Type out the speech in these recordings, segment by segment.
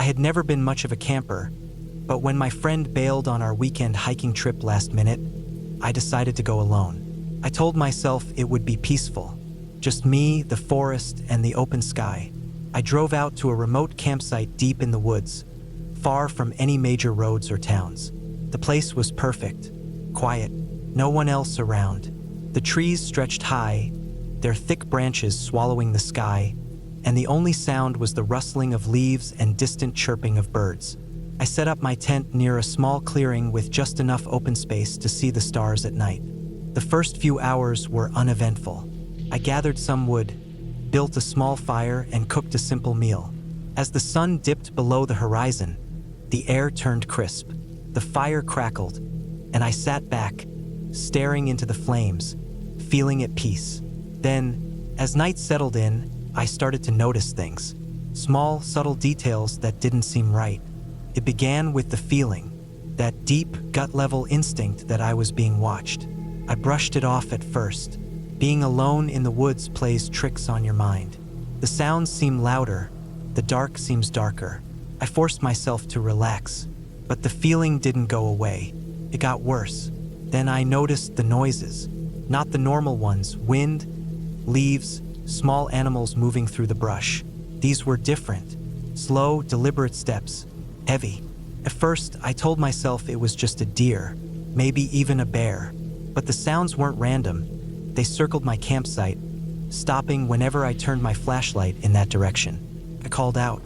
I had never been much of a camper, but when my friend bailed on our weekend hiking trip last minute, I decided to go alone. I told myself it would be peaceful. Just me, the forest, and the open sky. I drove out to a remote campsite deep in the woods, far from any major roads or towns. The place was perfect, quiet, no one else around. The trees stretched high, their thick branches swallowing the sky, and the only sound was the rustling of leaves and distant chirping of birds. I set up my tent near a small clearing with just enough open space to see the stars at night. The first few hours were uneventful. I gathered some wood, built a small fire, and cooked a simple meal. As the sun dipped below the horizon, the air turned crisp. The fire crackled, and I sat back, staring into the flames, feeling at peace. Then, as night settled in, I started to notice things. Small, subtle details that didn't seem right. It began with the feeling, that deep, gut-level instinct that I was being watched. I brushed it off at first. Being alone in the woods plays tricks on your mind. The sounds seem louder, the dark seems darker. I forced myself to relax, but the feeling didn't go away. It got worse. Then I noticed the noises, not the normal ones: wind, leaves, small animals moving through the brush. These were different, slow, deliberate steps, heavy. At first, I told myself it was just a deer, maybe even a bear. But the sounds weren't random. They circled my campsite, stopping whenever I turned my flashlight in that direction. I called out.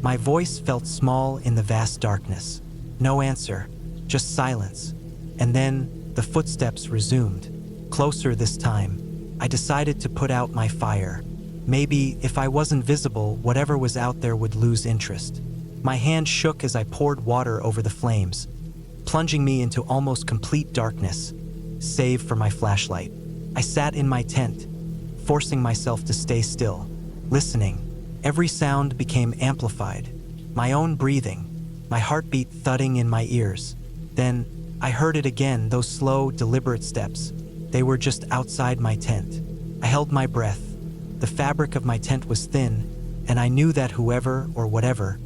My voice felt small in the vast darkness. No answer, just silence. And then the footsteps resumed, closer this time. I decided to put out my fire. Maybe if I wasn't visible, whatever was out there would lose interest. My hand shook as I poured water over the flames, plunging me into almost complete darkness, save for my flashlight. I sat in my tent, forcing myself to stay still, listening. Every sound became amplified. My own breathing, my heartbeat thudding in my ears. Then I heard it again, those slow, deliberate steps. They were just outside my tent. I held my breath. The fabric of my tent was thin, and I knew that whoever or whatever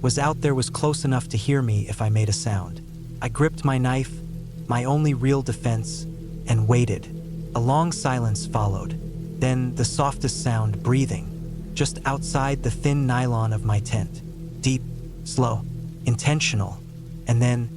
was out there was close enough to hear me if I made a sound. I gripped my knife, my only real defense, and waited. A long silence followed. Then the softest sound, breathing, just outside the thin nylon of my tent. Deep, slow, intentional. And then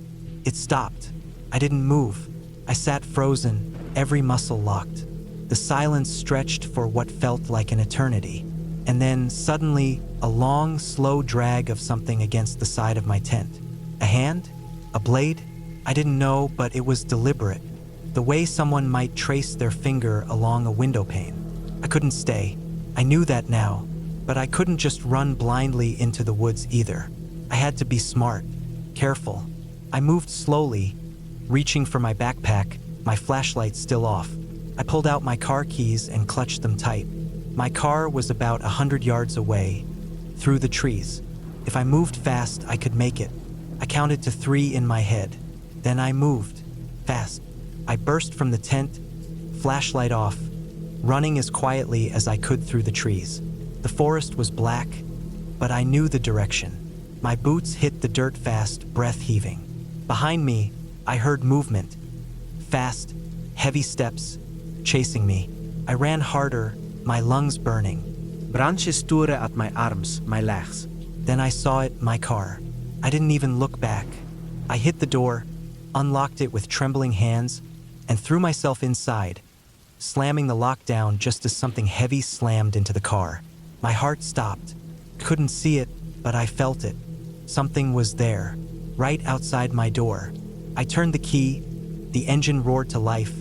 it stopped. I didn't move. I sat frozen, every muscle locked. The silence stretched for what felt like an eternity. And then suddenly, a long, slow drag of something against the side of my tent. A hand? A blade? I didn't know, but it was deliberate. The way someone might trace their finger along a window pane. I couldn't stay. I knew that now, but I couldn't just run blindly into the woods either. I had to be smart, careful. I moved slowly, reaching for my backpack, my flashlight still off. I pulled out my car keys and clutched them tight. My car was about 100 yards away, through the trees. If I moved fast, I could make it. I counted to 3 in my head. Then I moved, fast. I burst from the tent, flashlight off, running as quietly as I could through the trees. The forest was black, but I knew the direction. My boots hit the dirt fast, breath heaving. Behind me, I heard movement. Fast, heavy steps, chasing me. I ran harder, my lungs burning. Brandjes toeren at my arms, my legs. Then I saw it, my car. I didn't even look back. I hit the door, unlocked it with trembling hands, and threw myself inside, slamming the lock down just as something heavy slammed into the car. My heart stopped. Couldn't see it, but I felt it. Something was there, right outside my door. I turned the key, the engine roared to life,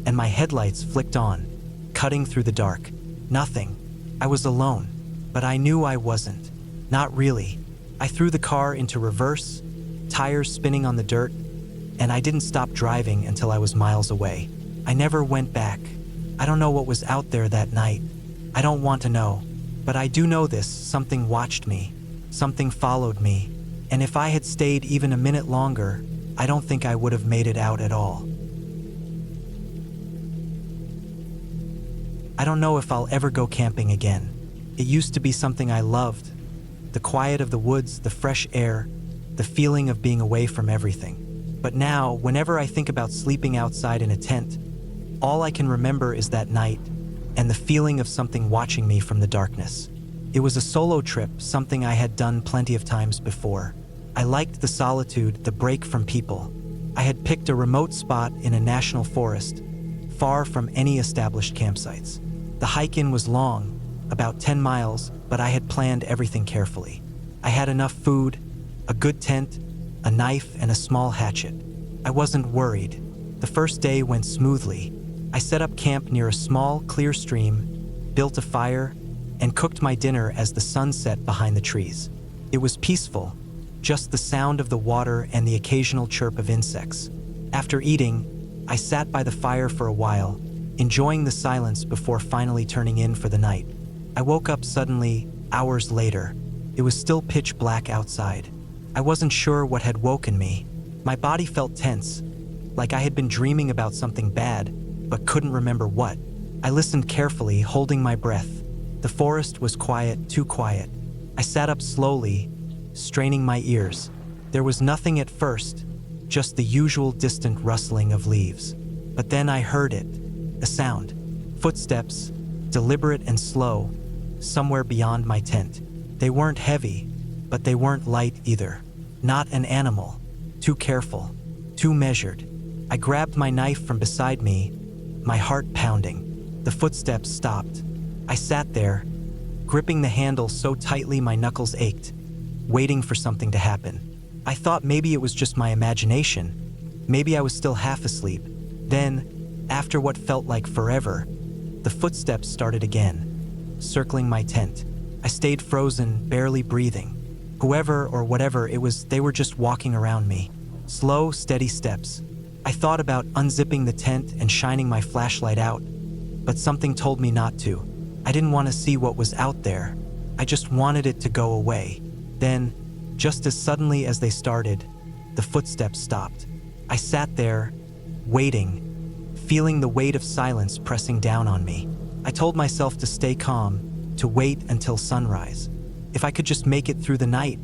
and my headlights flicked on, cutting through the dark. Nothing. I was alone, but I knew I wasn't. Not really. I threw the car into reverse, tires spinning on the dirt, and I didn't stop driving until I was miles away. I never went back. I don't know what was out there that night. I don't want to know. But I do know this: something watched me. Something followed me. And if I had stayed even a minute longer, I don't think I would have made it out at all. I don't know if I'll ever go camping again. It used to be something I loved, The quiet of the woods, the fresh air, the feeling of being away from everything. But now, whenever I think about sleeping outside in a tent, all I can remember is that night and the feeling of something watching me from the darkness. It was a solo trip, something I had done plenty of times before. I liked the solitude, the break from people. I had picked a remote spot in a national forest, far from any established campsites. The hike-in was long, about 10 miles, but I had planned everything carefully. I had enough food, a good tent, a knife, and a small hatchet. I wasn't worried. The first day went smoothly. I set up camp near a small, clear stream, built a fire, and cooked my dinner as the sun set behind the trees. It was peaceful, just the sound of the water and the occasional chirp of insects. After eating, I sat by the fire for a while, enjoying the silence before finally turning in for the night. I woke up suddenly, hours later. It was still pitch black outside. I wasn't sure what had woken me. My body felt tense, like I had been dreaming about something bad, but couldn't remember what. I listened carefully, holding my breath. The forest was quiet, too quiet. I sat up slowly, straining my ears. There was nothing at first, just the usual distant rustling of leaves. But then I heard it, a sound. Footsteps, deliberate and slow, somewhere beyond my tent. They weren't heavy, but they weren't light either. Not an animal. Too careful, too measured. I grabbed my knife from beside me, my heart pounding. The footsteps stopped. I sat there, gripping the handle so tightly my knuckles ached, waiting for something to happen. I thought maybe it was just my imagination. Maybe I was still half asleep. Then, after what felt like forever, the footsteps started again, circling my tent. I stayed frozen, barely breathing. Whoever or whatever it was, they were just walking around me. Slow, steady steps. I thought about unzipping the tent and shining my flashlight out, but something told me not to. I didn't want to see what was out there. I just wanted it to go away. Then, just as suddenly as they started, the footsteps stopped. I sat there, waiting, feeling the weight of silence pressing down on me. I told myself to stay calm, to wait until sunrise. If I could just make it through the night,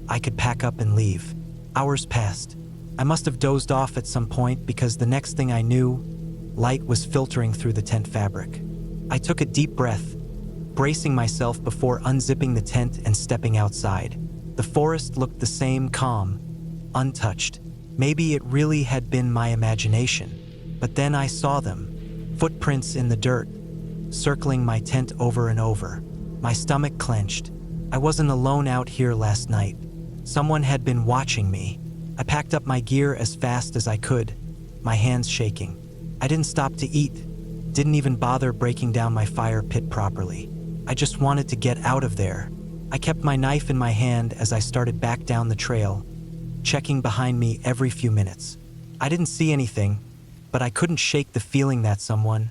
I could pack up and leave. Hours passed. I must have dozed off at some point because the next thing I knew, light was filtering through the tent fabric. I took a deep breath, bracing myself before unzipping the tent and stepping outside. The forest looked the same, calm, untouched. Maybe it really had been my imagination. But then I saw them, footprints in the dirt, circling my tent over and over. My stomach clenched. I wasn't alone out here last night. Someone had been watching me. I packed up my gear as fast as I could, my hands shaking. I didn't stop to eat, didn't even bother breaking down my fire pit properly. I just wanted to get out of there. I kept my knife in my hand as I started back down the trail, checking behind me every few minutes. I didn't see anything, but I couldn't shake the feeling that someone,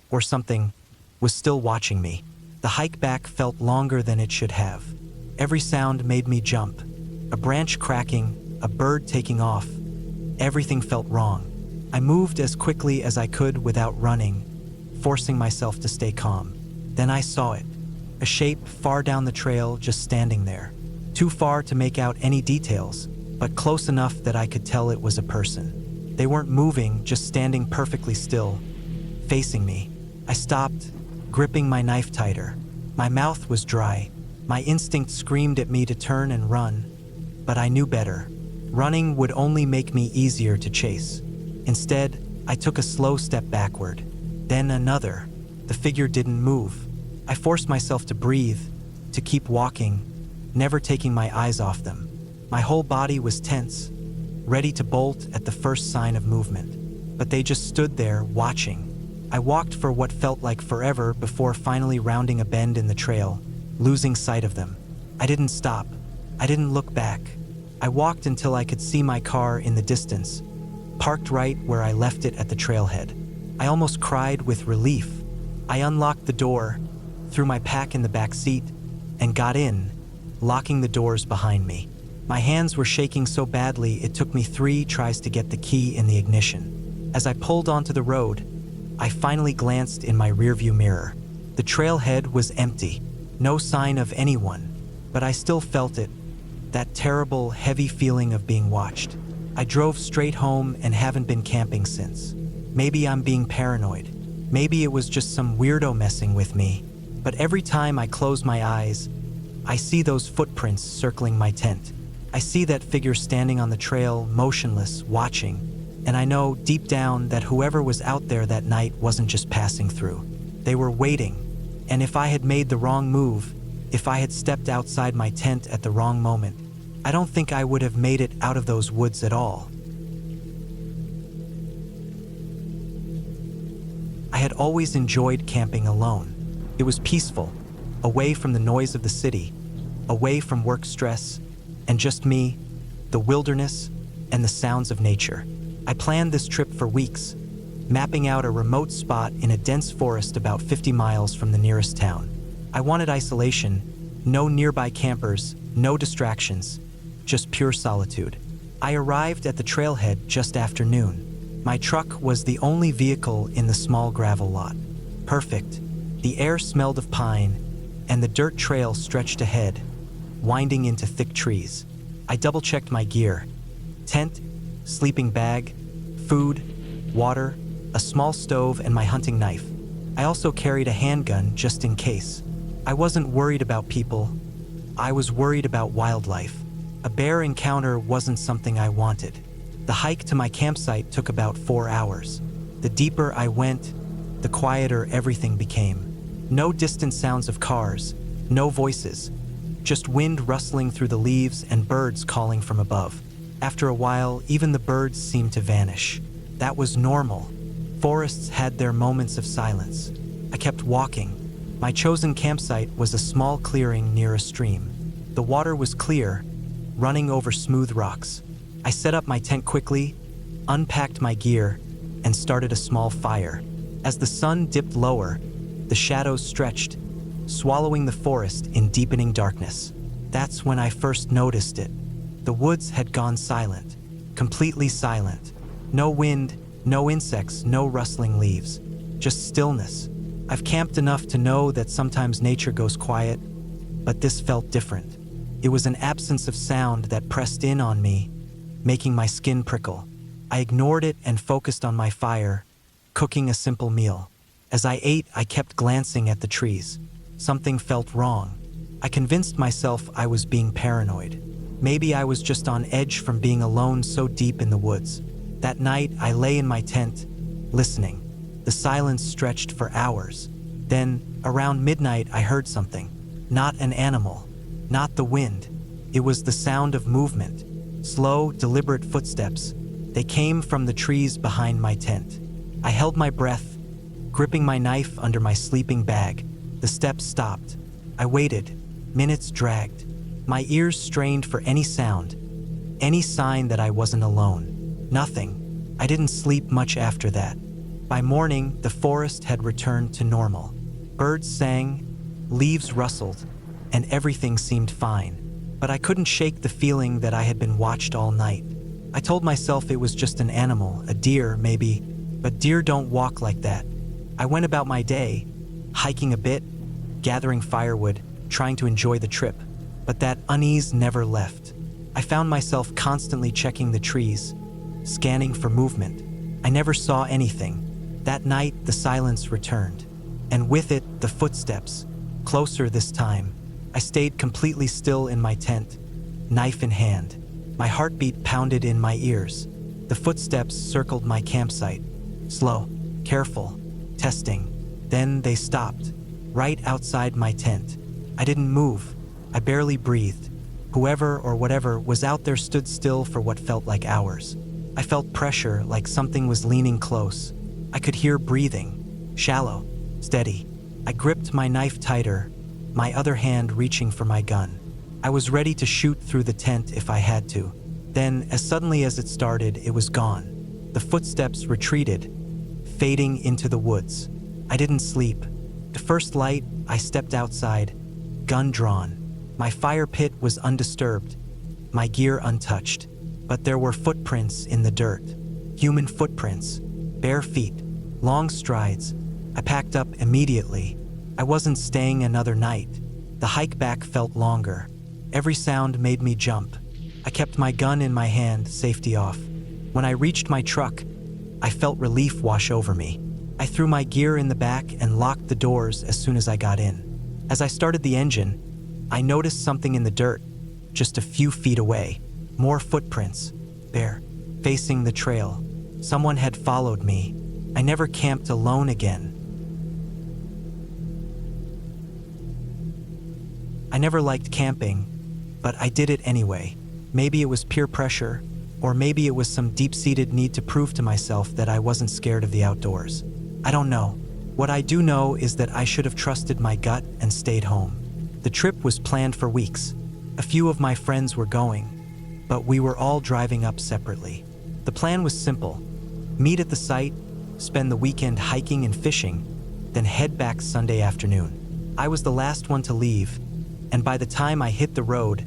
or something, was still watching me. The hike back felt longer than it should have. Every sound made me jump. A branch cracking, a bird taking off. Everything felt wrong. I moved as quickly as I could without running, forcing myself to stay calm. Then I saw it. A shape far down the trail, just standing there. Too far to make out any details, but close enough that I could tell it was a person. They weren't moving, just standing perfectly still, facing me. I stopped, gripping my knife tighter. My mouth was dry. My instinct screamed at me to turn and run, but I knew better. Running would only make me easier to chase. Instead, I took a slow step backward, then another. The figure didn't move. I forced myself to breathe, to keep walking, never taking my eyes off them. My whole body was tense, ready to bolt at the first sign of movement. But they just stood there, watching. I walked for what felt like forever before finally rounding a bend in the trail, losing sight of them. I didn't stop. I didn't look back. I walked until I could see my car in the distance, parked right where I left it at the trailhead. I almost cried with relief. I unlocked the door, threw my pack in the back seat, and got in, locking the doors behind me. My hands were shaking so badly it took me 3 tries to get the key in the ignition. As I pulled onto the road, I finally glanced in my rearview mirror. The trailhead was empty. No sign of anyone. but I still felt it, that terrible, heavy feeling of being watched. I drove straight home and haven't been camping since. Maybe I'm being paranoid. Maybe it was just some weirdo messing with me. But every time I close my eyes, I see those footprints circling my tent. I see that figure standing on the trail, motionless, watching. And I know deep down that whoever was out there that night wasn't just passing through. They were waiting. And if I had made the wrong move, if I had stepped outside my tent at the wrong moment, I don't think I would have made it out of those woods at all. I had always enjoyed camping alone. It was peaceful, away from the noise of the city, away from work stress, and just me, the wilderness, and the sounds of nature. I planned this trip for weeks, mapping out a remote spot in a dense forest about 50 miles from the nearest town. I wanted isolation, no nearby campers, no distractions, just pure solitude. I arrived at the trailhead just after noon. My truck was the only vehicle in the small gravel lot. Perfect. The air smelled of pine, and the dirt trail stretched ahead, winding into thick trees. I double-checked my gear. Tent, sleeping bag, food, water, a small stove, and my hunting knife. I also carried a handgun just in case. I wasn't worried about people. I was worried about wildlife. A bear encounter wasn't something I wanted. The hike to my campsite took about 4 hours. The deeper I went, the quieter everything became. No distant sounds of cars, no voices, just wind rustling through the leaves and birds calling from above. After a while, even the birds seemed to vanish. That was normal. Forests had their moments of silence. I kept walking. My chosen campsite was a small clearing near a stream. The water was clear, running over smooth rocks. I set up my tent quickly, unpacked my gear, and started a small fire. As the sun dipped lower, the shadows stretched, swallowing the forest in deepening darkness. That's when I first noticed it. The woods had gone silent, completely silent. No wind, no insects, no rustling leaves, just stillness. I've camped enough to know that sometimes nature goes quiet, but this felt different. It was an absence of sound that pressed in on me, making my skin prickle. I ignored it and focused on my fire, cooking a simple meal. As I ate, I kept glancing at the trees. Something felt wrong. I convinced myself I was being paranoid. Maybe I was just on edge from being alone so deep in the woods. That night, I lay in my tent, listening. The silence stretched for hours. Then, around midnight, I heard something. Not an animal, not the wind. It was the sound of movement. Slow, deliberate footsteps. They came from the trees behind my tent. I held my breath, gripping my knife under my sleeping bag. The steps stopped. I waited. Minutes dragged. My ears strained for any sound, any sign that I wasn't alone. Nothing. I didn't sleep much after that. By morning, the forest had returned to normal. Birds sang, leaves rustled, and everything seemed fine. But I couldn't shake the feeling that I had been watched all night. I told myself it was just an animal, a deer maybe, but deer don't walk like that. I went about my day, hiking a bit, gathering firewood, trying to enjoy the trip. But that unease never left. I found myself constantly checking the trees, scanning for movement. I never saw anything. That night, the silence returned. And with it, the footsteps, closer this time. I stayed completely still in my tent, knife in hand. My heartbeat pounded in my ears. The footsteps circled my campsite. Slow, careful, testing. Then they stopped, right outside my tent. I didn't move. I barely breathed. Whoever or whatever was out there stood still for what felt like hours. I felt pressure, like something was leaning close. I could hear breathing, shallow, steady. I gripped my knife tighter, my other hand reaching for my gun. I was ready to shoot through the tent if I had to. Then, as suddenly as it started, it was gone. The footsteps retreated, fading into the woods. I didn't sleep. The first light, I stepped outside, gun drawn. My fire pit was undisturbed, my gear untouched. But there were footprints in the dirt. Human footprints, bare feet, long strides. I packed up immediately. I wasn't staying another night. The hike back felt longer. Every sound made me jump. I kept my gun in my hand, safety off. When I reached my truck, I felt relief wash over me. I threw my gear in the back and locked the doors as soon as I got in. As I started the engine, I noticed something in the dirt, just a few feet away. More footprints, there, facing the trail. Someone had followed me. I never camped alone again. I never liked camping, but I did it anyway. Maybe it was peer pressure, or maybe it was some deep-seated need to prove to myself that I wasn't scared of the outdoors. I don't know. What I do know is that I should have trusted my gut and stayed home. The trip was planned for weeks. A few of my friends were going, but we were all driving up separately. The plan was simple: meet at the site, spend the weekend hiking and fishing, then head back Sunday afternoon. I was the last one to leave, and by the time I hit the road,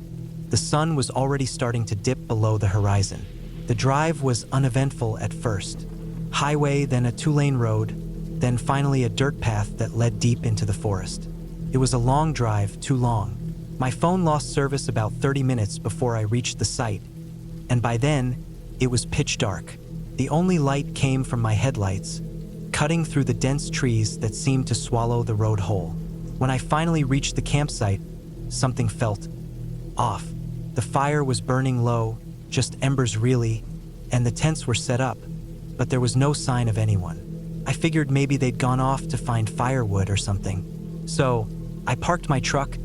the sun was already starting to dip below the horizon. The drive was uneventful at first. Highway, then a 2-lane road, then finally a dirt path that led deep into the forest. It was a long drive, too long. My phone lost service about 30 minutes before I reached the site, and by then, it was pitch dark. The only light came from my headlights, cutting through the dense trees that seemed to swallow the road whole. When I finally reached the campsite, something felt off. The fire was burning low, just embers really, and the tents were set up, but there was no sign of anyone. I figured maybe they'd gone off to find firewood or something. So, I parked my truck,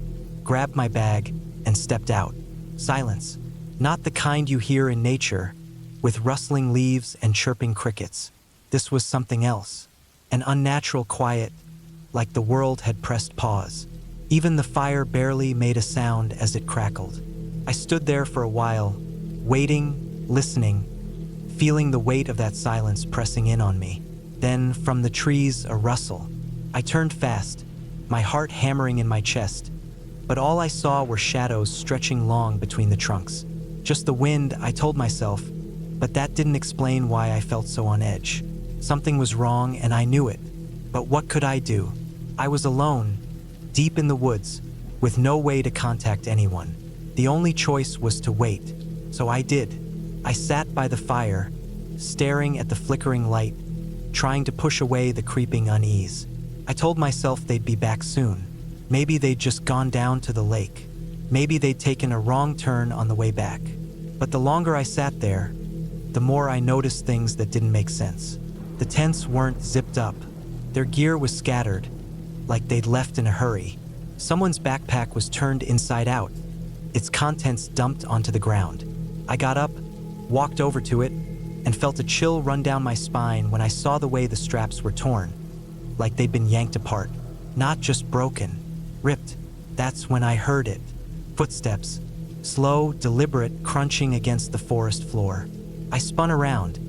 grabbed my bag, and stepped out. Silence. Not the kind you hear in nature, with rustling leaves and chirping crickets. This was something else. An unnatural quiet, like the world had pressed pause. Even the fire barely made a sound as it crackled. I stood there for a while, waiting, listening, feeling the weight of that silence pressing in on me. Then, from the trees, a rustle. I turned fast, my heart hammering in my chest, but all I saw were shadows stretching long between the trunks. Just the wind, I told myself, but that didn't explain why I felt so on edge. Something was wrong and I knew it, but what could I do? I was alone, deep in the woods, with no way to contact anyone. The only choice was to wait, so I did. I sat by the fire, staring at the flickering light, trying to push away the creeping unease. I told myself they'd be back soon. Maybe they'd just gone down to the lake. Maybe they'd taken a wrong turn on the way back. But the longer I sat there, the more I noticed things that didn't make sense. The tents weren't zipped up. Their gear was scattered, like they'd left in a hurry. Someone's backpack was turned inside out, its contents dumped onto the ground. I got up, walked over to it, and felt a chill run down my spine when I saw the way the straps were torn, like they'd been yanked apart. Not just broken, ripped. That's when I heard it. Footsteps, slow, deliberate, crunching against the forest floor. I spun around,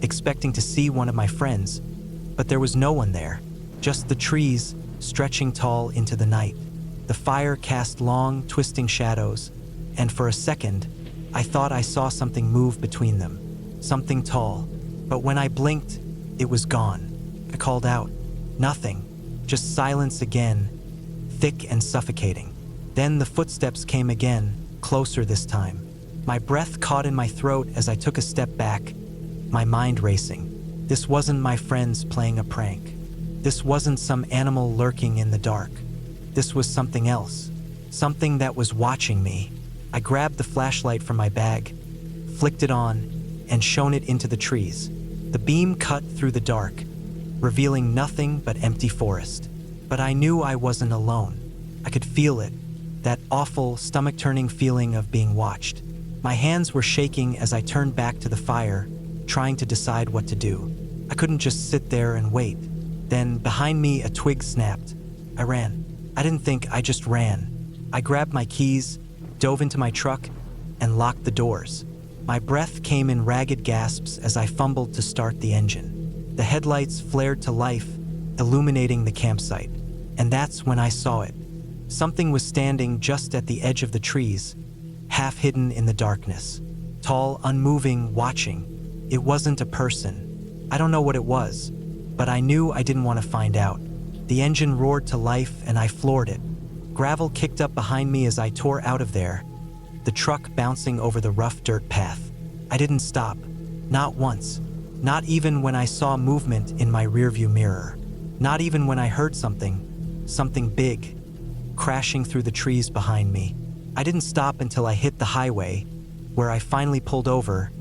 expecting to see one of my friends, but there was no one there, just the trees stretching tall into the night. The fire cast long, twisting shadows, and for a second, I thought I saw something move between them, something tall. But when I blinked, it was gone. I called out. Nothing, just silence again, thick and suffocating. Then the footsteps came again, closer this time. My breath caught in my throat as I took a step back, my mind racing. This wasn't my friends playing a prank. This wasn't some animal lurking in the dark. This was something else, something that was watching me. I grabbed the flashlight from my bag, flicked it on, and shone it into the trees. The beam cut through the dark, revealing nothing but empty forest. But I knew I wasn't alone. I could feel it, that awful, stomach-turning feeling of being watched. My hands were shaking as I turned back to the fire, trying to decide what to do. I couldn't just sit there and wait. Then, behind me, a twig snapped. I ran. I didn't think, I just ran. I grabbed my keys, dove into my truck, and locked the doors. My breath came in ragged gasps as I fumbled to start the engine. The headlights flared to life, illuminating the campsite. And that's when I saw it. Something was standing just at the edge of the trees, half hidden in the darkness. Tall, unmoving, watching. It wasn't a person. I don't know what it was, but I knew I didn't want to find out. The engine roared to life and I floored it. Gravel kicked up behind me as I tore out of there, the truck bouncing over the rough dirt path. I didn't stop, not once, not even when I saw movement in my rearview mirror, not even when I heard something big, crashing through the trees behind me. I didn't stop until I hit the highway, where I finally pulled over,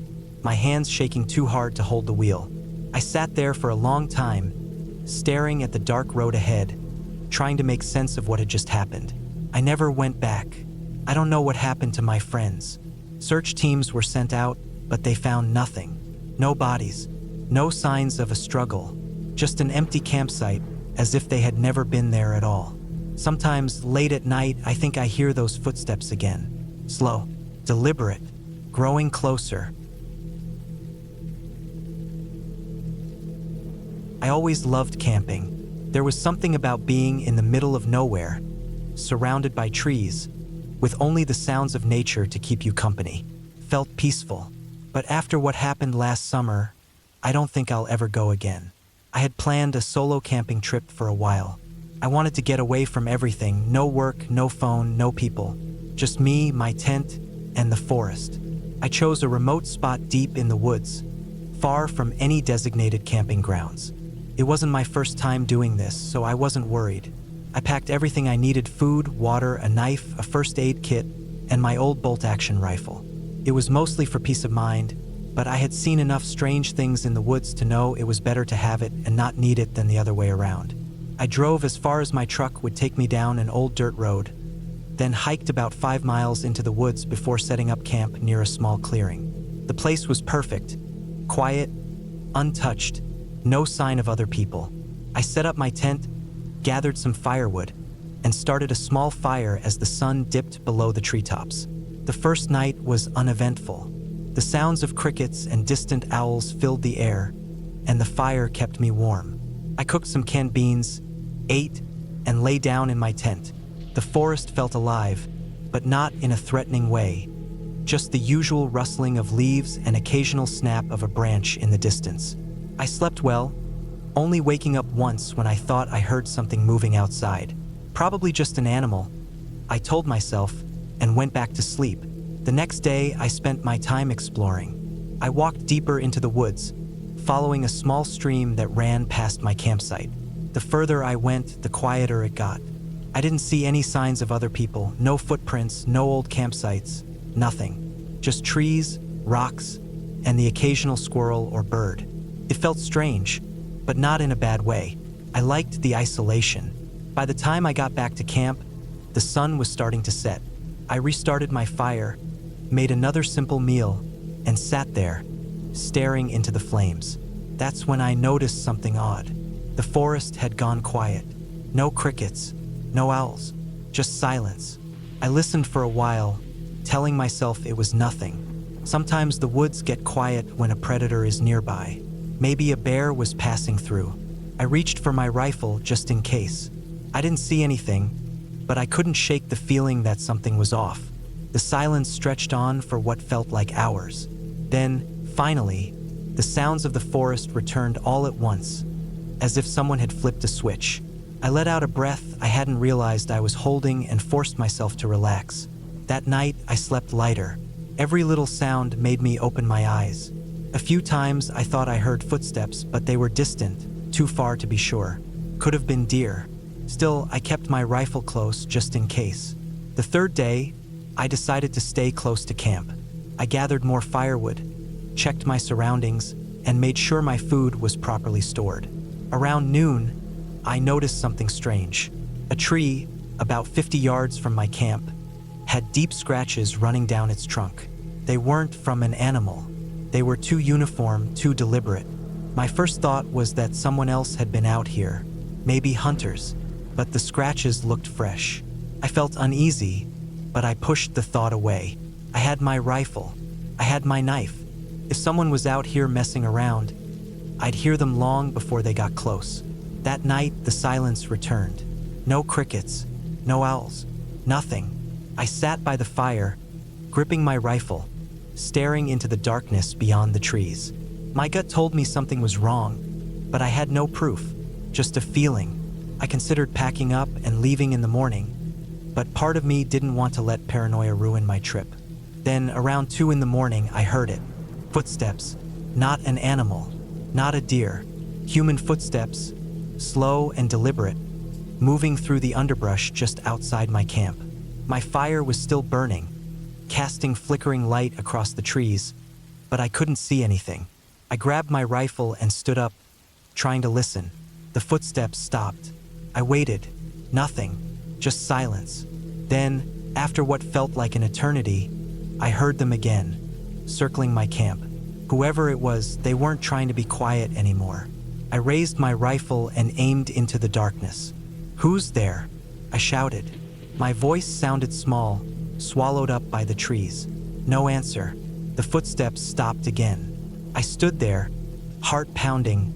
my hands shaking too hard to hold the wheel. I sat there for a long time, staring at the dark road ahead, trying to make sense of what had just happened. I never went back. I don't know what happened to my friends. Search teams were sent out, but they found nothing. No bodies, no signs of a struggle, just an empty campsite, as if they had never been there at all. Sometimes, late at night, I think I hear those footsteps again. Slow, deliberate, growing closer. I always loved camping. There was something about being in the middle of nowhere, surrounded by trees, with only the sounds of nature to keep you company. Felt peaceful. But after what happened last summer, I don't think I'll ever go again. I had planned a solo camping trip for a while. I wanted to get away from everything, no work, no phone, no people. Just me, my tent, and the forest. I chose a remote spot deep in the woods, far from any designated camping grounds. It wasn't my first time doing this, so I wasn't worried. I packed everything I needed: food, water, a knife, a first aid kit, and my old bolt-action rifle. It was mostly for peace of mind, but I had seen enough strange things in the woods to know it was better to have it and not need it than the other way around. I drove as far as my truck would take me down an old dirt road, then hiked about 5 miles into the woods before setting up camp near a small clearing. The place was perfect, quiet, untouched, no sign of other people. I set up my tent, gathered some firewood, and started a small fire as the sun dipped below the treetops. The first night was uneventful. The sounds of crickets and distant owls filled the air, and the fire kept me warm. I cooked some canned beans, ate, and lay down in my tent. The forest felt alive, but not in a threatening way. Just the usual rustling of leaves and occasional snap of a branch in the distance. I slept well, only waking up once when I thought I heard something moving outside. Probably just an animal, I told myself, and went back to sleep. The next day, I spent my time exploring. I walked deeper into the woods, following a small stream that ran past my campsite. The further I went, the quieter it got. I didn't see any signs of other people, no footprints, no old campsites, nothing. Just trees, rocks, and the occasional squirrel or bird. It felt strange, but not in a bad way. I liked the isolation. By the time I got back to camp, the sun was starting to set. I restarted my fire, made another simple meal, and sat there, staring into the flames. That's when I noticed something odd. The forest had gone quiet. No crickets, no owls, just silence. I listened for a while, telling myself it was nothing. Sometimes the woods get quiet when a predator is nearby. Maybe a bear was passing through. I reached for my rifle just in case. I didn't see anything, but I couldn't shake the feeling that something was off. The silence stretched on for what felt like hours. Then, finally, the sounds of the forest returned all at once, as if someone had flipped a switch. I let out a breath I hadn't realized I was holding and forced myself to relax. That night, I slept lighter. Every little sound made me open my eyes. A few times I thought I heard footsteps, but they were distant, too far to be sure. Could have been deer. Still, I kept my rifle close just in case. The third day, I decided to stay close to camp. I gathered more firewood, checked my surroundings, and made sure my food was properly stored. Around noon, I noticed something strange. A tree, about 50 yards from my camp, had deep scratches running down its trunk. They weren't from an animal. They were too uniform, too deliberate. My first thought was that someone else had been out here, maybe hunters, but the scratches looked fresh. I felt uneasy, but I pushed the thought away. I had my rifle. I had my knife. If someone was out here messing around, I'd hear them long before they got close. That night, the silence returned. No crickets, no owls, nothing. I sat by the fire, gripping my rifle, staring into the darkness beyond the trees. My gut told me something was wrong, but I had no proof, just a feeling. I considered packing up and leaving in the morning, but part of me didn't want to let paranoia ruin my trip. Then, around 2 in the morning, I heard it. Footsteps. Not an animal. Not a deer. Human footsteps, slow and deliberate, moving through the underbrush just outside my camp. My fire was still burning, casting flickering light across the trees, but I couldn't see anything. I grabbed my rifle and stood up, trying to listen. The footsteps stopped. I waited. Nothing. Just silence. Then, after what felt like an eternity, I heard them again, circling my camp. Whoever it was, they weren't trying to be quiet anymore. I raised my rifle and aimed into the darkness. "Who's there?" I shouted. My voice sounded small, swallowed up by the trees. No answer. The footsteps stopped again. I stood there, heart pounding,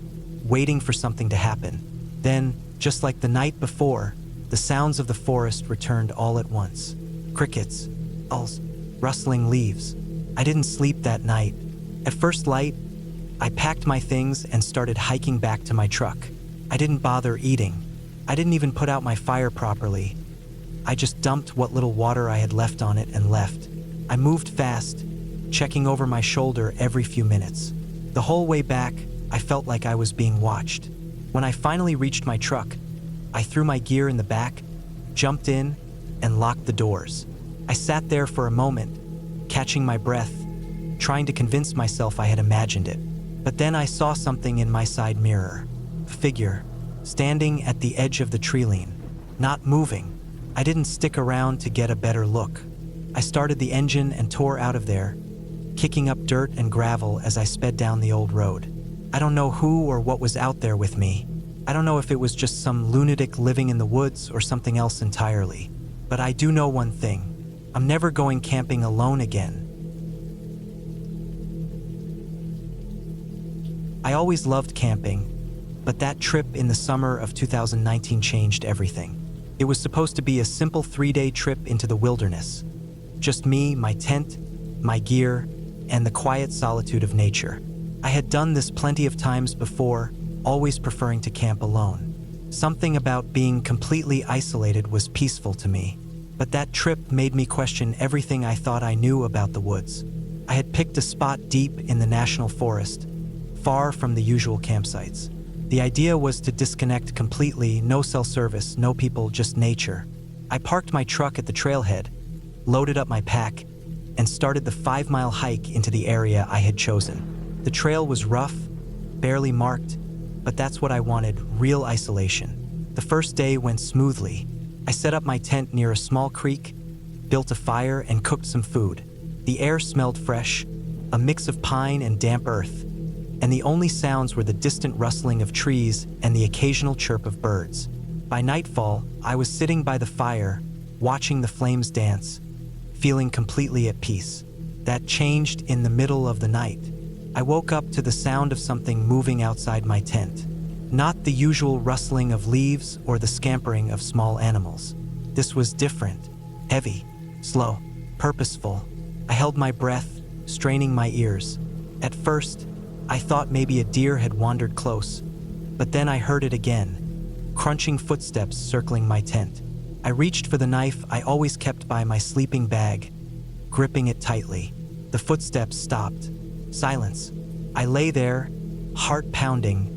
waiting for something to happen. Then, just like the night before, the sounds of the forest returned all at once. Crickets, owls, rustling leaves. I didn't sleep that night. At first light, I packed my things and started hiking back to my truck. I didn't bother eating. I didn't even put out my fire properly. I just dumped what little water I had left on it and left. I moved fast, checking over my shoulder every few minutes. The whole way back, I felt like I was being watched. When I finally reached my truck, I threw my gear in the back, jumped in, and locked the doors. I sat there for a moment, catching my breath, trying to convince myself I had imagined it. But then I saw something in my side mirror. A figure, standing at the edge of the tree line, not moving. I didn't stick around to get a better look. I started the engine and tore out of there, kicking up dirt and gravel as I sped down the old road. I don't know who or what was out there with me. I don't know if it was just some lunatic living in the woods or something else entirely. But I do know one thing. I'm never going camping alone again. I always loved camping, but that trip in the summer of 2019 changed everything. It was supposed to be a simple 3-day trip into the wilderness. Just me, my tent, my gear, and the quiet solitude of nature. I had done this plenty of times before, always preferring to camp alone. Something about being completely isolated was peaceful to me, but that trip made me question everything I thought I knew about the woods. I had picked a spot deep in the national forest, far from the usual campsites. The idea was to disconnect completely, no cell service, no people, just nature. I parked my truck at the trailhead, loaded up my pack, and started the 5-mile hike into the area I had chosen. The trail was rough, barely marked, but that's what I wanted, real isolation. The first day went smoothly. I set up my tent near a small creek, built a fire, and cooked some food. The air smelled fresh, a mix of pine and damp earth, and the only sounds were the distant rustling of trees and the occasional chirp of birds. By nightfall, I was sitting by the fire, watching the flames dance, feeling completely at peace. That changed in the middle of the night. I woke up to the sound of something moving outside my tent. Not the usual rustling of leaves or the scampering of small animals. This was different, heavy, slow, purposeful. I held my breath, straining my ears. At first, I thought maybe a deer had wandered close, but then I heard it again, crunching footsteps circling my tent. I reached for the knife I always kept by my sleeping bag, gripping it tightly. The footsteps stopped. Silence. I lay there, heart pounding,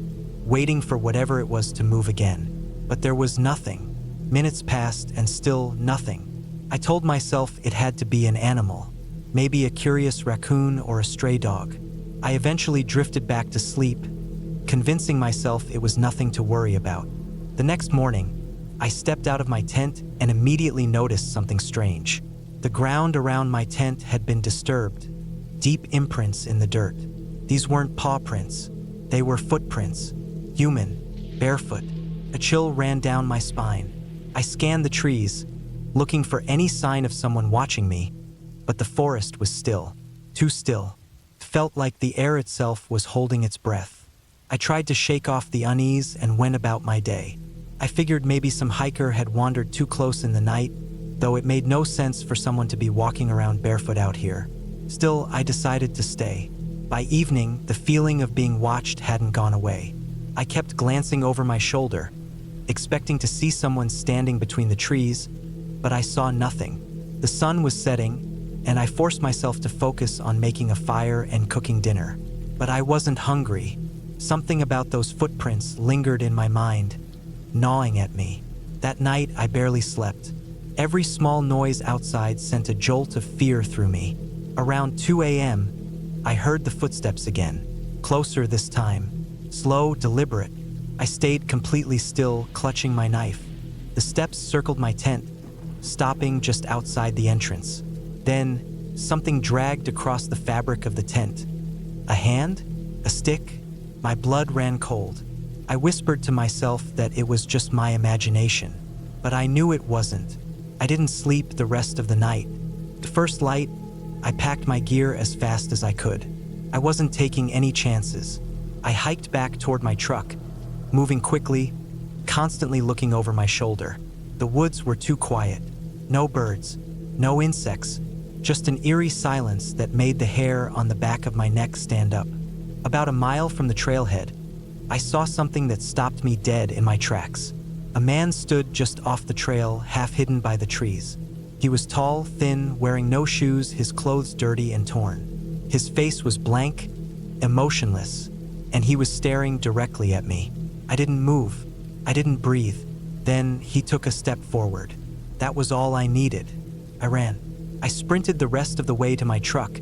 waiting for whatever it was to move again. But there was nothing. Minutes passed and still nothing. I told myself it had to be an animal, maybe a curious raccoon or a stray dog. I eventually drifted back to sleep, convincing myself it was nothing to worry about. The next morning, I stepped out of my tent and immediately noticed something strange. The ground around my tent had been disturbed, deep imprints in the dirt. These weren't paw prints, they were footprints, human, barefoot. A chill ran down my spine. I scanned the trees, looking for any sign of someone watching me, but the forest was still, too still. Felt like the air itself was holding its breath. I tried to shake off the unease and went about my day. I figured maybe some hiker had wandered too close in the night, though it made no sense for someone to be walking around barefoot out here. Still, I decided to stay. By evening, the feeling of being watched hadn't gone away. I kept glancing over my shoulder, expecting to see someone standing between the trees, but I saw nothing. The sun was setting, and I forced myself to focus on making a fire and cooking dinner. But I wasn't hungry. Something about those footprints lingered in my mind, gnawing at me. That night, I barely slept. Every small noise outside sent a jolt of fear through me. Around 2 a.m., I heard the footsteps again, closer this time, slow, deliberate. I stayed completely still, clutching my knife. The steps circled my tent, stopping just outside the entrance. Then, something dragged across the fabric of the tent. A hand? A stick? My blood ran cold. I whispered to myself that it was just my imagination, but I knew it wasn't. I didn't sleep the rest of the night. The first light, I packed my gear as fast as I could. I wasn't taking any chances. I hiked back toward my truck, moving quickly, constantly looking over my shoulder. The woods were too quiet. No birds, no insects, just an eerie silence that made the hair on the back of my neck stand up. About a mile from the trailhead, I saw something that stopped me dead in my tracks. A man stood just off the trail, half hidden by the trees. He was tall, thin, wearing no shoes, his clothes dirty and torn. His face was blank, emotionless, and he was staring directly at me. I didn't move. I didn't breathe. Then he took a step forward. That was all I needed. I ran. I sprinted the rest of the way to my truck,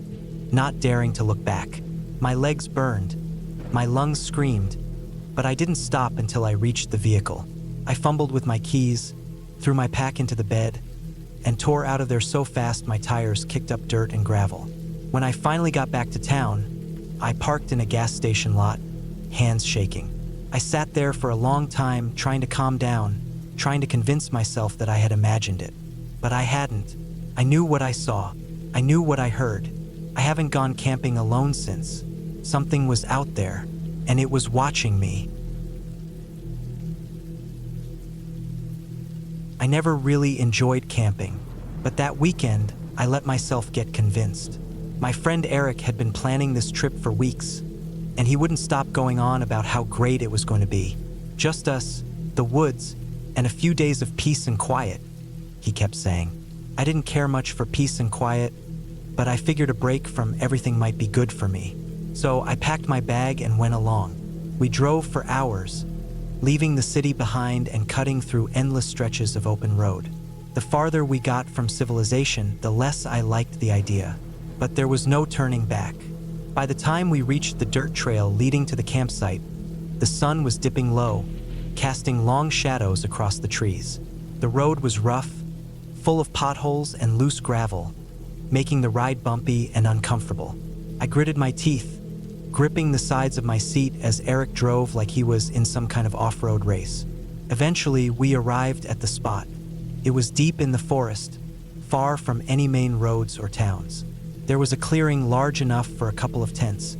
not daring to look back. My legs burned. My lungs screamed, but I didn't stop until I reached the vehicle. I fumbled with my keys, threw my pack into the bed, and tore out of there so fast my tires kicked up dirt and gravel. When I finally got back to town, I parked in a gas station lot, hands shaking. I sat there for a long time, trying to calm down, trying to convince myself that I had imagined it. But I hadn't. I knew what I saw. I knew what I heard. I haven't gone camping alone since. Something was out there, and it was watching me. I never really enjoyed camping, but that weekend, I let myself get convinced. My friend Eric had been planning this trip for weeks, and he wouldn't stop going on about how great it was going to be. Just us, the woods, and a few days of peace and quiet, he kept saying. I didn't care much for peace and quiet, but I figured a break from everything might be good for me. So I packed my bag and went along. We drove for hours, leaving the city behind and cutting through endless stretches of open road. The farther we got from civilization, the less I liked the idea. But there was no turning back. By the time we reached the dirt trail leading to the campsite, the sun was dipping low, casting long shadows across the trees. The road was rough, full of potholes and loose gravel, making the ride bumpy and uncomfortable. I gritted my teeth, gripping the sides of my seat as Eric drove like he was in some kind of off-road race. Eventually, we arrived at the spot. It was deep in the forest, far from any main roads or towns. There was a clearing large enough for a couple of tents,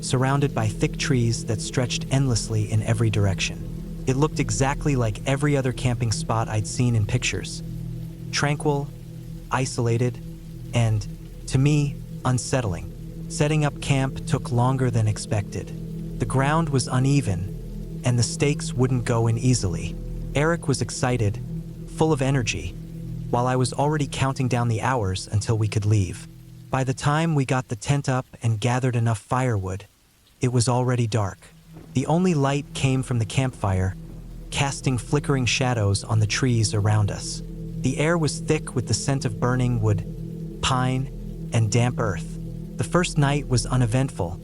surrounded by thick trees that stretched endlessly in every direction. It looked exactly like every other camping spot I'd seen in pictures. Tranquil, isolated, and, to me, unsettling. Setting up camp took longer than expected. The ground was uneven, and the stakes wouldn't go in easily. Eric was excited, full of energy, while I was already counting down the hours until we could leave. By the time we got the tent up and gathered enough firewood, it was already dark. The only light came from the campfire, casting flickering shadows on the trees around us. The air was thick with the scent of burning wood, pine, and damp earth. The first night was uneventful,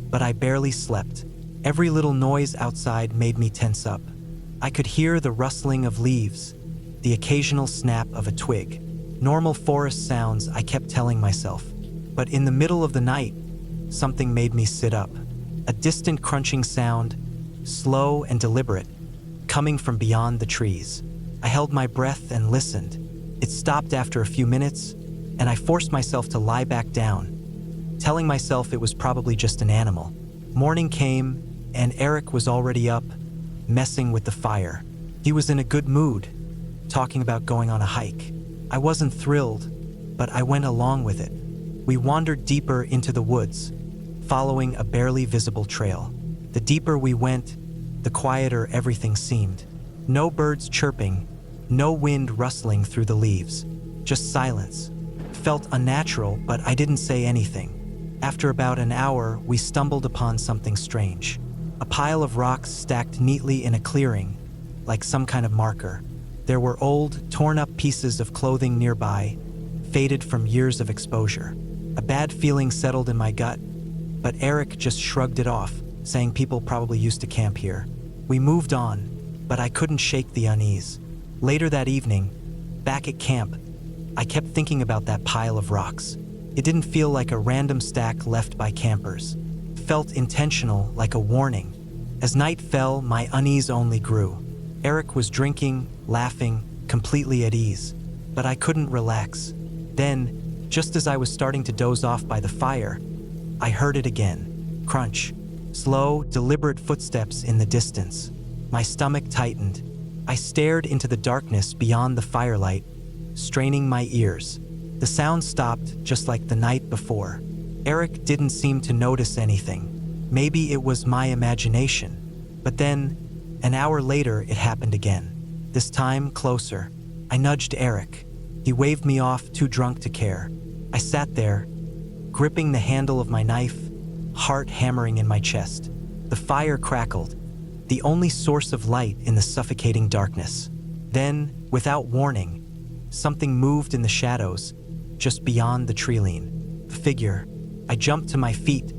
but I barely slept. Every little noise outside made me tense up. I could hear the rustling of leaves, the occasional snap of a twig. Normal forest sounds, I kept telling myself. But in the middle of the night, something made me sit up. A distant crunching sound, slow and deliberate, coming from beyond the trees. I held my breath and listened. It stopped after a few minutes, and I forced myself to lie back down, telling myself it was probably just an animal. Morning came, and Eric was already up, messing with the fire. He was in a good mood, talking about going on a hike. I wasn't thrilled, but I went along with it. We wandered deeper into the woods, following a barely visible trail. The deeper we went, the quieter everything seemed. No birds chirping, no wind rustling through the leaves, just silence, felt unnatural, but I didn't say anything. After about an hour, we stumbled upon something strange. A pile of rocks stacked neatly in a clearing, like some kind of marker. There were old, torn-up pieces of clothing nearby, faded from years of exposure. A bad feeling settled in my gut, but Eric just shrugged it off, saying people probably used to camp here. We moved on, but I couldn't shake the unease. Later that evening, back at camp, I kept thinking about that pile of rocks. It didn't feel like a random stack left by campers. It felt intentional, like a warning. As night fell, my unease only grew. Eric was drinking, laughing, completely at ease, but I couldn't relax. Then, just as I was starting to doze off by the fire, I heard it again. Crunch. Slow, deliberate footsteps in the distance. My stomach tightened. I stared into the darkness beyond the firelight, straining my ears. The sound stopped just like the night before. Eric didn't seem to notice anything. Maybe it was my imagination. But then, an hour later, it happened again. This time, closer. I nudged Eric. He waved me off, too drunk to care. I sat there, gripping the handle of my knife, heart hammering in my chest. The fire crackled, the only source of light in the suffocating darkness. Then, without warning, something moved in the shadows, just beyond the tree-line. A figure. I jumped to my feet,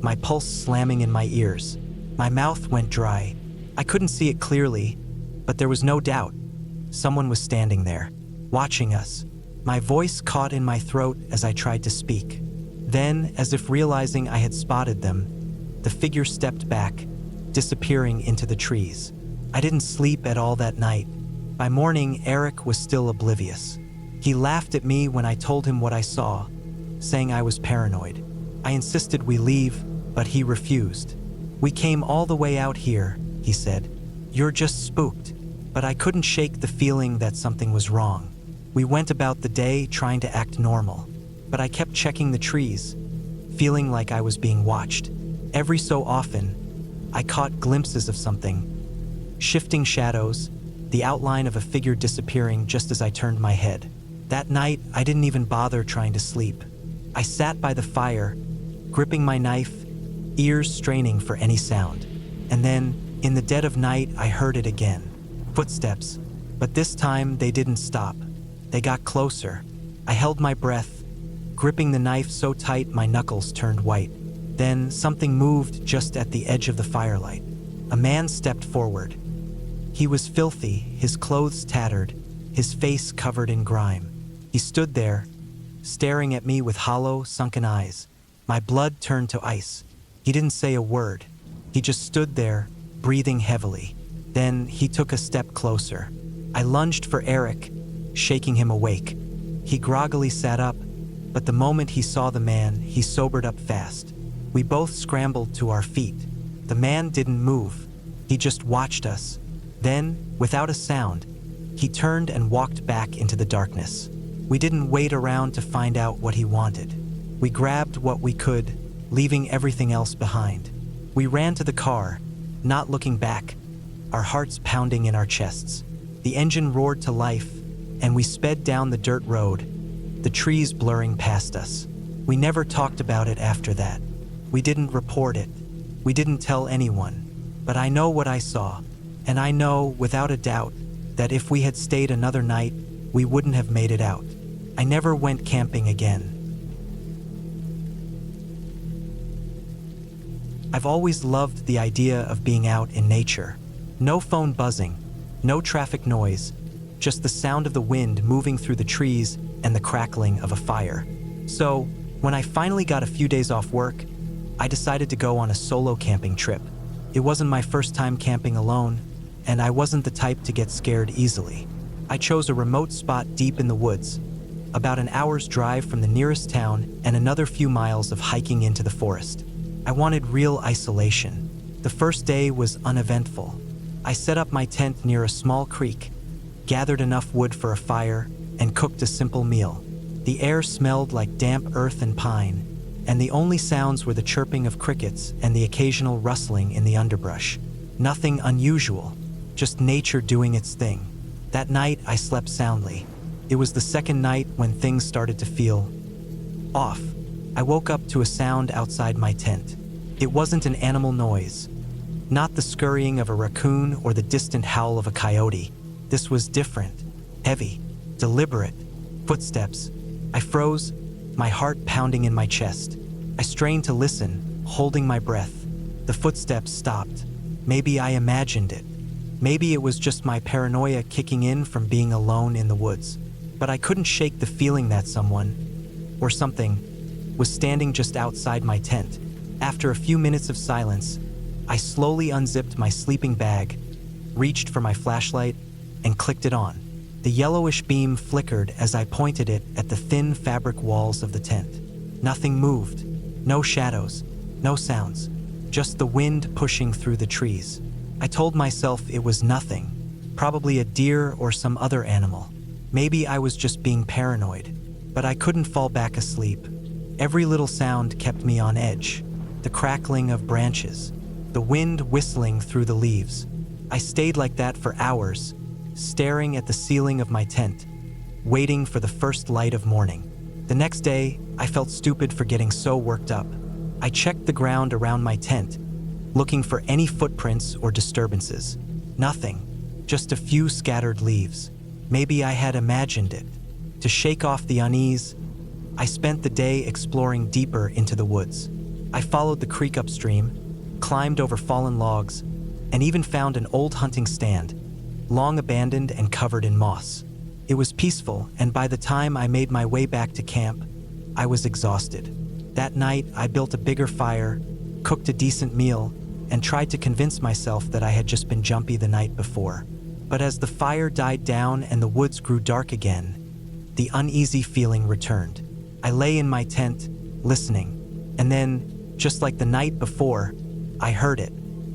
my pulse slamming in my ears. My mouth went dry. I couldn't see it clearly, but there was no doubt. Someone was standing there, watching us. My voice caught in my throat as I tried to speak. Then, as if realizing I had spotted them, the figure stepped back, disappearing into the trees. I didn't sleep at all that night. By morning, Eric was still oblivious. He laughed at me when I told him what I saw, saying I was paranoid. I insisted we leave, but he refused. "We came all the way out here," he said. "You're just spooked." But I couldn't shake the feeling that something was wrong. We went about the day trying to act normal, but I kept checking the trees, feeling like I was being watched. Every so often, I caught glimpses of something. Shifting shadows, the outline of a figure disappearing just as I turned my head. That night, I didn't even bother trying to sleep. I sat by the fire, gripping my knife, ears straining for any sound. And then, in the dead of night, I heard it again. Footsteps, but this time they didn't stop. They got closer. I held my breath, gripping the knife so tight my knuckles turned white. Then something moved just at the edge of the firelight. A man stepped forward. He was filthy, his clothes tattered, his face covered in grime. He stood there, staring at me with hollow, sunken eyes. My blood turned to ice. He didn't say a word. He just stood there, breathing heavily. Then he took a step closer. I lunged for Eric, shaking him awake. He groggily sat up, but the moment he saw the man, he sobered up fast. We both scrambled to our feet. The man didn't move. He just watched us. Then, without a sound, he turned and walked back into the darkness. We didn't wait around to find out what he wanted. We grabbed what we could, leaving everything else behind. We ran to the car, not looking back, our hearts pounding in our chests. The engine roared to life, and we sped down the dirt road, the trees blurring past us. We never talked about it after that. We didn't report it. We didn't tell anyone. But I know what I saw, and I know, without a doubt, that if we had stayed another night, we wouldn't have made it out. I never went camping again. I've always loved the idea of being out in nature. No phone buzzing, no traffic noise, just the sound of the wind moving through the trees and the crackling of a fire. So, when I finally got a few days off work, I decided to go on a solo camping trip. It wasn't my first time camping alone, and I wasn't the type to get scared easily. I chose a remote spot deep in the woods, about an hour's drive from the nearest town and another few miles of hiking into the forest. I wanted real isolation. The first day was uneventful. I set up my tent near a small creek, gathered enough wood for a fire, and cooked a simple meal. The air smelled like damp earth and pine, and the only sounds were the chirping of crickets and the occasional rustling in the underbrush. Nothing unusual, just nature doing its thing. That night, I slept soundly. It was the second night when things started to feel off. I woke up to a sound outside my tent. It wasn't an animal noise, not the scurrying of a raccoon or the distant howl of a coyote. This was different, heavy, deliberate. Footsteps. I froze, my heart pounding in my chest. I strained to listen, holding my breath. The footsteps stopped. Maybe I imagined it. Maybe it was just my paranoia kicking in from being alone in the woods. But I couldn't shake the feeling that someone, or something, was standing just outside my tent. After a few minutes of silence, I slowly unzipped my sleeping bag, reached for my flashlight, and clicked it on. The yellowish beam flickered as I pointed it at the thin fabric walls of the tent. Nothing moved. No shadows. No sounds. Just the wind pushing through the trees. I told myself it was nothing. Probably a deer or some other animal. Maybe I was just being paranoid. But I couldn't fall back asleep. Every little sound kept me on edge. The crackling of branches. The wind whistling through the leaves. I stayed like that for hours, staring at the ceiling of my tent, waiting for the first light of morning. The next day, I felt stupid for getting so worked up. I checked the ground around my tent, looking for any footprints or disturbances. Nothing, just a few scattered leaves. Maybe I had imagined it. To shake off the unease, I spent the day exploring deeper into the woods. I followed the creek upstream, climbed over fallen logs, and even found an old hunting stand, long abandoned and covered in moss. It was peaceful, and by the time I made my way back to camp, I was exhausted. That night, I built a bigger fire, cooked a decent meal, and tried to convince myself that I had just been jumpy the night before. But as the fire died down and the woods grew dark again, the uneasy feeling returned. I lay in my tent, listening, and then, just like the night before, I heard it.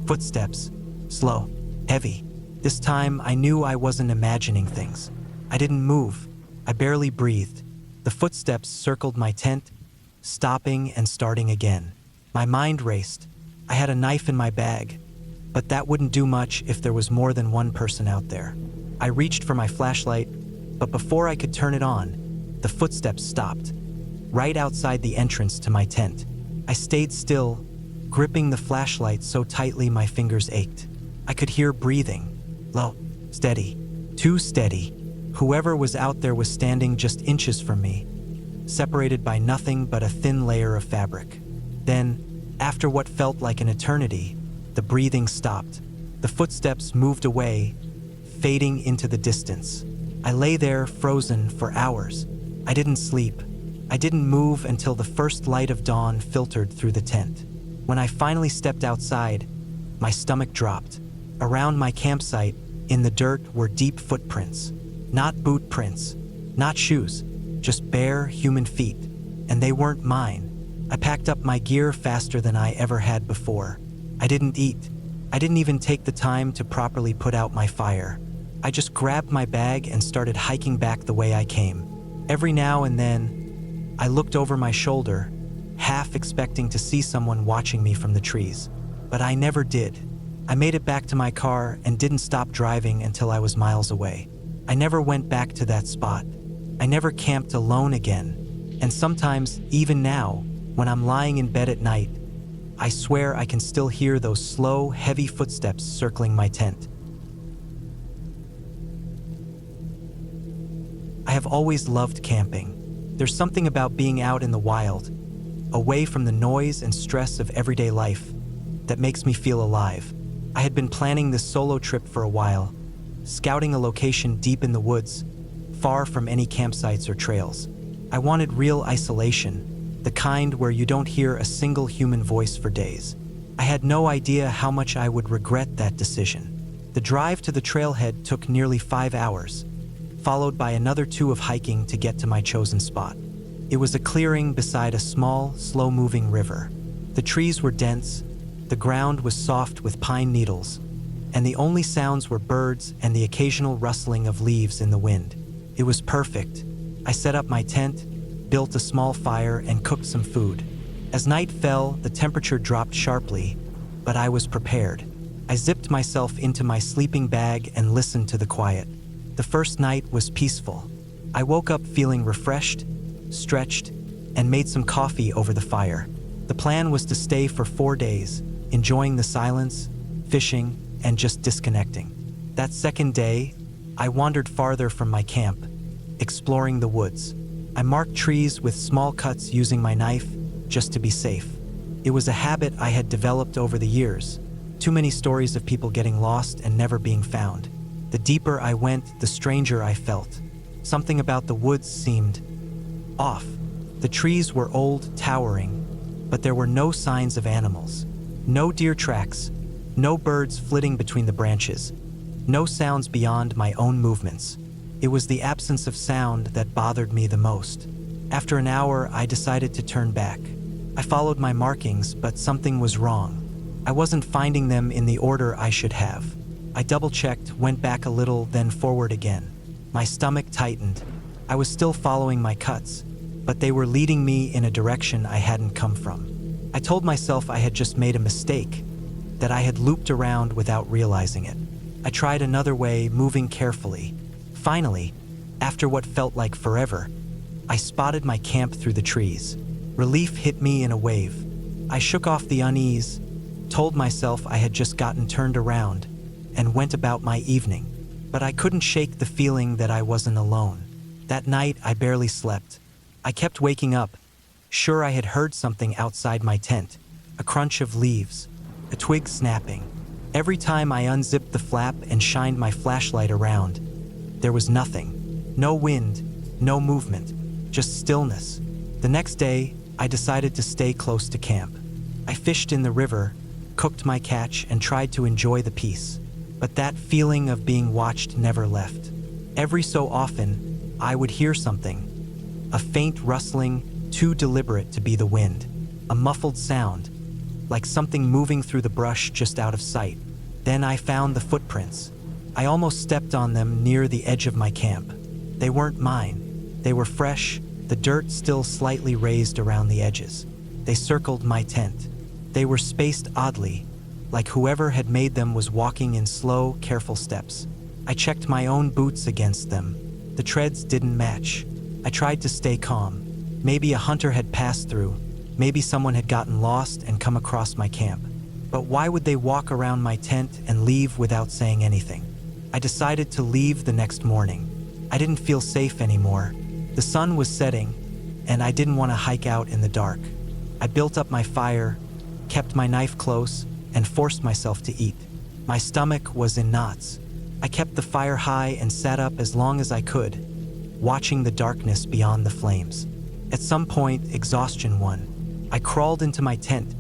Footsteps. Slow. Heavy. This time, I knew I wasn't imagining things. I didn't move. I barely breathed. The footsteps circled my tent, stopping and starting again. My mind raced. I had a knife in my bag, but that wouldn't do much if there was more than one person out there. I reached for my flashlight, but before I could turn it on, the footsteps stopped, right outside the entrance to my tent. I stayed still, gripping the flashlight so tightly my fingers ached. I could hear breathing. Low, steady, too steady. Whoever was out there was standing just inches from me, separated by nothing but a thin layer of fabric. Then, after what felt like an eternity, the breathing stopped. The footsteps moved away, fading into the distance. I lay there frozen for hours. I didn't sleep. I didn't move until the first light of dawn filtered through the tent. When I finally stepped outside, my stomach dropped. Around my campsite, in the dirt, were deep footprints. Not boot prints, not shoes, just bare human feet. And they weren't mine. I packed up my gear faster than I ever had before. I didn't eat. I didn't even take the time to properly put out my fire. I just grabbed my bag and started hiking back the way I came. Every now and then, I looked over my shoulder, half expecting to see someone watching me from the trees. But I never did. I made it back to my car and didn't stop driving until I was miles away. I never went back to that spot. I never camped alone again. And sometimes, even now, when I'm lying in bed at night, I swear I can still hear those slow, heavy footsteps circling my tent. I have always loved camping. There's something about being out in the wild, away from the noise and stress of everyday life, that makes me feel alive. I had been planning this solo trip for a while, scouting a location deep in the woods, far from any campsites or trails. I wanted real isolation, the kind where you don't hear a single human voice for days. I had no idea how much I would regret that decision. The drive to the trailhead took nearly 5 hours, followed by another 2 of hiking to get to my chosen spot. It was a clearing beside a small, slow-moving river. The trees were dense, the ground was soft with pine needles, and the only sounds were birds and the occasional rustling of leaves in the wind. It was perfect. I set up my tent, built a small fire, and cooked some food. As night fell, the temperature dropped sharply, but I was prepared. I zipped myself into my sleeping bag and listened to the quiet. The first night was peaceful. I woke up feeling refreshed, stretched, and made some coffee over the fire. The plan was to stay for 4 days, enjoying the silence, fishing, and just disconnecting. That second day, I wandered farther from my camp, exploring the woods. I marked trees with small cuts using my knife just to be safe. It was a habit I had developed over the years. Too many stories of people getting lost and never being found. The deeper I went, the stranger I felt. Something about the woods seemed off. The trees were old, towering, but there were no signs of animals. No deer tracks, no birds flitting between the branches, no sounds beyond my own movements. It was the absence of sound that bothered me the most. After an hour, I decided to turn back. I followed my markings, but something was wrong. I wasn't finding them in the order I should have. I double-checked, went back a little, then forward again. My stomach tightened. I was still following my cuts, but they were leading me in a direction I hadn't come from. I told myself I had just made a mistake, that I had looped around without realizing it. I tried another way, moving carefully. Finally, after what felt like forever, I spotted my camp through the trees. Relief hit me in a wave. I shook off the unease, told myself I had just gotten turned around, and went about my evening. But I couldn't shake the feeling that I wasn't alone. That night, I barely slept. I kept waking up, sure I had heard something outside my tent, a crunch of leaves, a twig snapping. Every time I unzipped the flap and shined my flashlight around, there was nothing. No wind, no movement, just stillness. The next day, I decided to stay close to camp. I fished in the river, cooked my catch, and tried to enjoy the peace. But that feeling of being watched never left. Every so often, I would hear something. A faint rustling, too deliberate to be the wind. A muffled sound, like something moving through the brush just out of sight. Then I found the footprints. I almost stepped on them near the edge of my camp. They weren't mine. They were fresh, the dirt still slightly raised around the edges. They circled my tent. They were spaced oddly, like whoever had made them was walking in slow, careful steps. I checked my own boots against them. The treads didn't match. I tried to stay calm. Maybe a hunter had passed through. Maybe someone had gotten lost and come across my camp. But why would they walk around my tent and leave without saying anything? I decided to leave the next morning. I didn't feel safe anymore. The sun was setting, and I didn't want to hike out in the dark. I built up my fire, kept my knife close, and forced myself to eat. My stomach was in knots. I kept the fire high and sat up as long as I could, watching the darkness beyond the flames. At some point, exhaustion won. I crawled into my tent,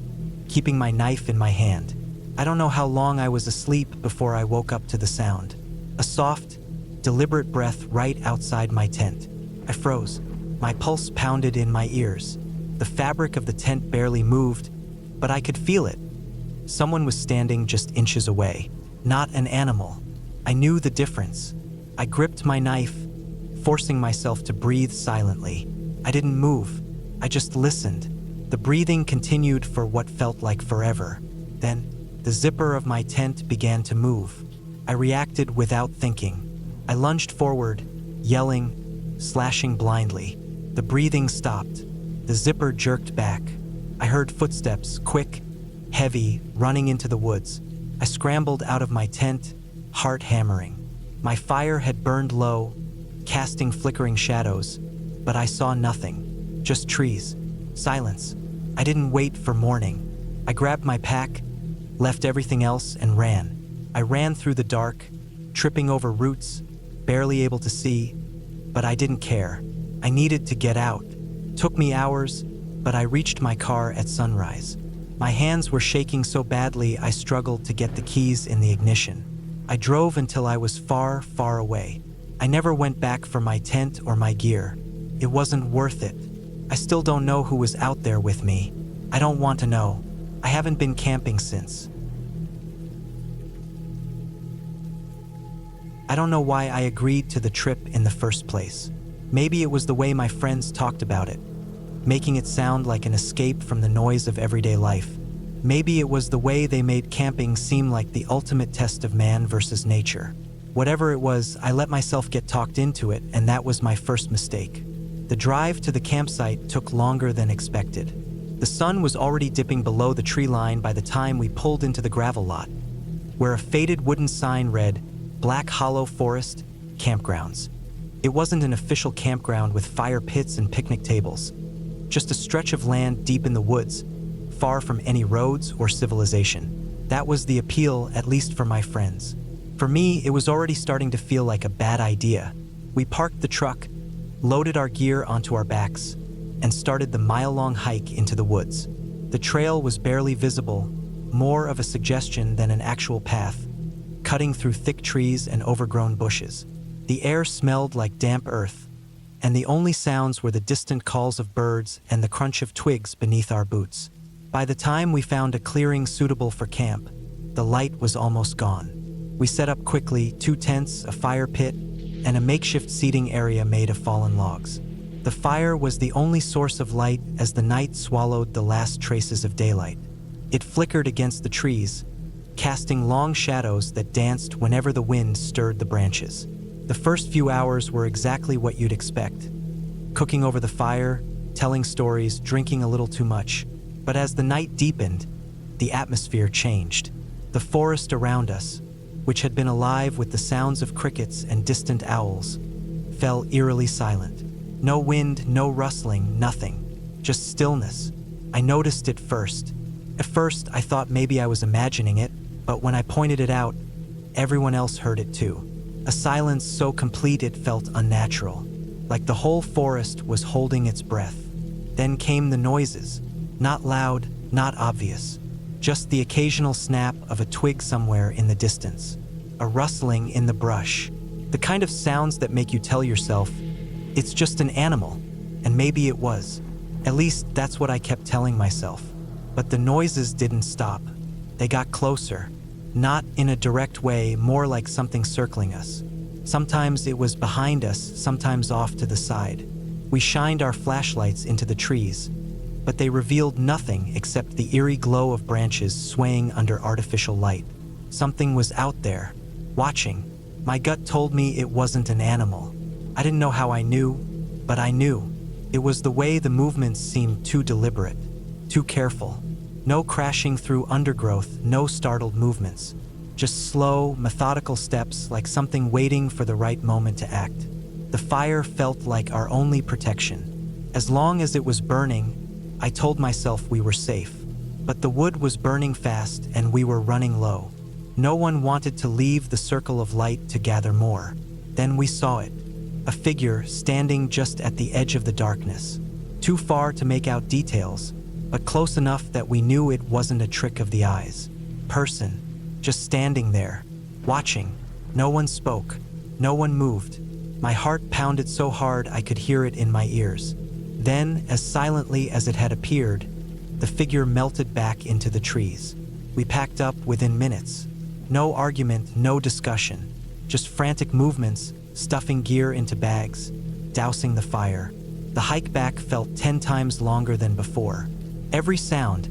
keeping my knife in my hand. I don't know how long I was asleep before I woke up to the sound. A soft, deliberate breath right outside my tent. I froze. My pulse pounded in my ears. The fabric of the tent barely moved, but I could feel it. Someone was standing just inches away. Not an animal. I knew the difference. I gripped my knife, forcing myself to breathe silently. I didn't move. I just listened. The breathing continued for what felt like forever. Then, the zipper of my tent began to move. I reacted without thinking. I lunged forward, yelling, slashing blindly. The breathing stopped. The zipper jerked back. I heard footsteps, quick, heavy, running into the woods. I scrambled out of my tent, heart hammering. My fire had burned low, casting flickering shadows, but I saw nothing. Just trees. Silence. I didn't wait for morning. I grabbed my pack, left everything else, and ran. I ran through the dark, tripping over roots, barely able to see, but I didn't care. I needed to get out. Took me hours, but I reached my car at sunrise. My hands were shaking so badly I struggled to get the keys in the ignition. I drove until I was far, far away. I never went back for my tent or my gear. It wasn't worth it. I still don't know who was out there with me. I don't want to know. I haven't been camping since. I don't know why I agreed to the trip in the first place. Maybe it was the way my friends talked about it, making it sound like an escape from the noise of everyday life. Maybe it was the way they made camping seem like the ultimate test of man versus nature. Whatever it was, I let myself get talked into it, and that was my first mistake. The drive to the campsite took longer than expected. The sun was already dipping below the tree line by the time we pulled into the gravel lot, where a faded wooden sign read, Black Hollow Forest, Campgrounds. It wasn't an official campground with fire pits and picnic tables, just a stretch of land deep in the woods, far from any roads or civilization. That was the appeal, at least for my friends. For me, it was already starting to feel like a bad idea. We parked the truck, loaded our gear onto our backs, and started the mile-long hike into the woods. The trail was barely visible, more of a suggestion than an actual path, cutting through thick trees and overgrown bushes. The air smelled like damp earth, and the only sounds were the distant calls of birds and the crunch of twigs beneath our boots. By the time we found a clearing suitable for camp, the light was almost gone. We set up quickly, 2 tents, a fire pit, and a makeshift seating area made of fallen logs. The fire was the only source of light as the night swallowed the last traces of daylight. It flickered against the trees, casting long shadows that danced whenever the wind stirred the branches. The first few hours were exactly what you'd expect. Cooking over the fire, telling stories, drinking a little too much. But as the night deepened, the atmosphere changed. The forest around us, which had been alive with the sounds of crickets and distant owls, fell eerily silent. No wind, no rustling, nothing. Just stillness. I noticed it first. At first, I thought maybe I was imagining it, but when I pointed it out, everyone else heard it too. A silence so complete it felt unnatural, like the whole forest was holding its breath. Then came the noises, not loud, not obvious, just the occasional snap of a twig somewhere in the distance, a rustling in the brush, the kind of sounds that make you tell yourself, it's just an animal, and maybe it was. At least that's what I kept telling myself. But the noises didn't stop. They got closer, not in a direct way, more like something circling us. Sometimes it was behind us, sometimes off to the side. We shined our flashlights into the trees, but they revealed nothing except the eerie glow of branches swaying under artificial light. Something was out there, watching. My gut told me it wasn't an animal. I didn't know how I knew, but I knew. It was the way the movements seemed too deliberate, too careful. No crashing through undergrowth, no startled movements. Just slow, methodical steps like something waiting for the right moment to act. The fire felt like our only protection. As long as it was burning, I told myself we were safe. But the wood was burning fast and we were running low. No one wanted to leave the circle of light to gather more. Then we saw it. A figure standing just at the edge of the darkness. Too far to make out details, but close enough that we knew it wasn't a trick of the eyes. Person, just standing there, watching. No one spoke. No one moved. My heart pounded so hard I could hear it in my ears. Then, as silently as it had appeared, the figure melted back into the trees. We packed up within minutes. No argument, no discussion. Just frantic movements, stuffing gear into bags, dousing the fire. The hike back felt 10 times longer than before. Every sound,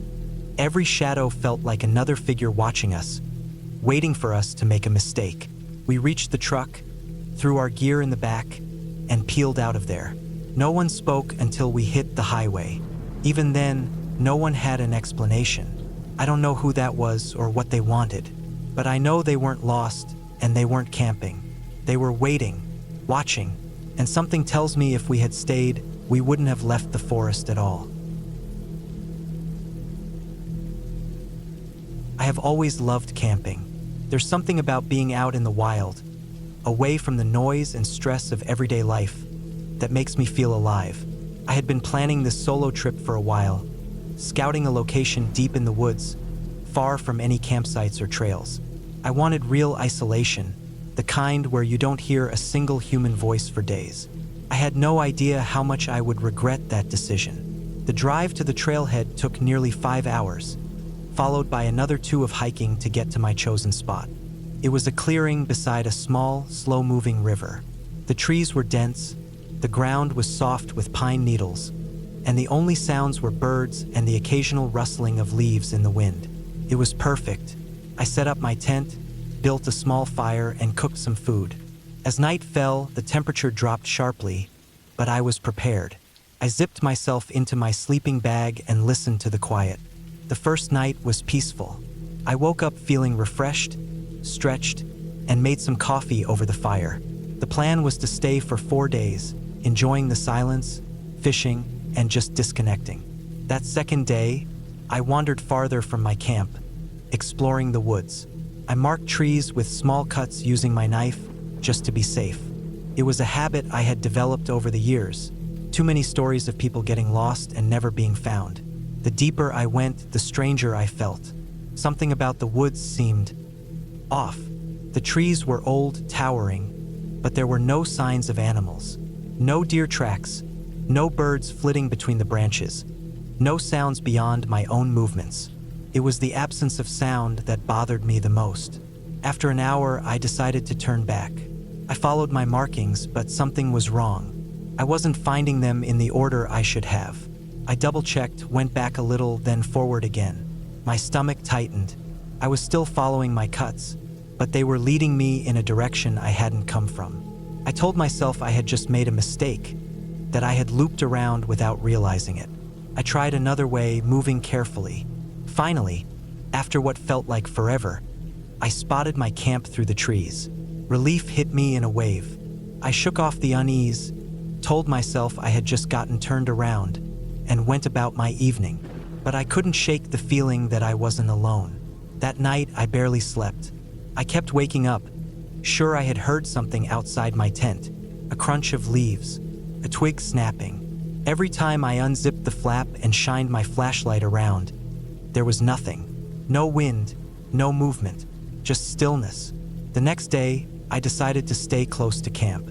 every shadow felt like another figure watching us, waiting for us to make a mistake. We reached the truck, threw our gear in the back, and peeled out of there. No one spoke until we hit the highway. Even then, no one had an explanation. I don't know who that was or what they wanted, but I know they weren't lost and they weren't camping. They were waiting, watching, and something tells me if we had stayed, we wouldn't have left the forest at all. I have always loved camping. There's something about being out in the wild, away from the noise and stress of everyday life, that makes me feel alive. I had been planning this solo trip for a while, scouting a location deep in the woods, far from any campsites or trails. I wanted real isolation, the kind where you don't hear a single human voice for days. I had no idea how much I would regret that decision. The drive to the trailhead took nearly 5 hours, followed by another 2 of hiking to get to my chosen spot. It was a clearing beside a small, slow-moving river. The trees were dense, the ground was soft with pine needles, and the only sounds were birds and the occasional rustling of leaves in the wind. It was perfect. I set up my tent, built a small fire, and cooked some food. As night fell, the temperature dropped sharply, but I was prepared. I zipped myself into my sleeping bag and listened to the quiet. The first night was peaceful. I woke up feeling refreshed, stretched, and made some coffee over the fire. The plan was to stay for 4 days, enjoying the silence, fishing, and just disconnecting. That second day, I wandered farther from my camp, exploring the woods. I marked trees with small cuts using my knife, just to be safe. It was a habit I had developed over the years. Too many stories of people getting lost and never being found. The deeper I went, the stranger I felt. Something about the woods seemed off. The trees were old, towering, but there were no signs of animals. No deer tracks, no birds flitting between the branches, no sounds beyond my own movements. It was the absence of sound that bothered me the most. After an hour, I decided to turn back. I followed my markings, but something was wrong. I wasn't finding them in the order I should have. I double-checked, went back a little, then forward again. My stomach tightened. I was still following my cuts, but they were leading me in a direction I hadn't come from. I told myself I had just made a mistake, that I had looped around without realizing it. I tried another way, moving carefully. Finally, after what felt like forever, I spotted my camp through the trees. Relief hit me in a wave. I shook off the unease, told myself I had just gotten turned around, and went about my evening. But I couldn't shake the feeling that I wasn't alone. That night, I barely slept. I kept waking up, sure I had heard something outside my tent, a crunch of leaves, a twig snapping. Every time I unzipped the flap and shined my flashlight around, there was nothing. No wind, no movement, just stillness. The next day, I decided to stay close to camp.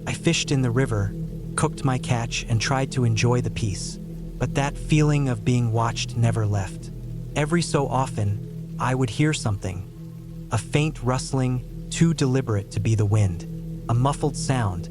I fished in the river, cooked my catch, and tried to enjoy the peace. But that feeling of being watched never left. Every so often, I would hear something. A faint rustling, too deliberate to be the wind. A muffled sound,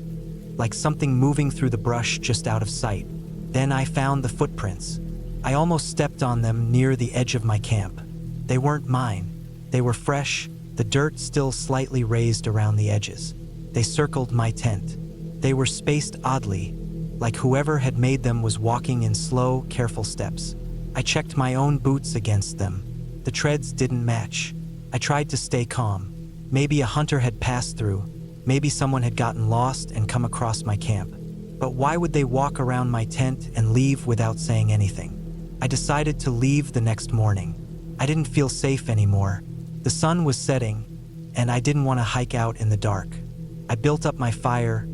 like something moving through the brush just out of sight. Then I found the footprints. I almost stepped on them near the edge of my camp. They weren't mine. They were fresh, the dirt still slightly raised around the edges. They circled my tent. They were spaced oddly, like whoever had made them was walking in slow, careful steps. I checked my own boots against them. The treads didn't match. I tried to stay calm. Maybe a hunter had passed through. Maybe someone had gotten lost and come across my camp. But why would they walk around my tent and leave without saying anything? I decided to leave the next morning. I didn't feel safe anymore. The sun was setting, and I didn't want to hike out in the dark. I built up my fire,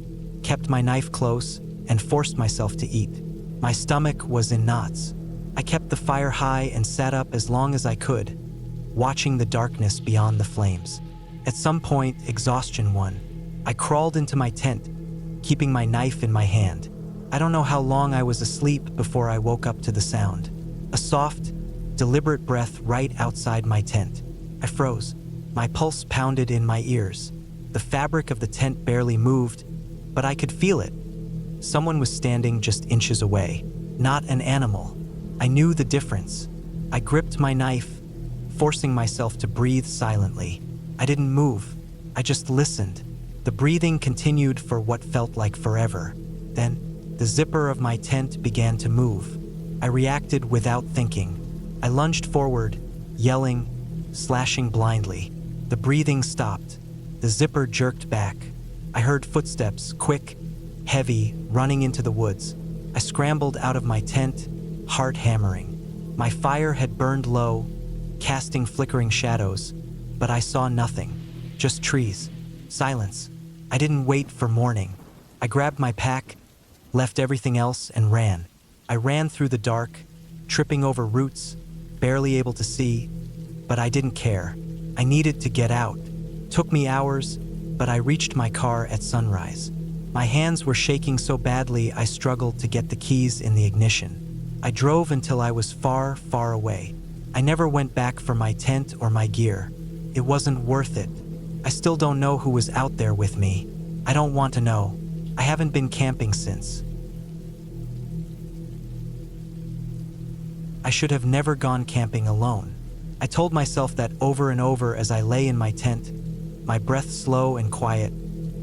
kept my knife close, and forced myself to eat. My stomach was in knots. I kept the fire high and sat up as long as I could, watching the darkness beyond the flames. At some point, exhaustion won. I crawled into my tent, keeping my knife in my hand. I don't know how long I was asleep before I woke up to the sound. A soft, deliberate breath right outside my tent. I froze. My pulse pounded in my ears. The fabric of the tent barely moved, but I could feel it. Someone was standing just inches away. Not an animal. I knew the difference. I gripped my knife, forcing myself to breathe silently. I didn't move. I just listened. The breathing continued for what felt like forever. Then, the zipper of my tent began to move. I reacted without thinking. I lunged forward, yelling, slashing blindly. The breathing stopped. The zipper jerked back. I heard footsteps, quick, heavy, running into the woods. I scrambled out of my tent, heart hammering. My fire had burned low, casting flickering shadows, but I saw nothing. Just trees. Silence. I didn't wait for morning. I grabbed my pack, left everything else, and ran. I ran through the dark, tripping over roots, barely able to see, but I didn't care. I needed to get out. Took me hours, but I reached my car at sunrise. My hands were shaking so badly I struggled to get the keys in the ignition. I drove until I was far, far away. I never went back for my tent or my gear. It wasn't worth it. I still don't know who was out there with me. I don't want to know. I haven't been camping since. I should have never gone camping alone. I told myself that over and over as I lay in my tent, my breath slow and quiet,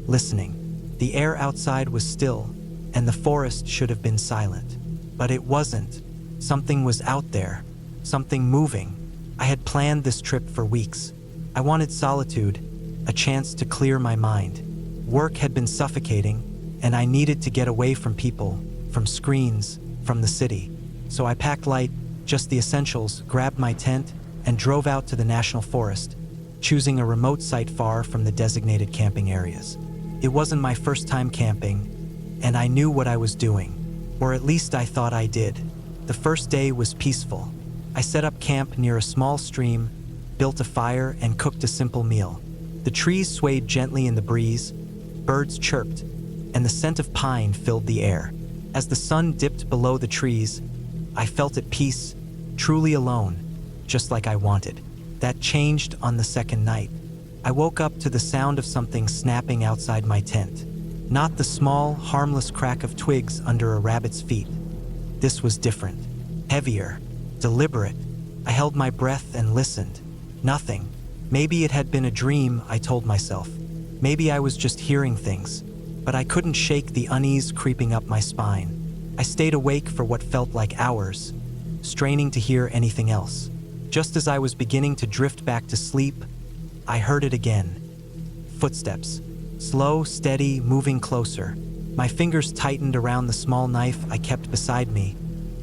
listening. The air outside was still, and the forest should have been silent. But it wasn't. Something was out there, something moving. I had planned this trip for weeks. I wanted solitude, a chance to clear my mind. Work had been suffocating, and I needed to get away from people, from screens, from the city. So I packed light, just the essentials, grabbed my tent, and drove out to the national forest, choosing a remote site far from the designated camping areas. It wasn't my first time camping, and I knew what I was doing, or at least I thought I did. The first day was peaceful. I set up camp near a small stream, built a fire, and cooked a simple meal. The trees swayed gently in the breeze, birds chirped, and the scent of pine filled the air. As the sun dipped below the trees, I felt at peace, truly alone, just like I wanted. That changed on the second night. I woke up to the sound of something snapping outside my tent. Not the small, harmless crack of twigs under a rabbit's feet. This was different, heavier, deliberate. I held my breath and listened. Nothing. Maybe it had been a dream, I told myself. Maybe I was just hearing things, but I couldn't shake the unease creeping up my spine. I stayed awake for what felt like hours, straining to hear anything else. Just as I was beginning to drift back to sleep, I heard it again. Footsteps. Slow, steady, moving closer. My fingers tightened around the small knife I kept beside me,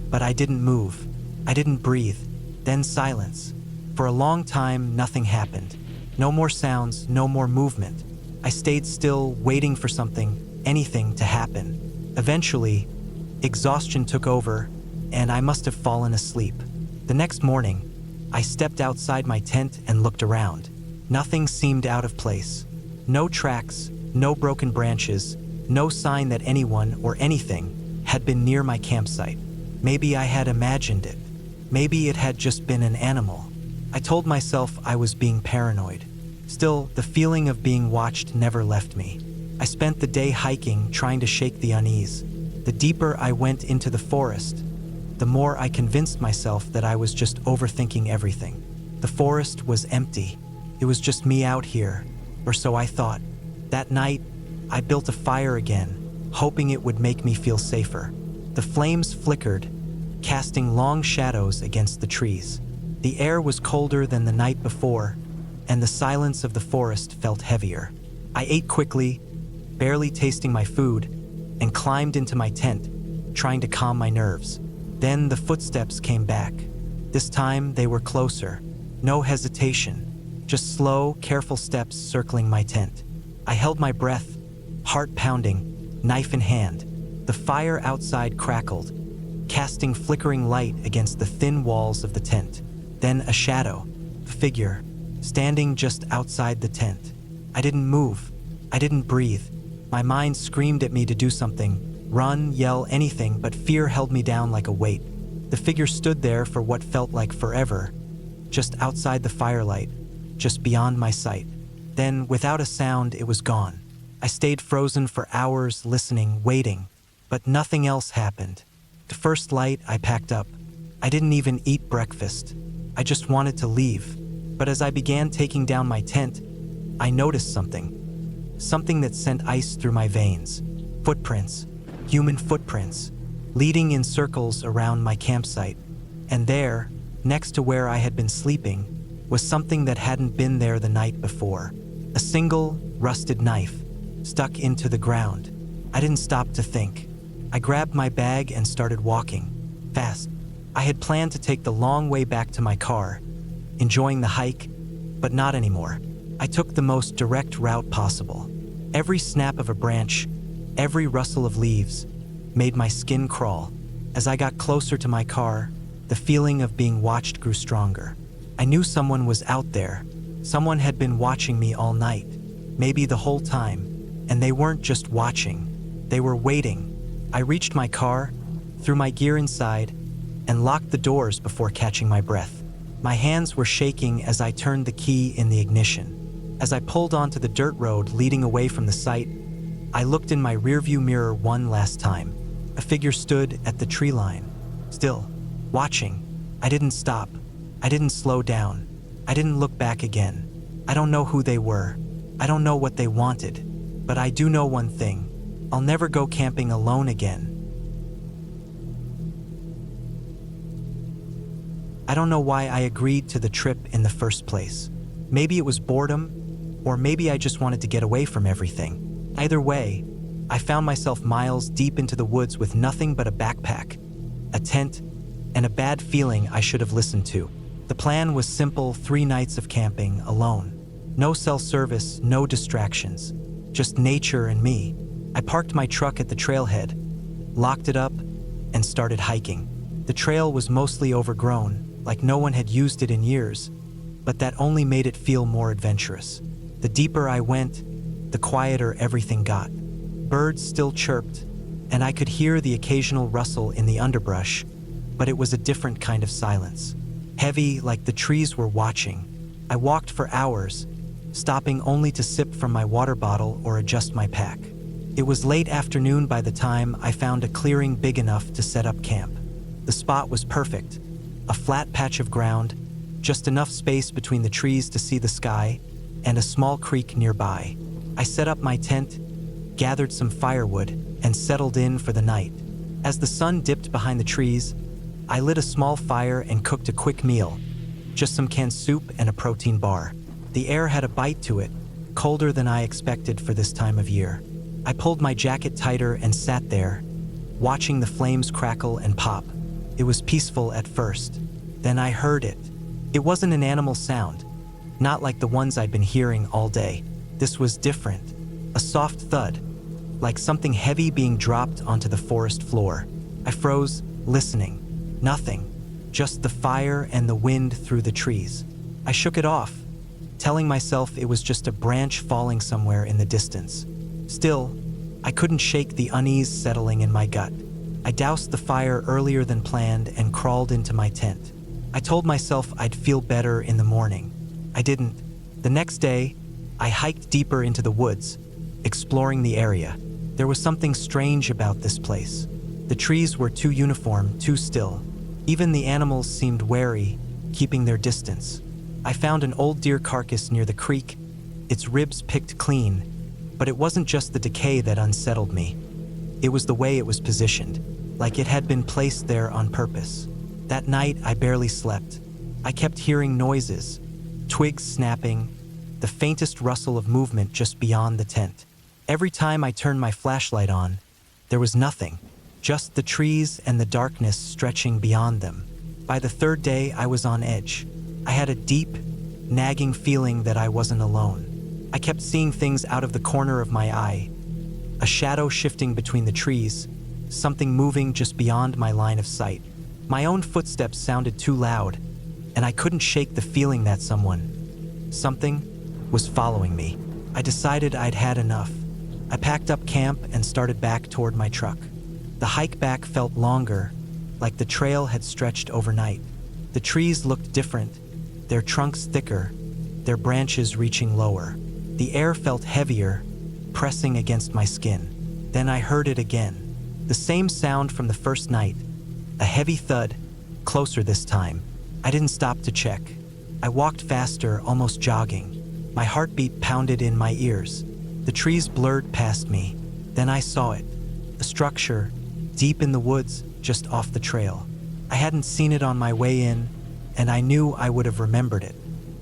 but I didn't move. I didn't breathe. Then silence. For a long time, nothing happened. No more sounds, no more movement. I stayed still, waiting for something, anything to happen. Eventually, exhaustion took over, and I must have fallen asleep. The next morning, I stepped outside my tent and looked around. Nothing seemed out of place. No tracks, no broken branches, no sign that anyone or anything had been near my campsite. Maybe I had imagined it. Maybe it had just been an animal. I told myself I was being paranoid. Still, the feeling of being watched never left me. I spent the day hiking, trying to shake the unease. The deeper I went into the forest, the more I convinced myself that I was just overthinking everything. The forest was empty. It was just me out here, or so I thought. That night, I built a fire again, hoping it would make me feel safer. The flames flickered, casting long shadows against the trees. The air was colder than the night before, and the silence of the forest felt heavier. I ate quickly, barely tasting my food, and climbed into my tent, trying to calm my nerves. Then the footsteps came back. This time they were closer. No hesitation, just slow, careful steps circling my tent. I held my breath, heart pounding, knife in hand. The fire outside crackled, casting flickering light against the thin walls of the tent. Then a shadow, a figure, standing just outside the tent. I didn't move. I didn't breathe. My mind screamed at me to do something, run, yell, anything, but fear held me down like a weight. The figure stood there for what felt like forever, just outside the firelight, just beyond my sight. Then, without a sound, it was gone. I stayed frozen for hours, listening, waiting, but nothing else happened. The first light, I packed up. I didn't even eat breakfast. I just wanted to leave. But as I began taking down my tent, I noticed something. Something that sent ice through my veins. Footprints. Human footprints. Leading in circles around my campsite. And there, next to where I had been sleeping, was something that hadn't been there the night before. A single, rusted knife, stuck into the ground. I didn't stop to think. I grabbed my bag and started walking. Fast. I had planned to take the long way back to my car, enjoying the hike, but not anymore. I took the most direct route possible. Every snap of a branch, every rustle of leaves, made my skin crawl. As I got closer to my car, the feeling of being watched grew stronger. I knew someone was out there. Someone had been watching me all night, maybe the whole time, and they weren't just watching, they were waiting. I reached my car, threw my gear inside, and locked the doors before catching my breath. My hands were shaking as I turned the key in the ignition. As I pulled onto the dirt road leading away from the site, I looked in my rearview mirror one last time. A figure stood at the tree line, still, watching. I didn't stop. I didn't slow down. I didn't look back again. I don't know who they were. I don't know what they wanted, but I do know one thing. I'll never go camping alone again. I don't know why I agreed to the trip in the first place. Maybe it was boredom, or maybe I just wanted to get away from everything. Either way, I found myself miles deep into the woods with nothing but a backpack, a tent, and a bad feeling I should have listened to. The plan was simple: 3 nights of camping alone. No cell service, no distractions, just nature and me. I parked my truck at the trailhead, locked it up, and started hiking. The trail was mostly overgrown, like no one had used it in years, but that only made it feel more adventurous. The deeper I went, the quieter everything got. Birds still chirped, and I could hear the occasional rustle in the underbrush, but it was a different kind of silence. Heavy, like the trees were watching. I walked for hours, stopping only to sip from my water bottle or adjust my pack. It was late afternoon by the time I found a clearing big enough to set up camp. The spot was perfect. A flat patch of ground, just enough space between the trees to see the sky, and a small creek nearby. I set up my tent, gathered some firewood, and settled in for the night. As the sun dipped behind the trees, I lit a small fire and cooked a quick meal, just some canned soup and a protein bar. The air had a bite to it, colder than I expected for this time of year. I pulled my jacket tighter and sat there, watching the flames crackle and pop. It was peaceful at first. Then I heard it. It wasn't an animal sound, not like the ones I'd been hearing all day. This was different. A soft thud, like something heavy being dropped onto the forest floor. I froze, listening. Nothing, just the fire and the wind through the trees. I shook it off, telling myself it was just a branch falling somewhere in the distance. Still, I couldn't shake the unease settling in my gut. I doused the fire earlier than planned and crawled into my tent. I told myself I'd feel better in the morning. I didn't. The next day, I hiked deeper into the woods, exploring the area. There was something strange about this place. The trees were too uniform, too still. Even the animals seemed wary, keeping their distance. I found an old deer carcass near the creek, its ribs picked clean, but it wasn't just the decay that unsettled me. It was the way it was positioned, like it had been placed there on purpose. That night, I barely slept. I kept hearing noises, twigs snapping, the faintest rustle of movement just beyond the tent. Every time I turned my flashlight on, there was nothing, just the trees and the darkness stretching beyond them. By the 3rd day, I was on edge. I had a deep, nagging feeling that I wasn't alone. I kept seeing things out of the corner of my eye, a shadow shifting between the trees, something moving just beyond my line of sight. My own footsteps sounded too loud, and I couldn't shake the feeling that something was following me. I decided I'd had enough. I packed up camp and started back toward my truck. The hike back felt longer, like the trail had stretched overnight. The trees looked different, their trunks thicker, their branches reaching lower. The air felt heavier, pressing against my skin. Then I heard it again. The same sound from the first night, a heavy thud, closer this time. I didn't stop to check. I walked faster, almost jogging. My heartbeat pounded in my ears. The trees blurred past me. Then I saw it. A structure, deep in the woods, just off the trail. I hadn't seen it on my way in, and I knew I would have remembered it.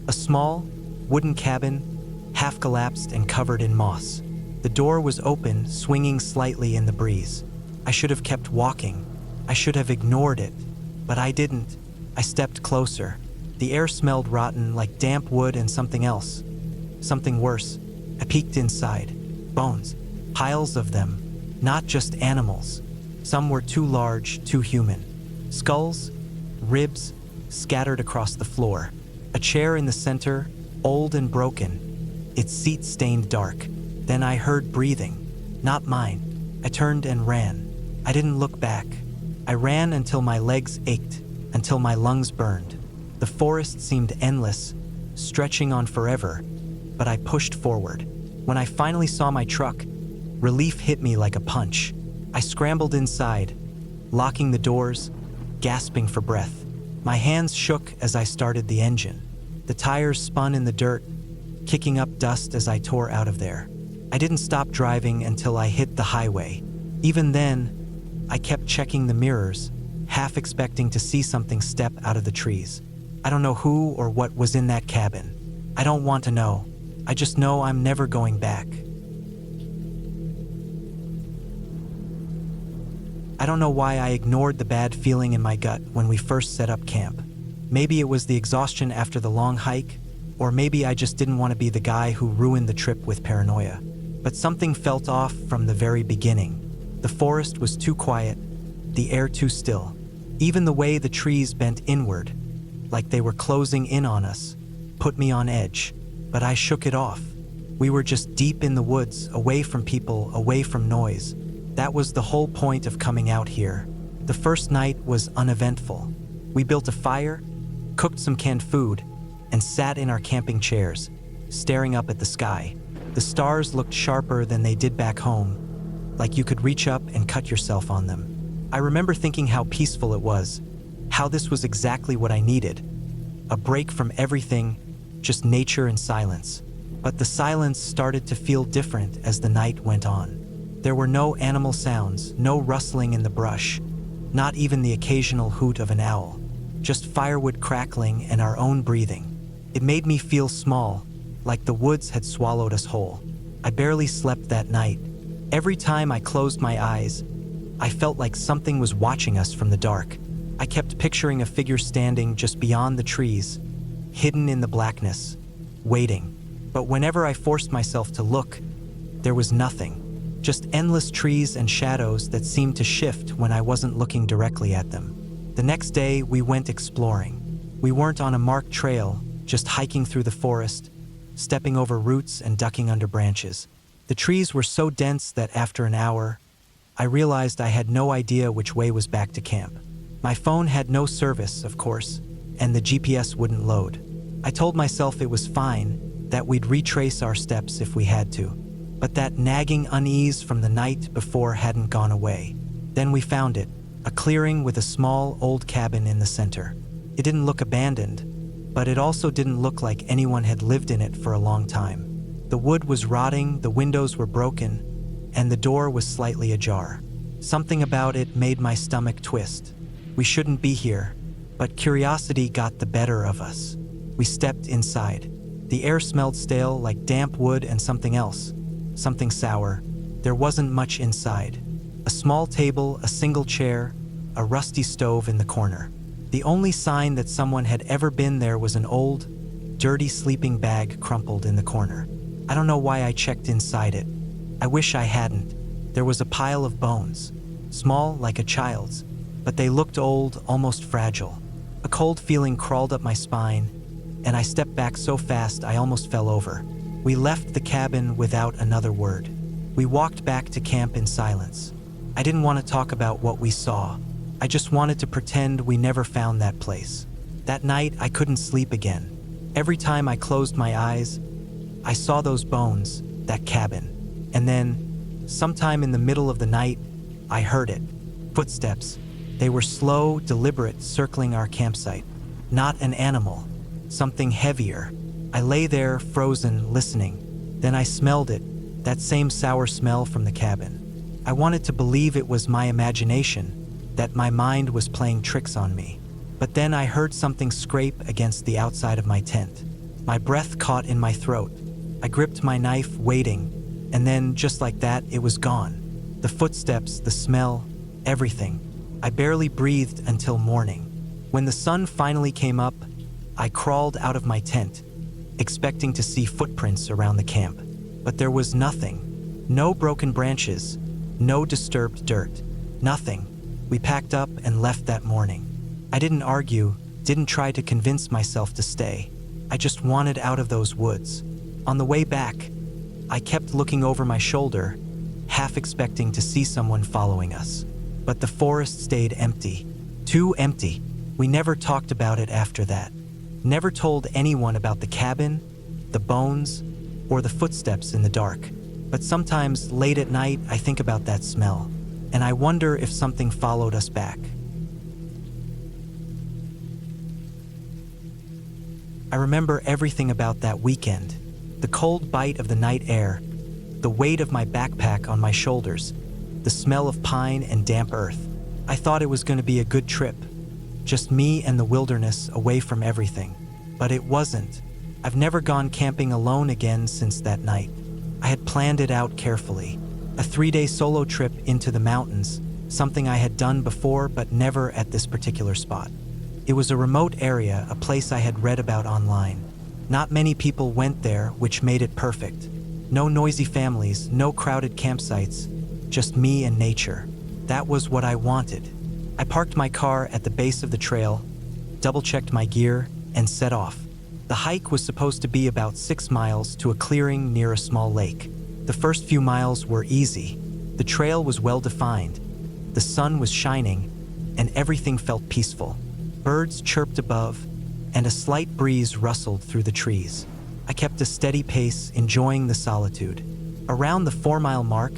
A small, wooden cabin, half collapsed and covered in moss. The door was open, swinging slightly in the breeze. I should have kept walking. I should have ignored it, but I didn't. I stepped closer. The air smelled rotten, like damp wood and something else. Something worse. I peeked inside. Bones. Piles of them. Not just animals. Some were too large, too human. Skulls, ribs, scattered across the floor. A chair in the center, old and broken, its seat stained dark. Then I heard breathing. Not mine. I turned and ran. I didn't look back. I ran until my legs ached, until my lungs burned. The forest seemed endless, stretching on forever, but I pushed forward. When I finally saw my truck, relief hit me like a punch. I scrambled inside, locking the doors, gasping for breath. My hands shook as I started the engine. The tires spun in the dirt, kicking up dust as I tore out of there. I didn't stop driving until I hit the highway. Even then, I kept checking the mirrors, half expecting to see something step out of the trees. I don't know who or what was in that cabin. I don't want to know. I just know I'm never going back. I don't know why I ignored the bad feeling in my gut when we first set up camp. Maybe it was the exhaustion after the long hike, or maybe I just didn't want to be the guy who ruined the trip with paranoia. But something felt off from the very beginning. The forest was too quiet, the air too still. Even the way the trees bent inward, like they were closing in on us, put me on edge. But I shook it off. We were just deep in the woods, away from people, away from noise. That was the whole point of coming out here. The first night was uneventful. We built a fire, cooked some canned food, and sat in our camping chairs, staring up at the sky. The stars looked sharper than they did back home, like you could reach up and cut yourself on them. I remember thinking how peaceful it was, how this was exactly what I needed. A break from everything, just nature and silence. But the silence started to feel different as the night went on. There were no animal sounds, no rustling in the brush, not even the occasional hoot of an owl, just firewood crackling and our own breathing. It made me feel small, like the woods had swallowed us whole. I barely slept that night. Every time I closed my eyes, I felt like something was watching us from the dark. I kept picturing a figure standing just beyond the trees, hidden in the blackness, waiting. But whenever I forced myself to look, there was nothing. Just endless trees and shadows that seemed to shift when I wasn't looking directly at them. The next day, we went exploring. We weren't on a marked trail, just hiking through the forest, stepping over roots and ducking under branches. The trees were so dense that after an hour, I realized I had no idea which way was back to camp. My phone had no service, of course, and the GPS wouldn't load. I told myself it was fine, that we'd retrace our steps if we had to. But that nagging unease from the night before hadn't gone away. Then we found it, a clearing with a small, old cabin in the center. It didn't look abandoned, but it also didn't look like anyone had lived in it for a long time. The wood was rotting, the windows were broken, and the door was slightly ajar. Something about it made my stomach twist. We shouldn't be here, but curiosity got the better of us. We stepped inside. The air smelled stale, like damp wood and something else. Something sour. There wasn't much inside. A small table, a single chair, a rusty stove in the corner. The only sign that someone had ever been there was an old, dirty sleeping bag crumpled in the corner. I don't know why I checked inside it. I wish I hadn't. There was a pile of bones, small like a child's, but they looked old, almost fragile. A cold feeling crawled up my spine, and I stepped back so fast I almost fell over. We left the cabin without another word. We walked back to camp in silence. I didn't want to talk about what we saw. I just wanted to pretend we never found that place. That night, I couldn't sleep again. Every time I closed my eyes, I saw those bones, that cabin. And then, sometime in the middle of the night, I heard it. Footsteps. They were slow, deliberate, circling our campsite. Not an animal. Something heavier. I lay there, frozen, listening. Then I smelled it, that same sour smell from the cabin. I wanted to believe it was my imagination, that my mind was playing tricks on me. But then I heard something scrape against the outside of my tent. My breath caught in my throat. I gripped my knife, waiting, and then, just like that, it was gone. The footsteps, the smell, everything. I barely breathed until morning. When the sun finally came up, I crawled out of my tent, expecting to see footprints around the camp. But there was nothing. No broken branches, no disturbed dirt, nothing. We packed up and left that morning. I didn't argue, didn't try to convince myself to stay. I just wanted out of those woods. On the way back, I kept looking over my shoulder, half expecting to see someone following us. But the forest stayed empty. Too empty. We never talked about it after that. Never told anyone about the cabin, the bones, or the footsteps in the dark. But sometimes, late at night, I think about that smell, and I wonder if something followed us back. I remember everything about that weekend. The cold bite of the night air, the weight of my backpack on my shoulders, the smell of pine and damp earth. I thought it was going to be a good trip, just me and the wilderness away from everything. But it wasn't. I've never gone camping alone again since that night. I had planned it out carefully. A 3-day solo trip into the mountains, something I had done before but never at this particular spot. It was a remote area, a place I had read about online. Not many people went there, which made it perfect. No noisy families, no crowded campsites, just me and nature. That was what I wanted. I parked my car at the base of the trail, double-checked my gear, and set off. The hike was supposed to be about 6 miles to a clearing near a small lake. The first few miles were easy. The trail was well-defined. The sun was shining, and everything felt peaceful. Birds chirped above, and a slight breeze rustled through the trees. I kept a steady pace, enjoying the solitude. Around the 4-mile mark,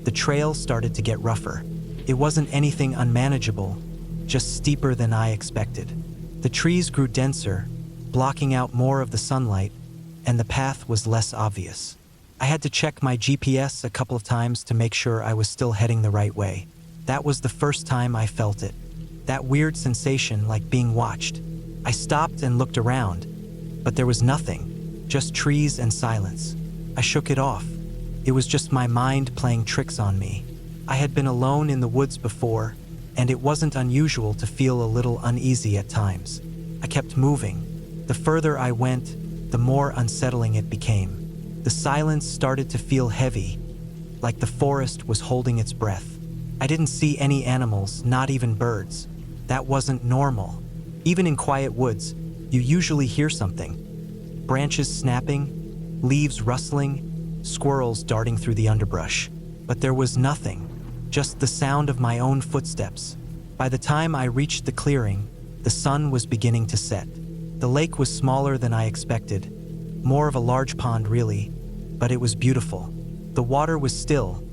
the trail started to get rougher. It wasn't anything unmanageable, just steeper than I expected. The trees grew denser, blocking out more of the sunlight, and the path was less obvious. I had to check my GPS a couple of times to make sure I was still heading the right way. That was the first time I felt it. That weird sensation like being watched. I stopped and looked around, but there was nothing, just trees and silence. I shook it off. It was just my mind playing tricks on me. I had been alone in the woods before, and it wasn't unusual to feel a little uneasy at times. I kept moving. The further I went, the more unsettling it became. The silence started to feel heavy, like the forest was holding its breath. I didn't see any animals, not even birds. That wasn't normal. Even in quiet woods, you usually hear something. Branches snapping, leaves rustling, squirrels darting through the underbrush. But there was nothing, just the sound of my own footsteps. By the time I reached the clearing, the sun was beginning to set. The lake was smaller than I expected, more of a large pond really, but it was beautiful. The water was still,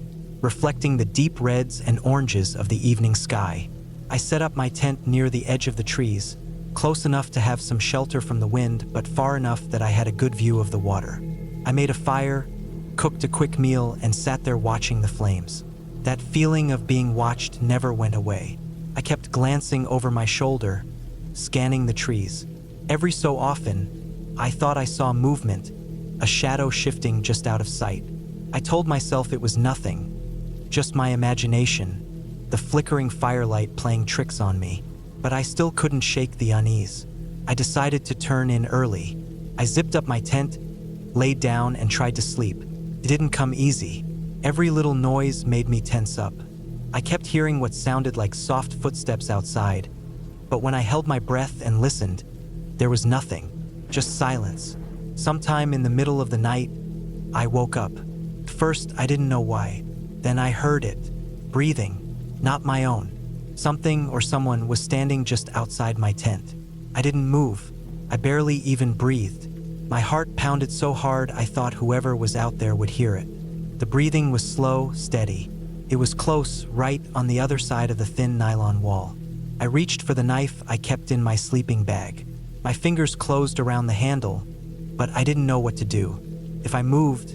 reflecting the deep reds and oranges of the evening sky. I set up my tent near the edge of the trees, close enough to have some shelter from the wind, but far enough that I had a good view of the water. I made a fire, cooked a quick meal, and sat there watching the flames. That feeling of being watched never went away. I kept glancing over my shoulder, scanning the trees. Every so often, I thought I saw movement, a shadow shifting just out of sight. I told myself it was nothing, just my imagination, the flickering firelight playing tricks on me. But I still couldn't shake the unease. I decided to turn in early. I zipped up my tent, laid down, and tried to sleep. It didn't come easy. Every little noise made me tense up. I kept hearing what sounded like soft footsteps outside, but when I held my breath and listened, there was nothing, just silence. Sometime in the middle of the night, I woke up. First, I didn't know why. Then I heard it, breathing, not my own. Something or someone was standing just outside my tent. I didn't move. I barely even breathed. My heart pounded so hard I thought whoever was out there would hear it. The breathing was slow, steady. It was close, right on the other side of the thin nylon wall. I reached for the knife I kept in my sleeping bag. My fingers closed around the handle, but I didn't know what to do. If I moved,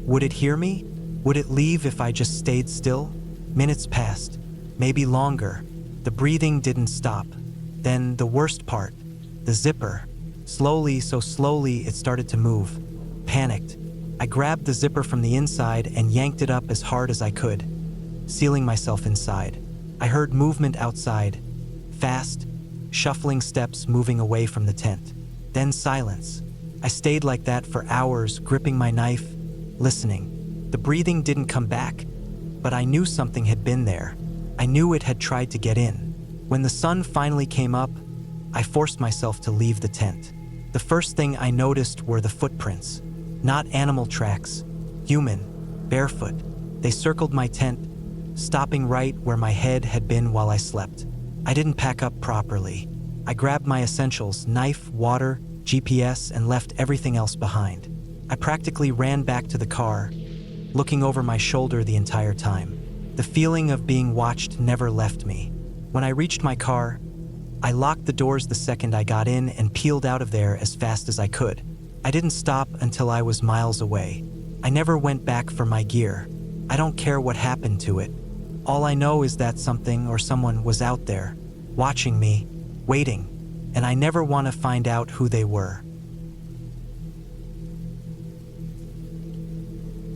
would it hear me? Would it leave if I just stayed still? Minutes passed, maybe longer. The breathing didn't stop. Then the worst part, the zipper. Slowly, so slowly, it started to move. Panicked, I grabbed the zipper from the inside and yanked it up as hard as I could, sealing myself inside. I heard movement outside, fast, shuffling steps moving away from the tent. Then silence. I stayed like that for hours, gripping my knife, listening. The breathing didn't come back, but I knew something had been there. I knew it had tried to get in. When the sun finally came up, I forced myself to leave the tent. The first thing I noticed were the footprints. Not animal tracks, human, barefoot. They circled my tent, stopping right where my head had been while I slept. I didn't pack up properly. I grabbed my essentials, knife, water, GPS, and left everything else behind. I practically ran back to the car, looking over my shoulder the entire time. The feeling of being watched never left me. When I reached my car, I locked the doors the second I got in and peeled out of there as fast as I could. I didn't stop until I was miles away. I never went back for my gear. I don't care what happened to it. All I know is that something or someone was out there, watching me, waiting, and I never want to find out who they were.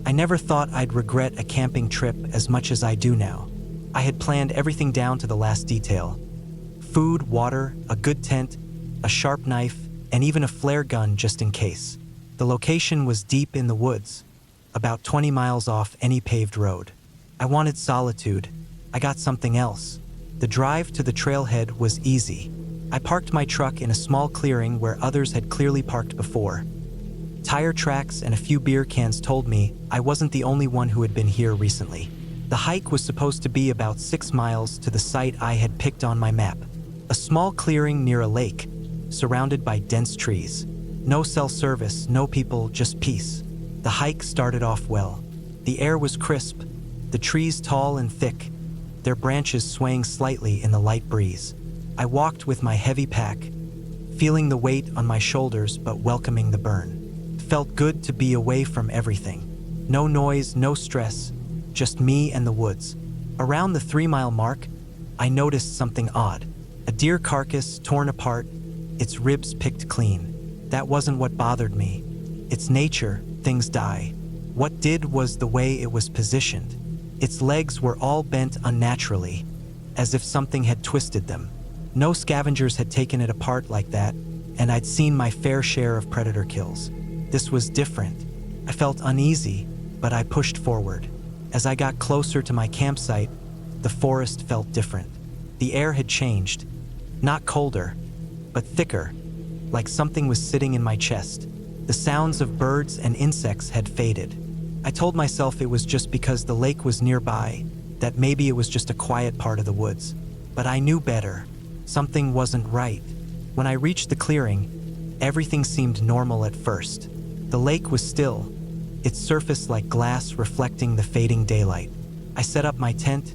I never thought I'd regret a camping trip as much as I do now. I had planned everything down to the last detail. Food, water, a good tent, a sharp knife, and even a flare gun just in case. The location was deep in the woods, about 20 miles off any paved road. I wanted solitude. I got something else. The drive to the trailhead was easy. I parked my truck in a small clearing where others had clearly parked before. Tire tracks and a few beer cans told me I wasn't the only one who had been here recently. The hike was supposed to be about 6 miles to the site I had picked on my map. A small clearing near a lake, surrounded by dense trees. No cell service, no people, just peace. The hike started off well. The air was crisp, the trees tall and thick, their branches swaying slightly in the light breeze. I walked with my heavy pack, feeling the weight on my shoulders but welcoming the burn. It felt good to be away from everything. No noise, no stress, just me and the woods. Around the 3-mile mark, I noticed something odd. A deer carcass torn apart, its ribs picked clean. That wasn't what bothered me. It's nature, things die. What did was the way it was positioned. Its legs were all bent unnaturally, as if something had twisted them. No scavengers had taken it apart like that, and I'd seen my fair share of predator kills. This was different. I felt uneasy, but I pushed forward. As I got closer to my campsite, the forest felt different. The air had changed. Not colder, but thicker, like something was sitting in my chest. The sounds of birds and insects had faded. I told myself it was just because the lake was nearby, that maybe it was just a quiet part of the woods. But I knew better. Something wasn't right. When I reached the clearing, everything seemed normal at first. The lake was still, its surface like glass reflecting the fading daylight. I set up my tent,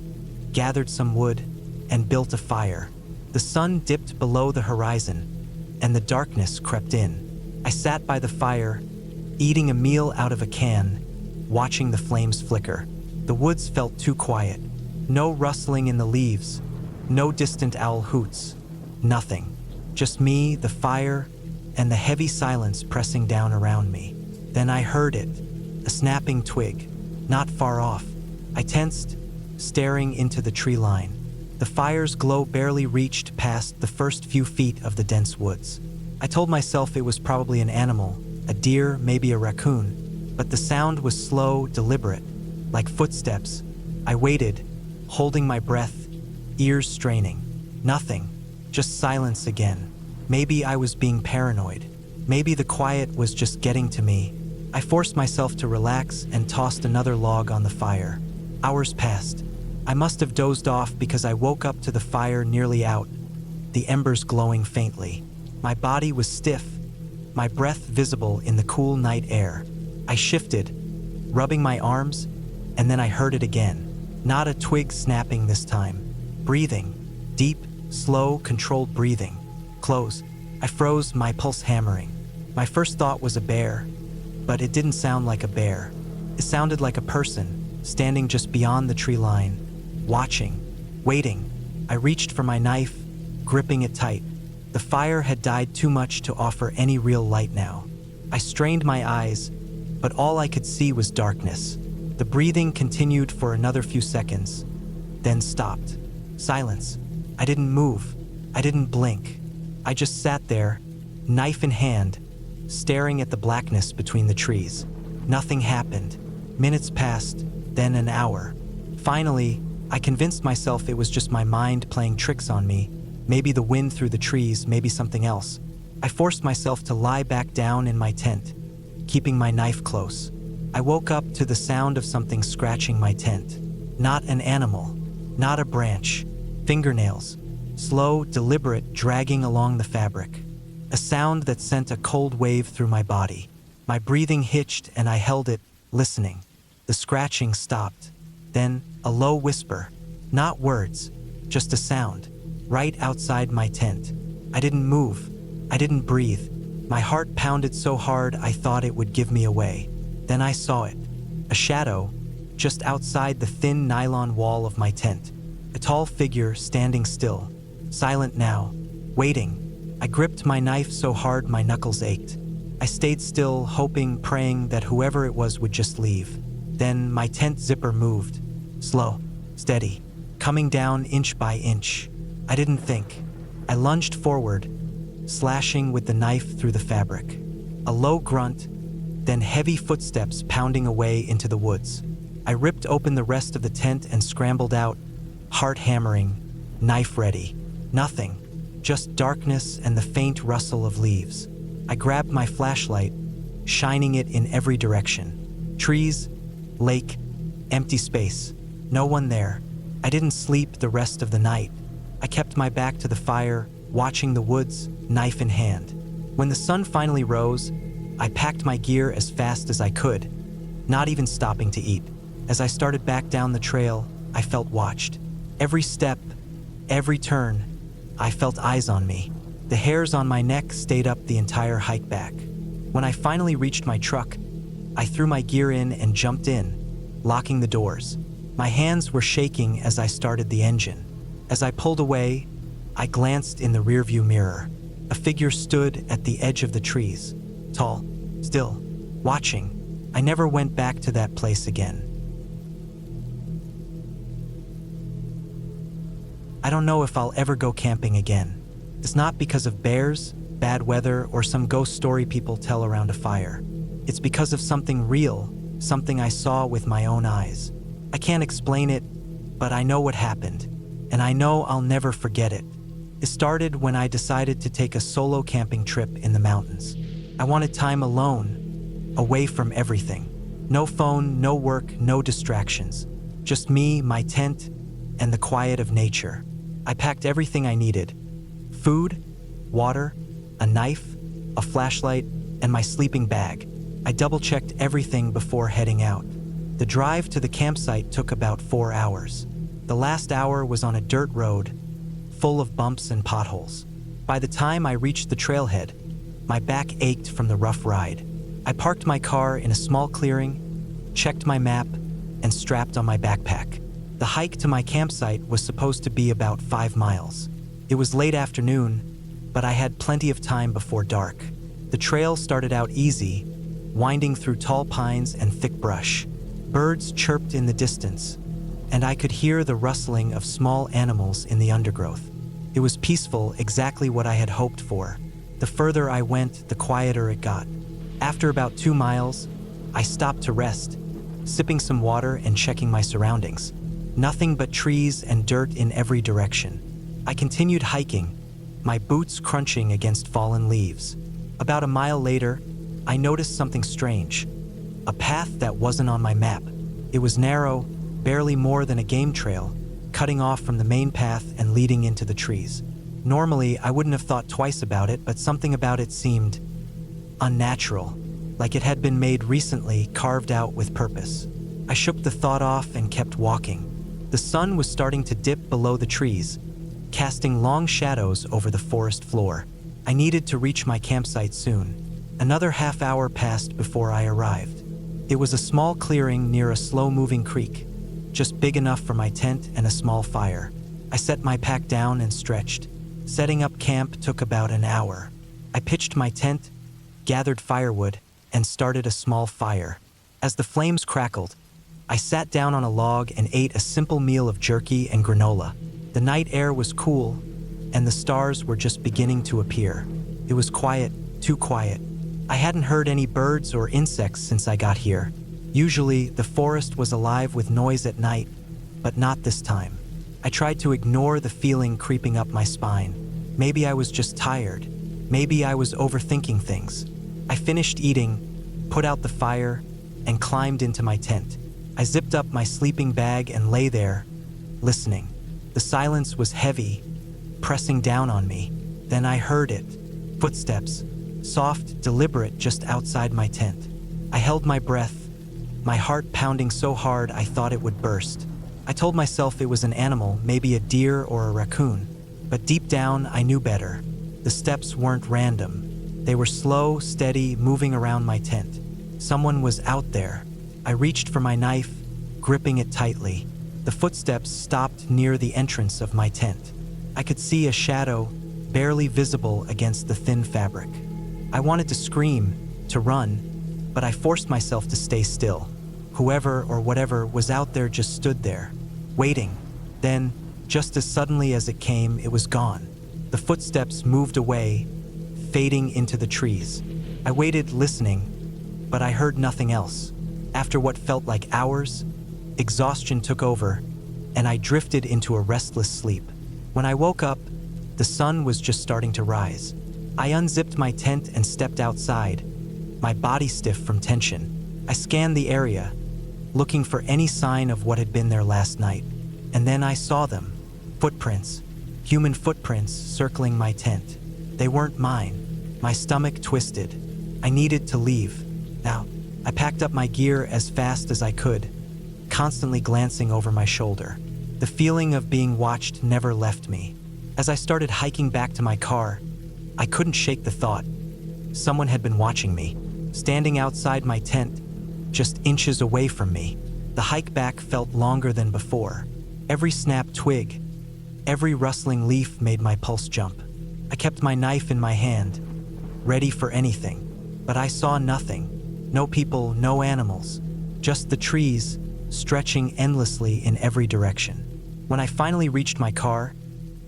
gathered some wood, and built a fire. The sun dipped below the horizon, and the darkness crept in. I sat by the fire, eating a meal out of a can, watching the flames flicker. The woods felt too quiet. No rustling in the leaves, no distant owl hoots, nothing. Just me, the fire, and the heavy silence pressing down around me. Then I heard it, a snapping twig, not far off. I tensed, staring into the tree line. The fire's glow barely reached past the first few feet of the dense woods. I told myself it was probably an animal, a deer, maybe a raccoon, but the sound was slow, deliberate, like footsteps. I waited, holding my breath, ears straining. Nothing, just silence again. Maybe I was being paranoid. Maybe the quiet was just getting to me. I forced myself to relax and tossed another log on the fire. Hours passed. I must have dozed off because I woke up to the fire nearly out, the embers glowing faintly. My body was stiff, my breath visible in the cool night air. I shifted, rubbing my arms, and then I heard it again. Not a twig snapping this time. Breathing. Deep, slow, controlled breathing. Close. I froze, my pulse hammering. My first thought was a bear, but it didn't sound like a bear. It sounded like a person, standing just beyond the tree line, watching, waiting. I reached for my knife, gripping it tight. The fire had died too much to offer any real light now. I strained my eyes, but all I could see was darkness. The breathing continued for another few seconds, then stopped. Silence. I didn't move. I didn't blink. I just sat there, knife in hand, staring at the blackness between the trees. Nothing happened. Minutes passed, then an hour. Finally, I convinced myself it was just my mind playing tricks on me. Maybe the wind through the trees, maybe something else. I forced myself to lie back down in my tent, keeping my knife close. I woke up to the sound of something scratching my tent. Not an animal, not a branch. Fingernails, slow, deliberate, dragging along the fabric. A sound that sent a cold wave through my body. My breathing hitched and I held it, listening. The scratching stopped. Then, a low whisper. Not words, just a sound. Right outside my tent. I didn't move. I didn't breathe. My heart pounded so hard I thought it would give me away. Then I saw it. A shadow, just outside the thin nylon wall of my tent. A tall figure standing still, silent now, waiting. I gripped my knife so hard my knuckles ached. I stayed still, hoping, praying that whoever it was would just leave. Then my tent zipper moved. Slow, steady, coming down inch by inch. I didn't think. I lunged forward, slashing with the knife through the fabric. A low grunt, then heavy footsteps pounding away into the woods. I ripped open the rest of the tent and scrambled out, heart hammering, knife ready. Nothing, just darkness and the faint rustle of leaves. I grabbed my flashlight, shining it in every direction. Trees, lake, empty space. No one there. I didn't sleep the rest of the night. I kept my back to the fire, watching the woods, knife in hand. When the sun finally rose, I packed my gear as fast as I could, not even stopping to eat. As I started back down the trail, I felt watched. Every step, every turn, I felt eyes on me. The hairs on my neck stayed up the entire hike back. When I finally reached my truck, I threw my gear in and jumped in, locking the doors. My hands were shaking as I started the engine. As I pulled away, I glanced in the rearview mirror. A figure stood at the edge of the trees, tall, still, watching. I never went back to that place again. I don't know if I'll ever go camping again. It's not because of bears, bad weather, or some ghost story people tell around a fire. It's because of something real, something I saw with my own eyes. I can't explain it, but I know what happened, and I know I'll never forget it. It started when I decided to take a solo camping trip in the mountains. I wanted time alone, away from everything. No phone, no work, no distractions. Just me, my tent, and the quiet of nature. I packed everything I needed: food, water, a knife, a flashlight, and my sleeping bag. I double-checked everything before heading out. The drive to the campsite took about 4 hours. The last hour was on a dirt road, full of bumps and potholes. By the time I reached the trailhead, my back ached from the rough ride. I parked my car in a small clearing, checked my map, and strapped on my backpack. The hike to my campsite was supposed to be about 5 miles. It was late afternoon, but I had plenty of time before dark. The trail started out easy, winding through tall pines and thick brush. Birds chirped in the distance, and I could hear the rustling of small animals in the undergrowth. It was peaceful, exactly what I had hoped for. The further I went, the quieter it got. After about 2 miles, I stopped to rest, sipping some water and checking my surroundings. Nothing but trees and dirt in every direction. I continued hiking, my boots crunching against fallen leaves. About a mile later, I noticed something strange. A path that wasn't on my map. It was narrow, barely more than a game trail, cutting off from the main path and leading into the trees. Normally, I wouldn't have thought twice about it, but something about it seemed unnatural, like it had been made recently, carved out with purpose. I shook the thought off and kept walking. The sun was starting to dip below the trees, casting long shadows over the forest floor. I needed to reach my campsite soon. Another half hour passed before I arrived. It was a small clearing near a slow-moving creek, just big enough for my tent and a small fire. I set my pack down and stretched. Setting up camp took about an hour. I pitched my tent, gathered firewood, and started a small fire. As the flames crackled, I sat down on a log and ate a simple meal of jerky and granola. The night air was cool, and the stars were just beginning to appear. It was quiet, too quiet. I hadn't heard any birds or insects since I got here. Usually, the forest was alive with noise at night, but not this time. I tried to ignore the feeling creeping up my spine. Maybe I was just tired. Maybe I was overthinking things. I finished eating, put out the fire, and climbed into my tent. I zipped up my sleeping bag and lay there, listening. The silence was heavy, pressing down on me. Then I heard it. Footsteps, soft, deliberate, just outside my tent. I held my breath, my heart pounding so hard I thought it would burst. I told myself it was an animal, maybe a deer or a raccoon. But deep down, I knew better. The steps weren't random. They were slow, steady, moving around my tent. Someone was out there. I reached for my knife, gripping it tightly. The footsteps stopped near the entrance of my tent. I could see a shadow, barely visible against the thin fabric. I wanted to scream, to run, but I forced myself to stay still. Whoever or whatever was out there just stood there, waiting. Then, just as suddenly as it came, it was gone. The footsteps moved away, fading into the trees. I waited, listening, but I heard nothing else. After what felt like hours, exhaustion took over, and I drifted into a restless sleep. When I woke up, the sun was just starting to rise. I unzipped my tent and stepped outside, my body stiff from tension. I scanned the area, looking for any sign of what had been there last night. And then I saw them. Footprints. Human footprints circling my tent. They weren't mine. My stomach twisted. I needed to leave. Now, I packed up my gear as fast as I could, constantly glancing over my shoulder. The feeling of being watched never left me. As I started hiking back to my car, I couldn't shake the thought. Someone had been watching me, standing outside my tent, just inches away from me. The hike back felt longer than before. Every snapped twig, every rustling leaf made my pulse jump. I kept my knife in my hand, ready for anything, but I saw nothing. No people, no animals, just the trees stretching endlessly in every direction. When I finally reached my car,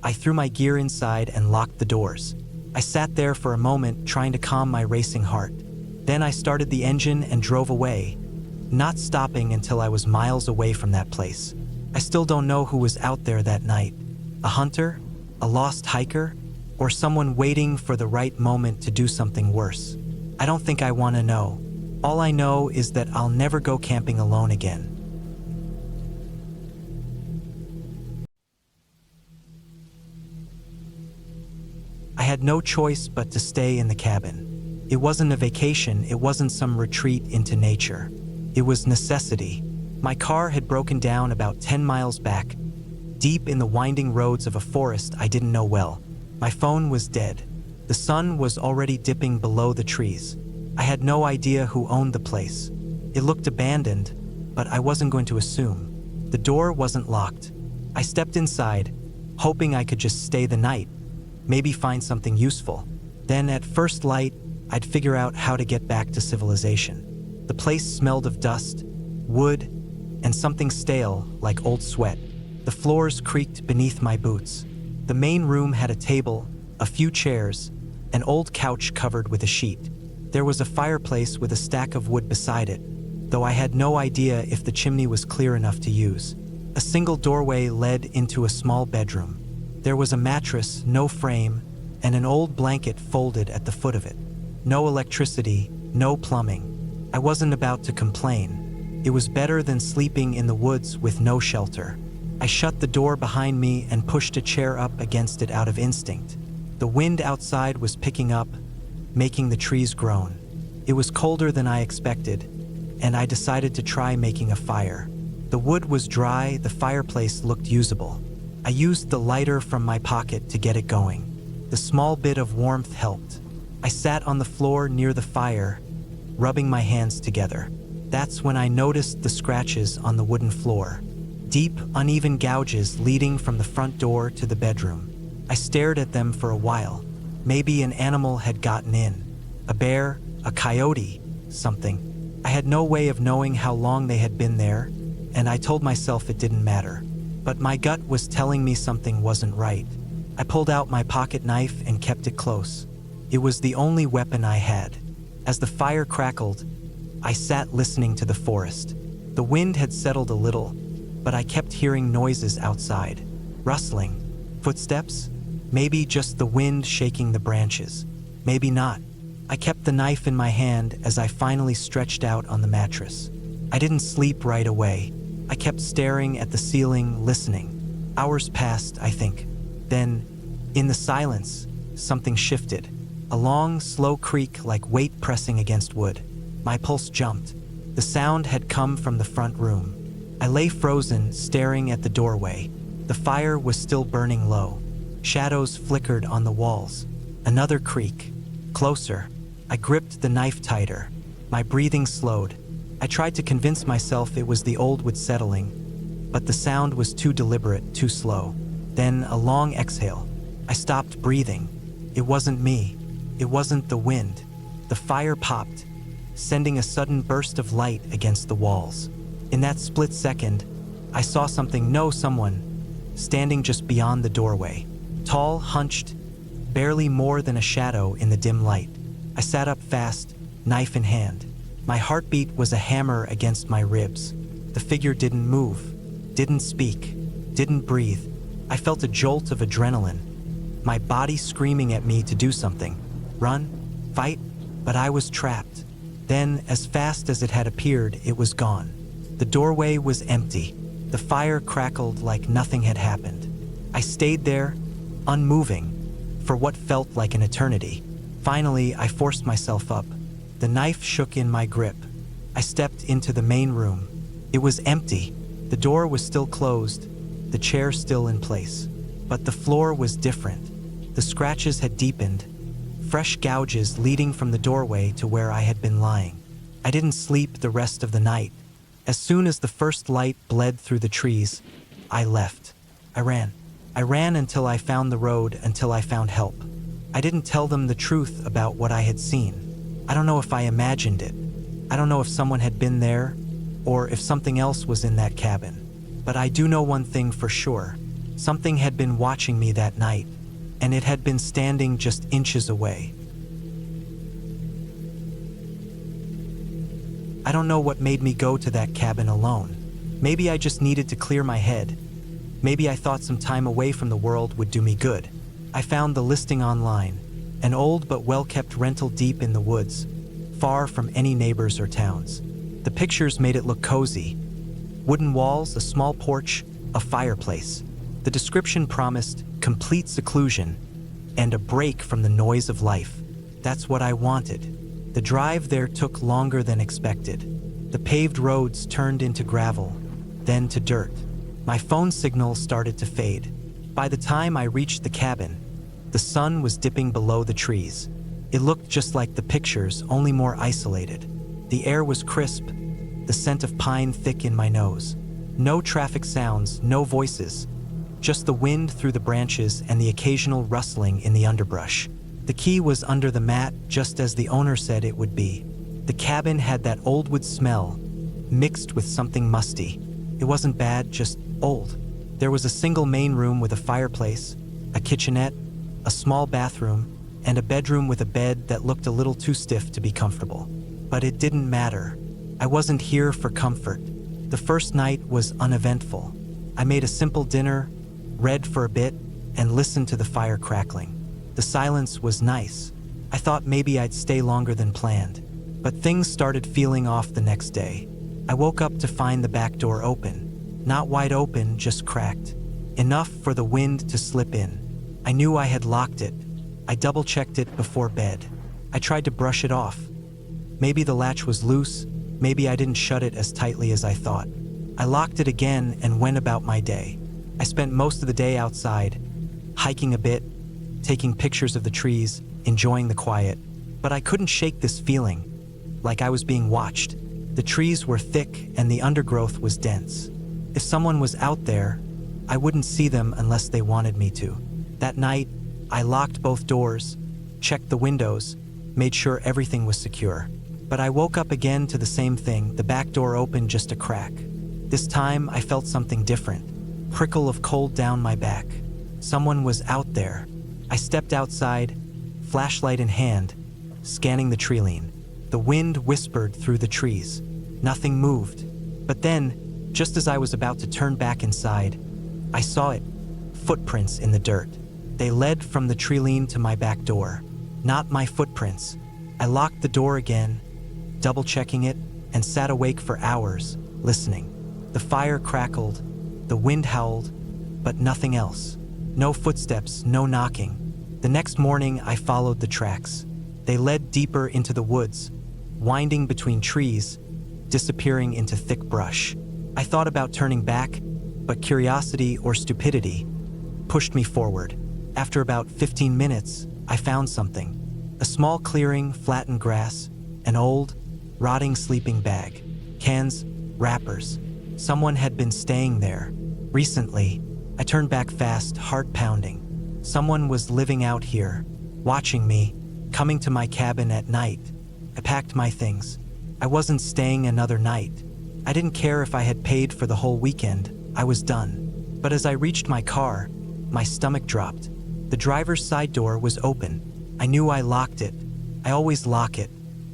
I threw my gear inside and locked the doors. I sat there for a moment trying to calm my racing heart. Then I started the engine and drove away, not stopping until I was miles away from that place. I still don't know who was out there that night. A hunter? A lost hiker? Or someone waiting for the right moment to do something worse? I don't think I want to know. All I know is that I'll never go camping alone again. I had no choice but to stay in the cabin. It wasn't a vacation, it wasn't some retreat into nature. It was necessity. My car had broken down about 10 miles back, deep in the winding roads of a forest I didn't know well. My phone was dead. The sun was already dipping below the trees. I had no idea who owned the place. It looked abandoned, but I wasn't going to assume. The door wasn't locked. I stepped inside, hoping I could just stay the night, maybe find something useful. Then at first light, I'd figure out how to get back to civilization. The place smelled of dust, wood, and something stale like old sweat. The floors creaked beneath my boots. The main room had a table, a few chairs, an old couch covered with a sheet. There was a fireplace with a stack of wood beside it, though I had no idea if the chimney was clear enough to use. A single doorway led into a small bedroom. There was a mattress, no frame, and an old blanket folded at the foot of it. No electricity, no plumbing. I wasn't about to complain. It was better than sleeping in the woods with no shelter. I shut the door behind me and pushed a chair up against it out of instinct. The wind outside was picking up, making the trees groan. It was colder than I expected, and I decided to try making a fire. The wood was dry, the fireplace looked usable. I used the lighter from my pocket to get it going. The small bit of warmth helped. I sat on the floor near the fire, rubbing my hands together. That's when I noticed the scratches on the wooden floor. Deep, uneven gouges leading from the front door to the bedroom. I stared at them for a while. Maybe an animal had gotten in. A bear, a coyote, something. I had no way of knowing how long they had been there, and I told myself it didn't matter. But my gut was telling me something wasn't right. I pulled out my pocket knife and kept it close. It was the only weapon I had. As the fire crackled, I sat listening to the forest. The wind had settled a little, but I kept hearing noises outside. Rustling, footsteps, maybe just the wind shaking the branches. Maybe not. I kept the knife in my hand as I finally stretched out on the mattress. I didn't sleep right away. I kept staring at the ceiling, listening. Hours passed, I think. Then, in the silence, something shifted. A long, slow creak like weight pressing against wood. My pulse jumped. The sound had come from the front room. I lay frozen, staring at the doorway. The fire was still burning low. Shadows flickered on the walls. Another creak. Closer. I gripped the knife tighter. My breathing slowed. I tried to convince myself it was the old wood settling, but the sound was too deliberate, too slow. Then a long exhale. I stopped breathing. It wasn't me. It wasn't the wind. The fire popped, sending a sudden burst of light against the walls. In that split second, I saw someone, standing just beyond the doorway. Tall, hunched, barely more than a shadow in the dim light. I sat up fast, knife in hand. My heartbeat was a hammer against my ribs. The figure didn't move, didn't speak, didn't breathe. I felt a jolt of adrenaline, my body screaming at me to do something. Run, fight, but I was trapped. Then, as fast as it had appeared, it was gone. The doorway was empty. The fire crackled like nothing had happened. I stayed there, unmoving, for what felt like an eternity. Finally, I forced myself up. The knife shook in my grip. I stepped into the main room. It was empty. The door was still closed, the chair still in place. But the floor was different. The scratches had deepened, fresh gouges leading from the doorway to where I had been lying. I didn't sleep the rest of the night. As soon as the first light bled through the trees, I left. I ran. I ran until I found the road, until I found help. I didn't tell them the truth about what I had seen. I don't know if I imagined it. I don't know if someone had been there, or if something else was in that cabin. But I do know one thing for sure. Something had been watching me that night, and it had been standing just inches away. I don't know what made me go to that cabin alone. Maybe I just needed to clear my head. Maybe I thought some time away from the world would do me good. I found the listing online, an old but well-kept rental deep in the woods, far from any neighbors or towns. The pictures made it look cozy. Wooden walls, a small porch, a fireplace. The description promised complete seclusion and a break from the noise of life. That's what I wanted. The drive there took longer than expected. The paved roads turned into gravel, then to dirt. My phone signal started to fade. By the time I reached the cabin, the sun was dipping below the trees. It looked just like the pictures, only more isolated. The air was crisp, the scent of pine thick in my nose. No traffic sounds, no voices, just the wind through the branches and the occasional rustling in the underbrush. The key was under the mat, just as the owner said it would be. The cabin had that old wood smell, mixed with something musty. It wasn't bad, just old. There was a single main room with a fireplace, a kitchenette, a small bathroom, and a bedroom with a bed that looked a little too stiff to be comfortable. But it didn't matter. I wasn't here for comfort. The first night was uneventful. I made a simple dinner, read for a bit, and listened to the fire crackling. The silence was nice. I thought maybe I'd stay longer than planned. But things started feeling off the next day. I woke up to find the back door open. Not wide open, just cracked. Enough for the wind to slip in. I knew I had locked it. I double-checked it before bed. I tried to brush it off. Maybe the latch was loose. Maybe I didn't shut it as tightly as I thought. I locked it again and went about my day. I spent most of the day outside, hiking a bit, taking pictures of the trees, enjoying the quiet. But I couldn't shake this feeling, like I was being watched. The trees were thick and the undergrowth was dense. If someone was out there, I wouldn't see them unless they wanted me to. That night, I locked both doors, checked the windows, made sure everything was secure. But I woke up again to the same thing, the back door open just a crack. This time, I felt something different. Prickle of cold down my back. Someone was out there. I stepped outside, flashlight in hand, scanning the tree line. The wind whispered through the trees. Nothing moved. But then, just as I was about to turn back inside, I saw it. Footprints in the dirt. They led from the tree line to my back door. Not my footprints. I locked the door again, double-checking it, and sat awake for hours, listening. The fire crackled, the wind howled, but nothing else. No footsteps, no knocking. The next morning, I followed the tracks. They led deeper into the woods, winding between trees, disappearing into thick brush. I thought about turning back, but curiosity or stupidity pushed me forward. After about 15 minutes, I found something. A A small clearing, flattened grass, an old, rotting sleeping bag, cans, wrappers. Someone had been staying there. Recently, I turned back fast, heart pounding. Someone was living out here, watching me, coming to my cabin at night. I packed my things. I wasn't staying another night. I didn't care if I had paid for the whole weekend. I was done. But as I reached my car, my stomach dropped. The driver's side door was open. I knew I locked it. I always lock it.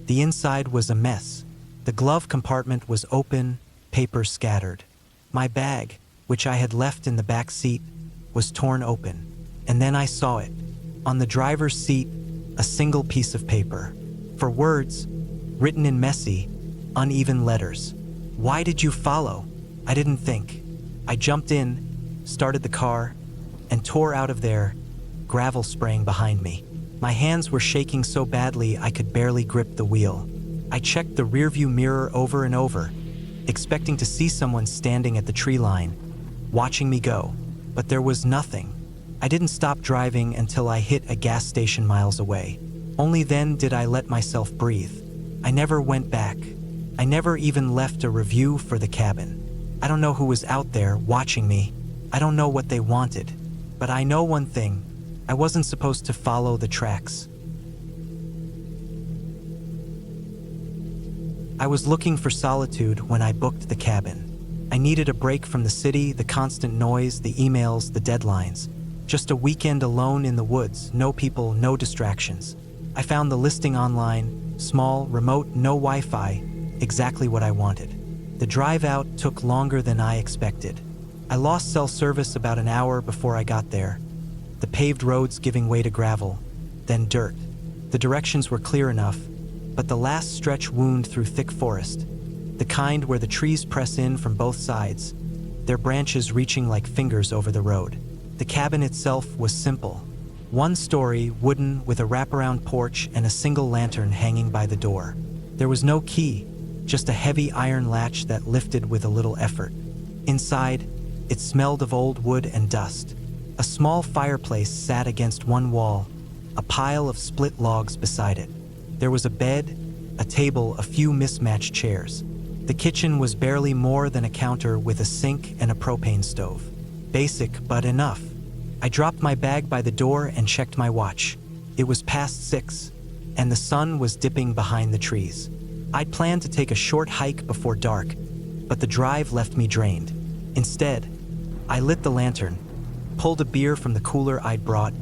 The inside was a mess. The glove compartment was open, papers scattered. My bag, which I had left in the back seat, was torn open. And then I saw it. On the driver's seat, a single piece of paper. For words, written in messy, uneven letters. Why did you follow? I didn't think. I jumped in, started the car, and tore out of there, gravel spraying behind me. My hands were shaking so badly I could barely grip the wheel. I checked the rearview mirror over and over, expecting to see someone standing at the tree line, watching me go. But there was nothing. I didn't stop driving until I hit a gas station miles away. Only then did I let myself breathe. I never went back. I never even left a review for the cabin. I don't know who was out there watching me. I don't know what they wanted. But I know one thing. I wasn't supposed to follow the tracks. I was looking for solitude when I booked the cabin. I needed a break from the city, the constant noise, the emails, the deadlines. Just a weekend alone in the woods, no people, no distractions. I found the listing online, small, remote, no Wi-Fi, exactly what I wanted. The drive out took longer than I expected. I lost cell service about an hour before I got there. The paved roads giving way to gravel, then dirt. The directions were clear enough, but the last stretch wound through thick forest, the kind where the trees press in from both sides, their branches reaching like fingers over the road. The cabin itself was simple. One story, wooden, with a wraparound porch and a single lantern hanging by the door. There was no key, just a heavy iron latch that lifted with a little effort. Inside, it smelled of old wood and dust. A small fireplace sat against one wall, a pile of split logs beside it. There was a bed, a table, a few mismatched chairs. The kitchen was barely more than a counter with a sink and a propane stove. Basic, but enough. I dropped my bag by the door and checked my watch. It was past 6, and the sun was dipping behind the trees. I'd planned to take a short hike before dark, but the drive left me drained. Instead, I lit the lantern, pulled a beer from the cooler I'd brought,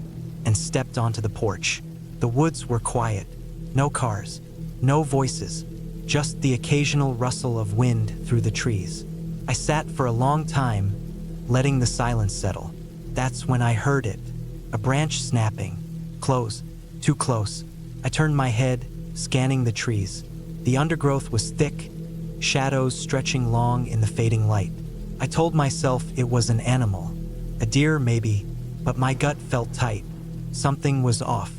and stepped onto the porch. The woods were quiet. No cars, no voices, just the occasional rustle of wind through the trees. I sat for a long time, letting the silence settle. That's when I heard it, a branch snapping. Close, too close. I turned my head, scanning the trees. The undergrowth was thick, shadows stretching long in the fading light. I told myself it was an animal, a deer maybe, but my gut felt tight. Something was off.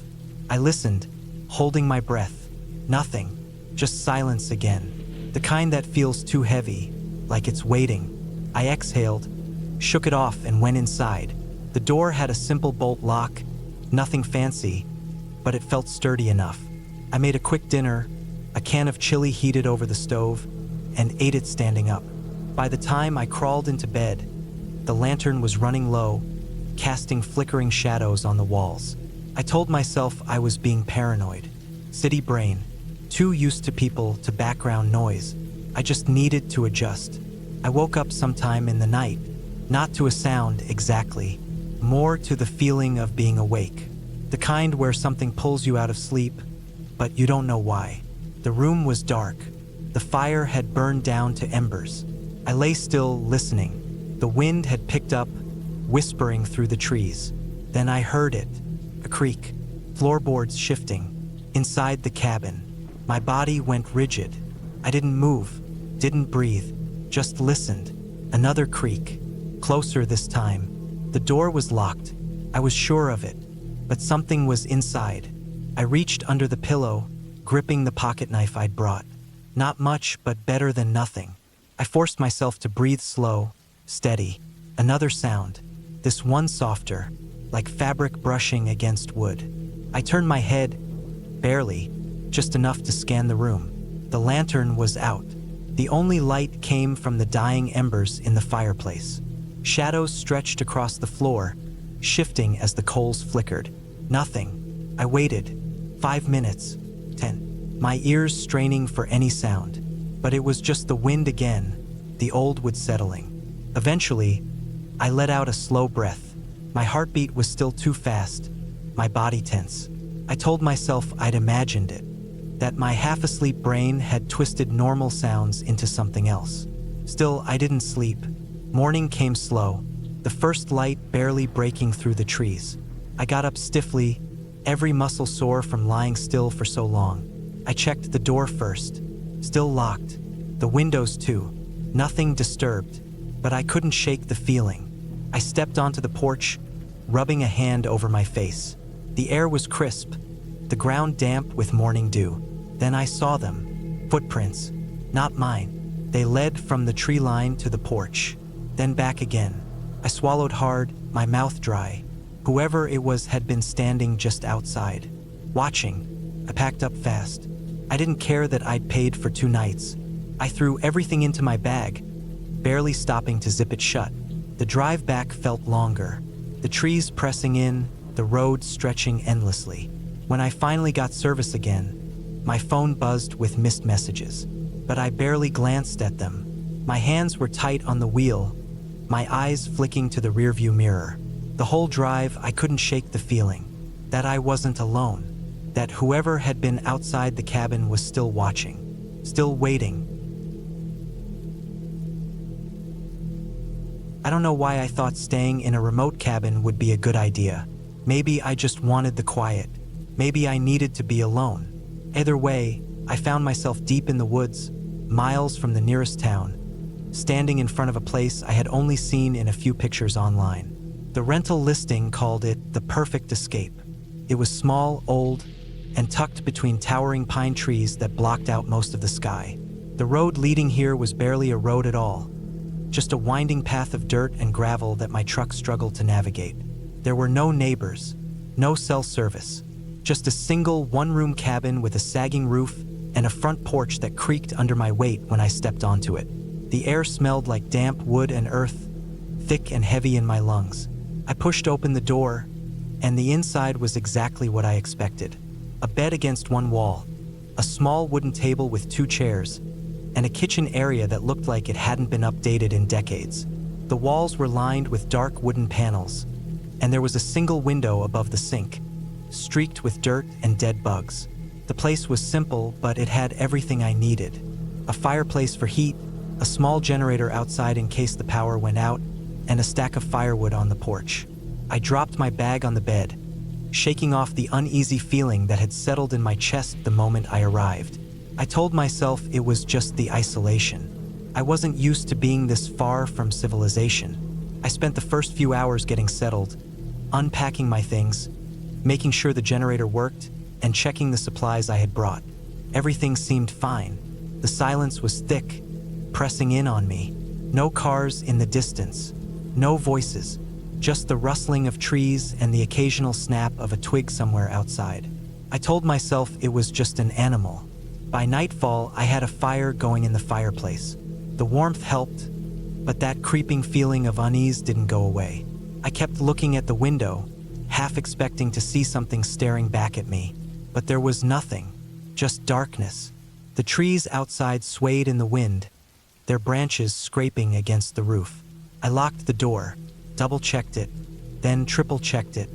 I listened, holding my breath. Nothing, just silence again. The kind that feels too heavy, like it's waiting. I exhaled, shook it off and went inside. The door had a simple bolt lock, nothing fancy, but it felt sturdy enough. I made a quick dinner, a can of chili heated over the stove, and ate it standing up. By the time I crawled into bed, the lantern was running low, casting flickering shadows on the walls. I told myself I was being paranoid. City brain, too used to people, to background noise. I just needed to adjust. I woke up sometime in the night, not to a sound exactly, more to the feeling of being awake. The kind where something pulls you out of sleep, but you don't know why. The room was dark. The fire had burned down to embers. I lay still, listening. The wind had picked up, whispering through the trees. Then I heard it, a creak, floorboards shifting. Inside the cabin, my body went rigid. I didn't move, didn't breathe, just listened. Another creak, closer this time. The door was locked. I was sure of it, but something was inside. I reached under the pillow, gripping the pocket knife I'd brought. Not much, but better than nothing. I forced myself to breathe slow, steady. Another sound, this one softer, like fabric brushing against wood. I turned my head, Barely, just enough to scan the room. The lantern was out. The only light came from the dying embers in the fireplace. Shadows stretched across the floor, shifting as the coals flickered. Nothing. I waited. 5 minutes. 10. My ears straining for any sound. But it was just the wind again, the old wood settling. Eventually, I let out a slow breath. My heartbeat was still too fast, my body tense. I told myself I'd imagined it, that my half-asleep brain had twisted normal sounds into something else. Still, I didn't sleep. Morning came slow, the first light barely breaking through the trees. I got up stiffly, every muscle sore from lying still for so long. I checked the door first, still locked. The windows too, nothing disturbed, but I couldn't shake the feeling. I stepped onto the porch, rubbing a hand over my face. The air was crisp, the ground damp with morning dew. Then I saw them, footprints, not mine. They led from the tree line to the porch, then back again. I swallowed hard, my mouth dry. Whoever it was had been standing just outside, watching. I packed up fast. I didn't care that I'd paid for 2 nights. I threw everything into my bag, barely stopping to zip it shut. The drive back felt longer, the trees pressing in, the road stretching endlessly. When I finally got service again, my phone buzzed with missed messages, but I barely glanced at them. My hands were tight on the wheel, my eyes flicking to the rearview mirror. The whole drive, I couldn't shake the feeling that I wasn't alone, that whoever had been outside the cabin was still watching, still waiting. I don't know why I thought staying in a remote cabin would be a good idea. Maybe I just wanted the quiet. Maybe I needed to be alone. Either way, I found myself deep in the woods, miles from the nearest town, standing in front of a place I had only seen in a few pictures online. The rental listing called it the perfect escape. It was small, old, and tucked between towering pine trees that blocked out most of the sky. The road leading here was barely a road at all, just a winding path of dirt and gravel that my truck struggled to navigate. There were no neighbors, no cell service, just a single one-room cabin with a sagging roof and a front porch that creaked under my weight when I stepped onto it. The air smelled like damp wood and earth, thick and heavy in my lungs. I pushed open the door, and the inside was exactly what I expected. A bed against one wall, a small wooden table with 2 chairs, and a kitchen area that looked like it hadn't been updated in decades. The walls were lined with dark wooden panels, and there was a single window above the sink, streaked with dirt and dead bugs. The place was simple, but it had everything I needed. A fireplace for heat, a small generator outside in case the power went out, and a stack of firewood on the porch. I dropped my bag on the bed, shaking off the uneasy feeling that had settled in my chest the moment I arrived. I told myself it was just the isolation. I wasn't used to being this far from civilization. I spent the first few hours getting settled, unpacking my things, making sure the generator worked, and checking the supplies I had brought. Everything seemed fine. The silence was thick, pressing in on me. No cars in the distance, no voices, just the rustling of trees and the occasional snap of a twig somewhere outside. I told myself it was just an animal. By nightfall, I had a fire going in the fireplace. The warmth helped, but that creeping feeling of unease didn't go away. I kept looking at the window, half expecting to see something staring back at me, but there was nothing, just darkness. The trees outside swayed in the wind, their branches scraping against the roof. I locked the door, double-checked it, then triple-checked it.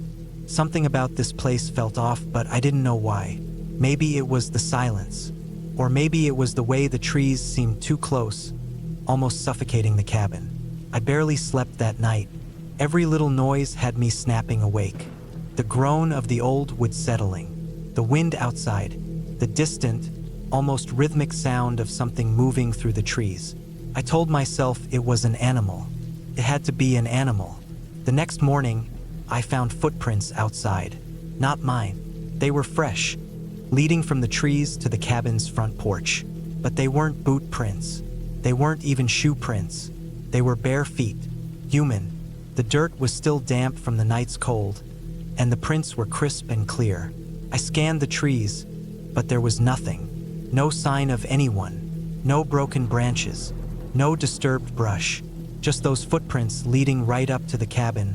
Something about this place felt off, but I didn't know why. Maybe it was the silence, or maybe it was the way the trees seemed too close, almost suffocating the cabin. I barely slept that night. Every little noise had me snapping awake. The groan of the old wood settling, the wind outside, the distant, almost rhythmic sound of something moving through the trees. I told myself it was an animal. It had to be an animal. The next morning, I found footprints outside. Not mine. They were fresh, leading from the trees to the cabin's front porch. But they weren't boot prints. They weren't even shoe prints. They were bare feet, human. The dirt was still damp from the night's cold, and the prints were crisp and clear. I scanned the trees, but there was nothing. No sign of anyone, no broken branches, no disturbed brush, just those footprints leading right up to the cabin,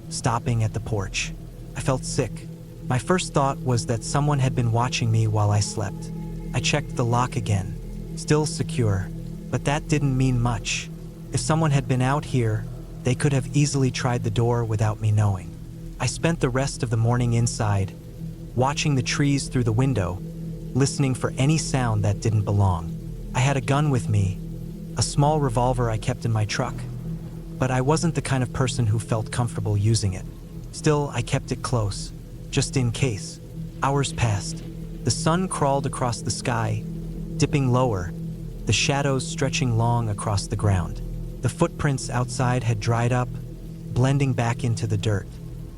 stopping at the porch. I felt sick. My first thought was that someone had been watching me while I slept. I checked the lock again, still secure, but that didn't mean much. If someone had been out here, they could have easily tried the door without me knowing. I spent the rest of the morning inside, watching the trees through the window, listening for any sound that didn't belong. I had a gun with me, a small revolver I kept in my truck, but I wasn't the kind of person who felt comfortable using it. Still, I kept it close, just in case. Hours passed. The sun crawled across the sky, dipping lower, the shadows stretching long across the ground. The footprints outside had dried up, blending back into the dirt.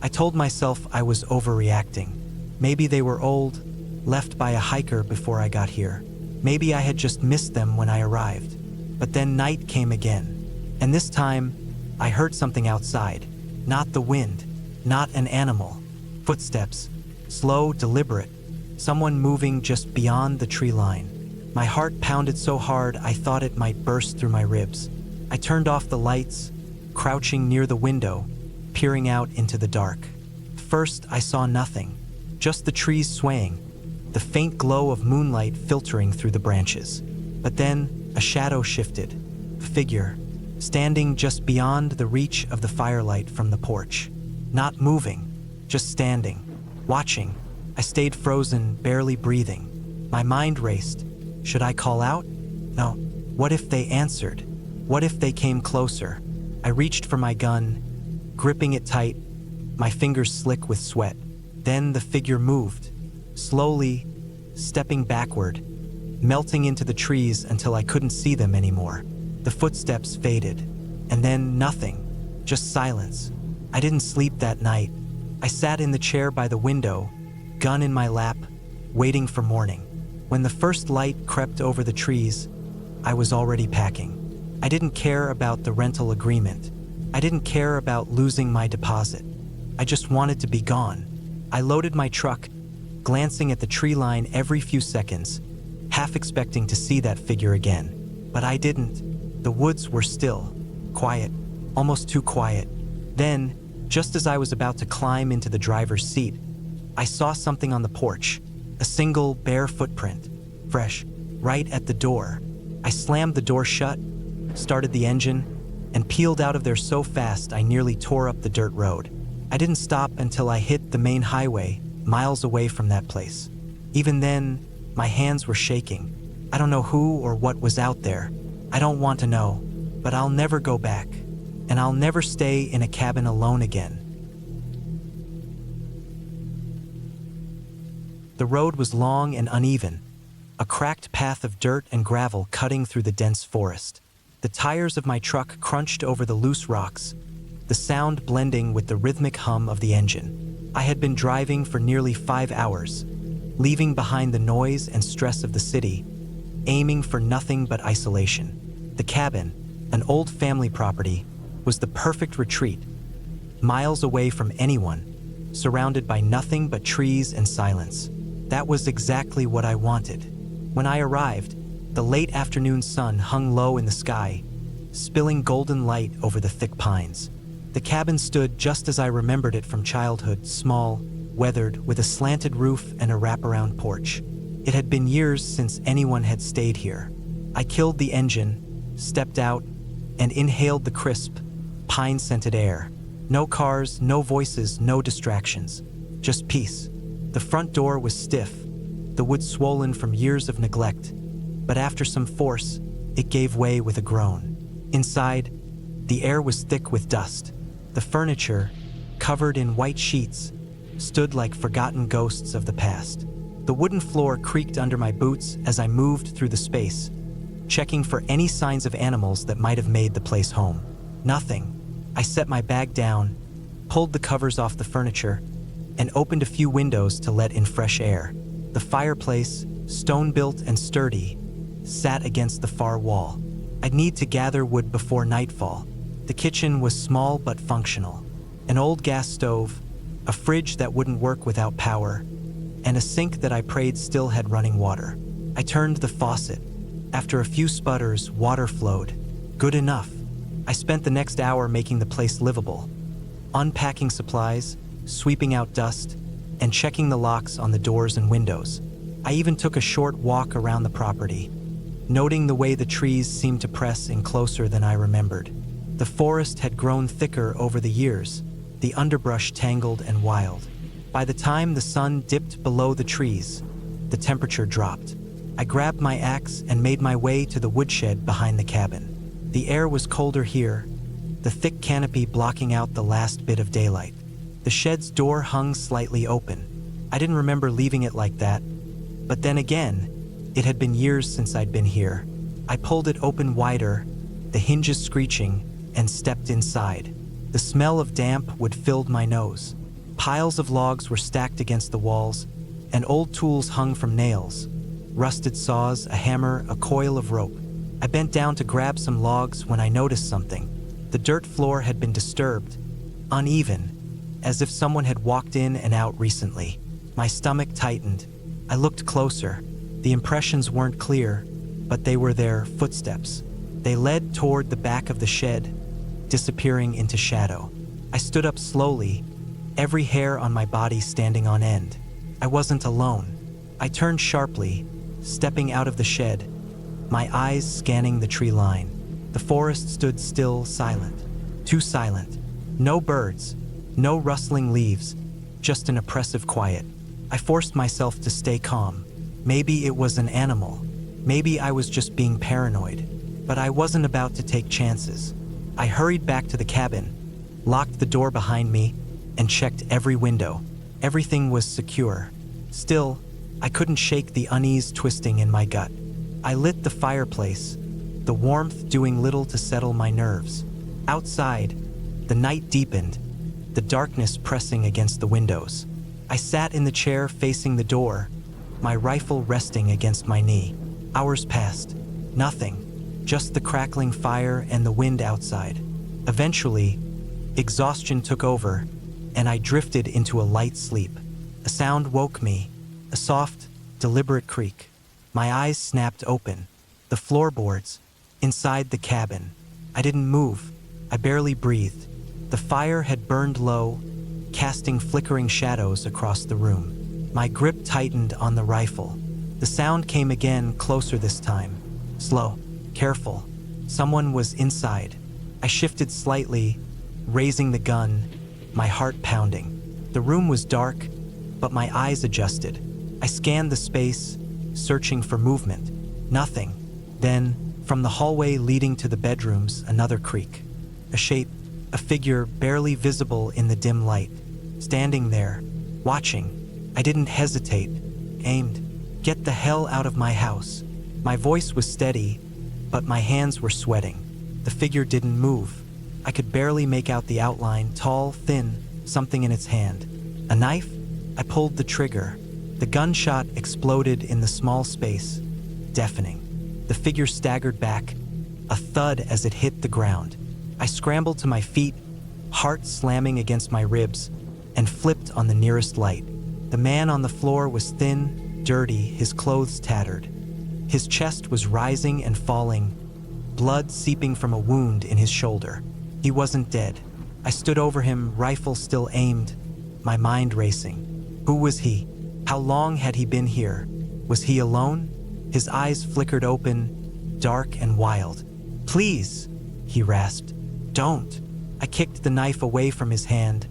I told myself I was overreacting. Maybe they were old, left by a hiker before I got here. Maybe I had just missed them when I arrived. But then night came again, and this time I heard something outside. Not the wind, not an animal. Footsteps, slow, deliberate, someone moving just beyond the tree line. My heart pounded so hard I thought it might burst through my ribs. I turned off the lights, crouching near the window, peering out into the dark. First, I saw nothing, just the trees swaying, the faint glow of moonlight filtering through the branches. But then, a shadow shifted, a figure, standing just beyond the reach of the firelight from the porch. Not moving, just standing, watching. I stayed frozen, barely breathing. My mind raced. Should I call out? No. What if they answered? What if they came closer? I reached for my gun, gripping it tight, my fingers slick with sweat. Then the figure moved, slowly, stepping backward, melting into the trees until I couldn't see them anymore. The footsteps faded, and then nothing, just silence. I didn't sleep that night. I sat in the chair by the window, gun in my lap, waiting for morning. When the first light crept over the trees, I was already packing. I didn't care about the rental agreement. I didn't care about losing my deposit. I just wanted to be gone. I loaded my truck, glancing at the tree line every few seconds, half expecting to see that figure again. But I didn't. The woods were still, quiet, almost too quiet. Then, just as I was about to climb into the driver's seat, I saw something on the porch, a single bare footprint, fresh, right at the door. I slammed the door shut, started the engine, and peeled out of there so fast I nearly tore up the dirt road. I didn't stop until I hit the main highway, miles away from that place. Even then, my hands were shaking. I don't know who or what was out there. I don't want to know, but I'll never go back, and I'll never stay in a cabin alone again. The road was long and uneven, a cracked path of dirt and gravel cutting through the dense forest. The tires of my truck crunched over the loose rocks, the sound blending with the rhythmic hum of the engine. I had been driving for nearly 5 hours, leaving behind the noise and stress of the city, aiming for nothing but isolation. The cabin, an old family property, was the perfect retreat, miles away from anyone, surrounded by nothing but trees and silence. That was exactly what I wanted. When I arrived, the late afternoon sun hung low in the sky, spilling golden light over the thick pines. The cabin stood just as I remembered it from childhood, small, weathered, with a slanted roof and a wraparound porch. It had been years since anyone had stayed here. I killed the engine, stepped out, and inhaled the crisp, pine-scented air. No cars, no voices, no distractions. Just peace. The front door was stiff, the wood swollen from years of neglect, but after some force, it gave way with a groan. Inside, the air was thick with dust. The furniture, covered in white sheets, stood like forgotten ghosts of the past. The wooden floor creaked under my boots as I moved through the space, checking for any signs of animals that might have made the place home. Nothing. I set my bag down, pulled the covers off the furniture, and opened a few windows to let in fresh air. The fireplace, stone-built and sturdy, sat against the far wall. I'd need to gather wood before nightfall. The kitchen was small but functional. An old gas stove, a fridge that wouldn't work without power, and a sink that I prayed still had running water. I turned the faucet. After a few sputters, water flowed. Good enough. I spent the next hour making the place livable, unpacking supplies, sweeping out dust, and checking the locks on the doors and windows. I even took a short walk around the property, noting the way the trees seemed to press in closer than I remembered. The forest had grown thicker over the years, the underbrush tangled and wild. By the time the sun dipped below the trees, the temperature dropped. I grabbed my axe and made my way to the woodshed behind the cabin. The air was colder here, the thick canopy blocking out the last bit of daylight. The shed's door hung slightly open. I didn't remember leaving it like that, but then again, it had been years since I'd been here. I pulled it open wider, the hinges screeching, and stepped inside. The smell of damp wood filled my nose. Piles of logs were stacked against the walls, and old tools hung from nails. Rusted saws, a hammer, a coil of rope. I bent down to grab some logs when I noticed something. The dirt floor had been disturbed, uneven, as if someone had walked in and out recently. My stomach tightened. I looked closer. The impressions weren't clear, but they were there, footsteps. They led toward the back of the shed, disappearing into shadow. I stood up slowly, every hair on my body standing on end. I wasn't alone. I turned sharply, stepping out of the shed, my eyes scanning the tree line. The forest stood still, silent. Too silent. No birds, no rustling leaves, just an oppressive quiet. I forced myself to stay calm. Maybe it was an animal. Maybe I was just being paranoid. But I wasn't about to take chances. I hurried back to the cabin, locked the door behind me, and checked every window. Everything was secure. Still, I couldn't shake the unease twisting in my gut. I lit the fireplace, the warmth doing little to settle my nerves. Outside, the night deepened, the darkness pressing against the windows. I sat in the chair facing the door, my rifle resting against my knee. Hours passed. Nothing, just the crackling fire and the wind outside. Eventually, exhaustion took over, and I drifted into a light sleep. A sound woke me, a soft, deliberate creak. My eyes snapped open. The floorboards, inside the cabin. I didn't move. I barely breathed. The fire had burned low, casting flickering shadows across the room. My grip tightened on the rifle. The sound came again, closer this time. Slow, careful. Someone was inside. I shifted slightly, raising the gun, my heart pounding. The room was dark, but my eyes adjusted. I scanned the space, searching for movement. Nothing. Then, from the hallway leading to the bedrooms, another creak. A shape, a figure barely visible in the dim light. Standing there, watching. I didn't hesitate. Aimed. Get the hell out of my house. My voice was steady, but my hands were sweating. The figure didn't move. I could barely make out the outline, tall, thin, something in its hand. A knife? I pulled the trigger. The gunshot exploded in the small space, deafening. The figure staggered back, a thud as it hit the ground. I scrambled to my feet, heart slamming against my ribs, and flipped on the nearest light. The man on the floor was thin, dirty, his clothes tattered. His chest was rising and falling, blood seeping from a wound in his shoulder. He wasn't dead. I stood over him, rifle still aimed, my mind racing. Who was he? How long had he been here? Was he alone? His eyes flickered open, dark and wild. Please, he rasped. Don't. I kicked the knife away from his hand,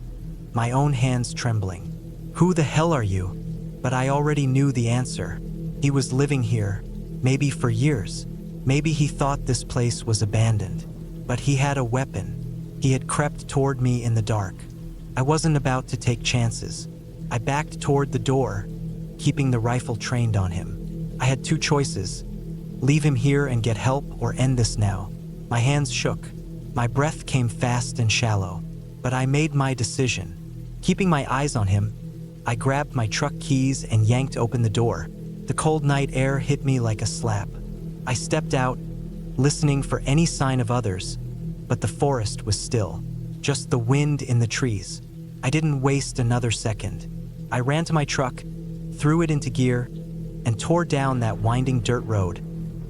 my own hands trembling. Who the hell are you? But I already knew the answer. He was living here, maybe for years. Maybe he thought this place was abandoned. But he had a weapon. He had crept toward me in the dark. I wasn't about to take chances. I backed toward the door, keeping the rifle trained on him. I had two choices. Leave him here and get help, or end this now. My hands shook. My breath came fast and shallow. But I made my decision. Keeping my eyes on him, I grabbed my truck keys and yanked open the door. The cold night air hit me like a slap. I stepped out, listening for any sign of others, but the forest was still, just the wind in the trees. I didn't waste another second. I ran to my truck, threw it into gear, and tore down that winding dirt road,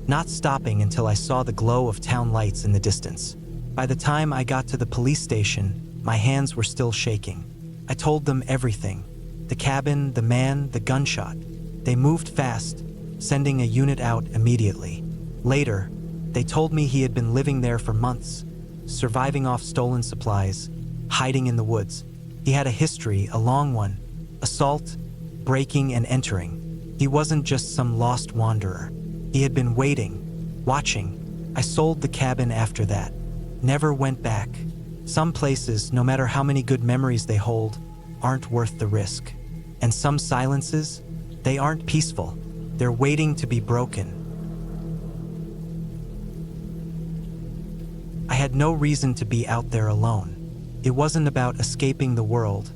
not stopping until I saw the glow of town lights in the distance. By the time I got to the police station, my hands were still shaking. I told them everything: the cabin, the man, the gunshot. They moved fast, sending a unit out immediately. Later, they told me he had been living there for months, surviving off stolen supplies, hiding in the woods. He had a history, a long one: assault, breaking and entering. He wasn't just some lost wanderer. He had been waiting, watching. I sold the cabin after that. Never went back. Some places, no matter how many good memories they hold, aren't worth the risk. And some silences, they aren't peaceful. They're waiting to be broken. I had no reason to be out there alone. It wasn't about escaping the world,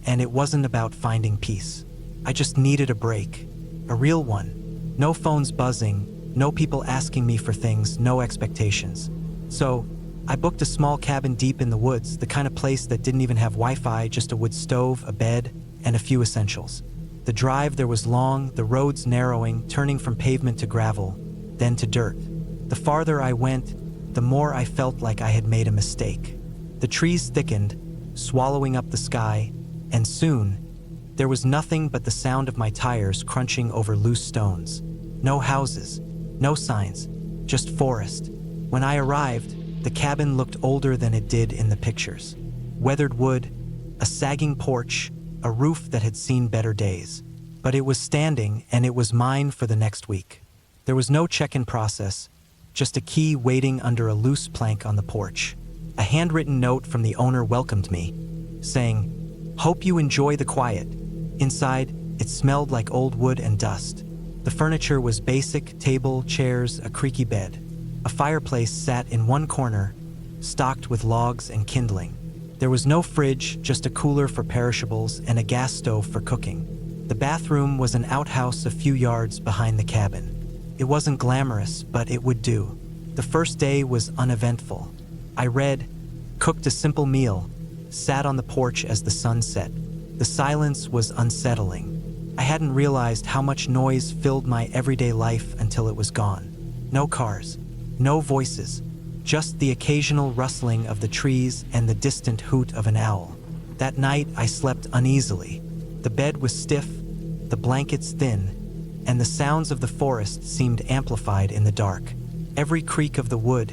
and it wasn't about finding peace. I just needed a break, a real one. No phones buzzing, no people asking me for things, no expectations. So, I booked a small cabin deep in the woods, the kind of place that didn't even have Wi-Fi, just a wood stove, a bed, and a few essentials. The drive there was long, the roads narrowing, turning from pavement to gravel, then to dirt. The farther I went, the more I felt like I had made a mistake. The trees thickened, swallowing up the sky, and soon, there was nothing but the sound of my tires crunching over loose stones. No houses, no signs, just forest. When I arrived, the cabin looked older than it did in the pictures. Weathered wood, a sagging porch, a roof that had seen better days. But it was standing, and it was mine for the next week. There was no check-in process, just a key waiting under a loose plank on the porch. A handwritten note from the owner welcomed me, saying, "Hope you enjoy the quiet." Inside, it smelled like old wood and dust. The furniture was basic: table, chairs, a creaky bed. A fireplace sat in one corner, stocked with logs and kindling. There was no fridge, just a cooler for perishables and a gas stove for cooking. The bathroom was an outhouse a few yards behind the cabin. It wasn't glamorous, but it would do. The first day was uneventful. I read, cooked a simple meal, sat on the porch as the sun set. The silence was unsettling. I hadn't realized how much noise filled my everyday life until it was gone. No cars, no voices, just the occasional rustling of the trees and the distant hoot of an owl. That night, I slept uneasily. The bed was stiff, the blankets thin, and the sounds of the forest seemed amplified in the dark. Every creak of the wood,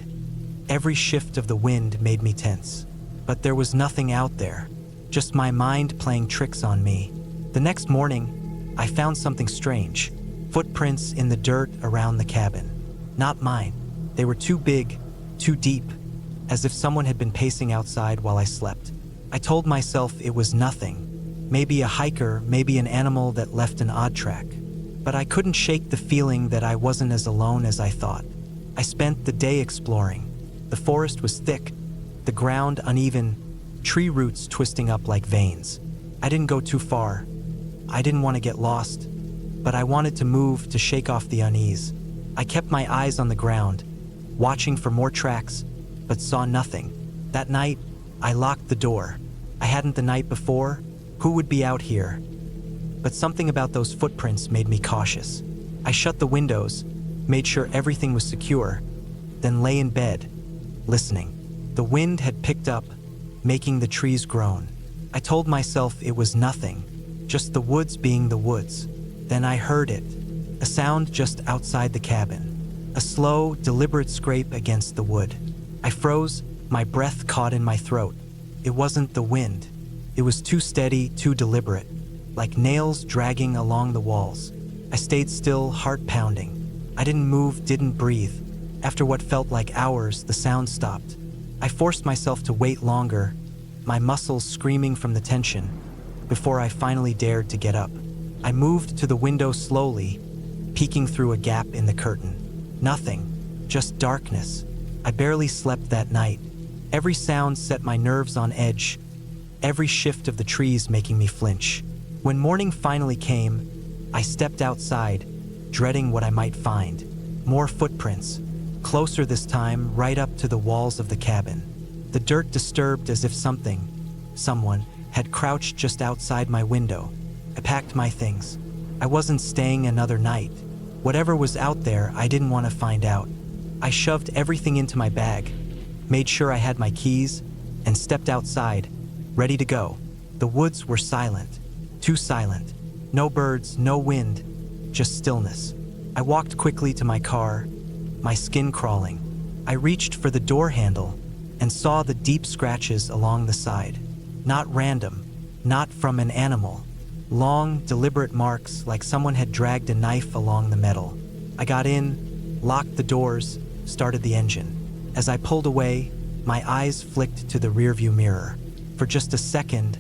every shift of the wind made me tense. But there was nothing out there, just my mind playing tricks on me. The next morning, I found something strange. Footprints in the dirt around the cabin. Not mine. They were too big, too deep, as if someone had been pacing outside while I slept. I told myself it was nothing. Maybe a hiker, maybe an animal that left an odd track. But I couldn't shake the feeling that I wasn't as alone as I thought. I spent the day exploring. The forest was thick, the ground uneven, tree roots twisting up like veins. I didn't go too far. I didn't want to get lost, but I wanted to move to shake off the unease. I kept my eyes on the ground, watching for more tracks, but saw nothing. That night, I locked the door. I hadn't the night before. Who would be out here? But something about those footprints made me cautious. I shut the windows, made sure everything was secure, then lay in bed, listening. The wind had picked up, making the trees groan. I told myself it was nothing, just the woods being the woods. Then I heard it, a sound just outside the cabin. A slow, deliberate scrape against the wood. I froze, my breath caught in my throat. It wasn't the wind. It was too steady, too deliberate, like nails dragging along the walls. I stayed still, heart pounding. I didn't move, didn't breathe. After what felt like hours, the sound stopped. I forced myself to wait longer, my muscles screaming from the tension, before I finally dared to get up. I moved to the window slowly, peeking through a gap in the curtain. Nothing, just darkness. I barely slept that night. Every sound set my nerves on edge, every shift of the trees making me flinch. When morning finally came, I stepped outside, dreading what I might find. More footprints, closer this time, right up to the walls of the cabin. The dirt disturbed as if someone, had crouched just outside my window. I packed my things. I wasn't staying another night. Whatever was out there, I didn't want to find out. I shoved everything into my bag, made sure I had my keys, and stepped outside, ready to go. The woods were silent, too silent. No birds, no wind, just stillness. I walked quickly to my car, my skin crawling. I reached for the door handle and saw the deep scratches along the side. Not random, not from an animal. Long, deliberate marks like someone had dragged a knife along the metal. I got in, locked the doors, started the engine. As I pulled away, my eyes flicked to the rearview mirror. For just a second,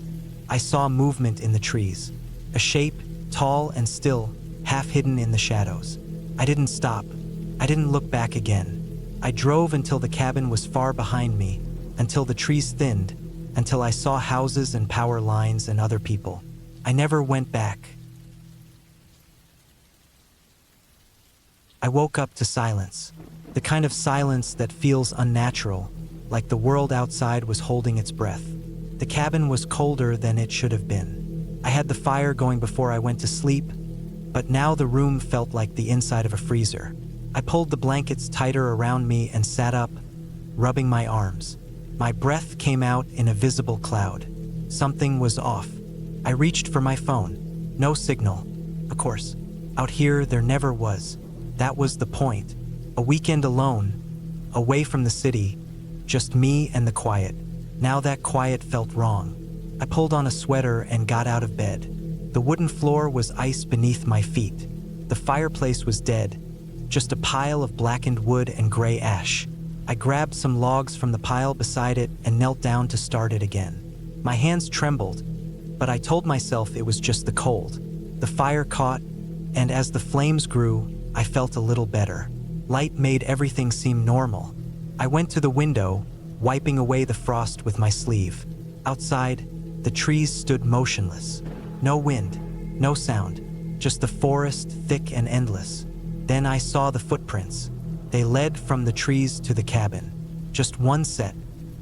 I saw movement in the trees. A shape, tall and still, half hidden in the shadows. I didn't stop. I didn't look back again. I drove until the cabin was far behind me, until the trees thinned, until I saw houses and power lines and other people. I never went back. I woke up to silence. The kind of silence that feels unnatural, like the world outside was holding its breath. The cabin was colder than it should have been. I had the fire going before I went to sleep, but now the room felt like the inside of a freezer. I pulled the blankets tighter around me and sat up, rubbing my arms. My breath came out in a visible cloud. Something was off. I reached for my phone. No signal. Of course, out here there never was. That was the point. A weekend alone, away from the city, just me and the quiet. Now that quiet felt wrong. I pulled on a sweater and got out of bed. The wooden floor was ice beneath my feet. The fireplace was dead, just a pile of blackened wood and gray ash. I grabbed some logs from the pile beside it and knelt down to start it again. My hands trembled, but I told myself it was just the cold. The fire caught, and as the flames grew, I felt a little better. Light made everything seem normal. I went to the window, wiping away the frost with my sleeve. Outside, the trees stood motionless. No wind, no sound, just the forest, thick and endless. Then I saw the footprints. They led from the trees to the cabin. Just one set,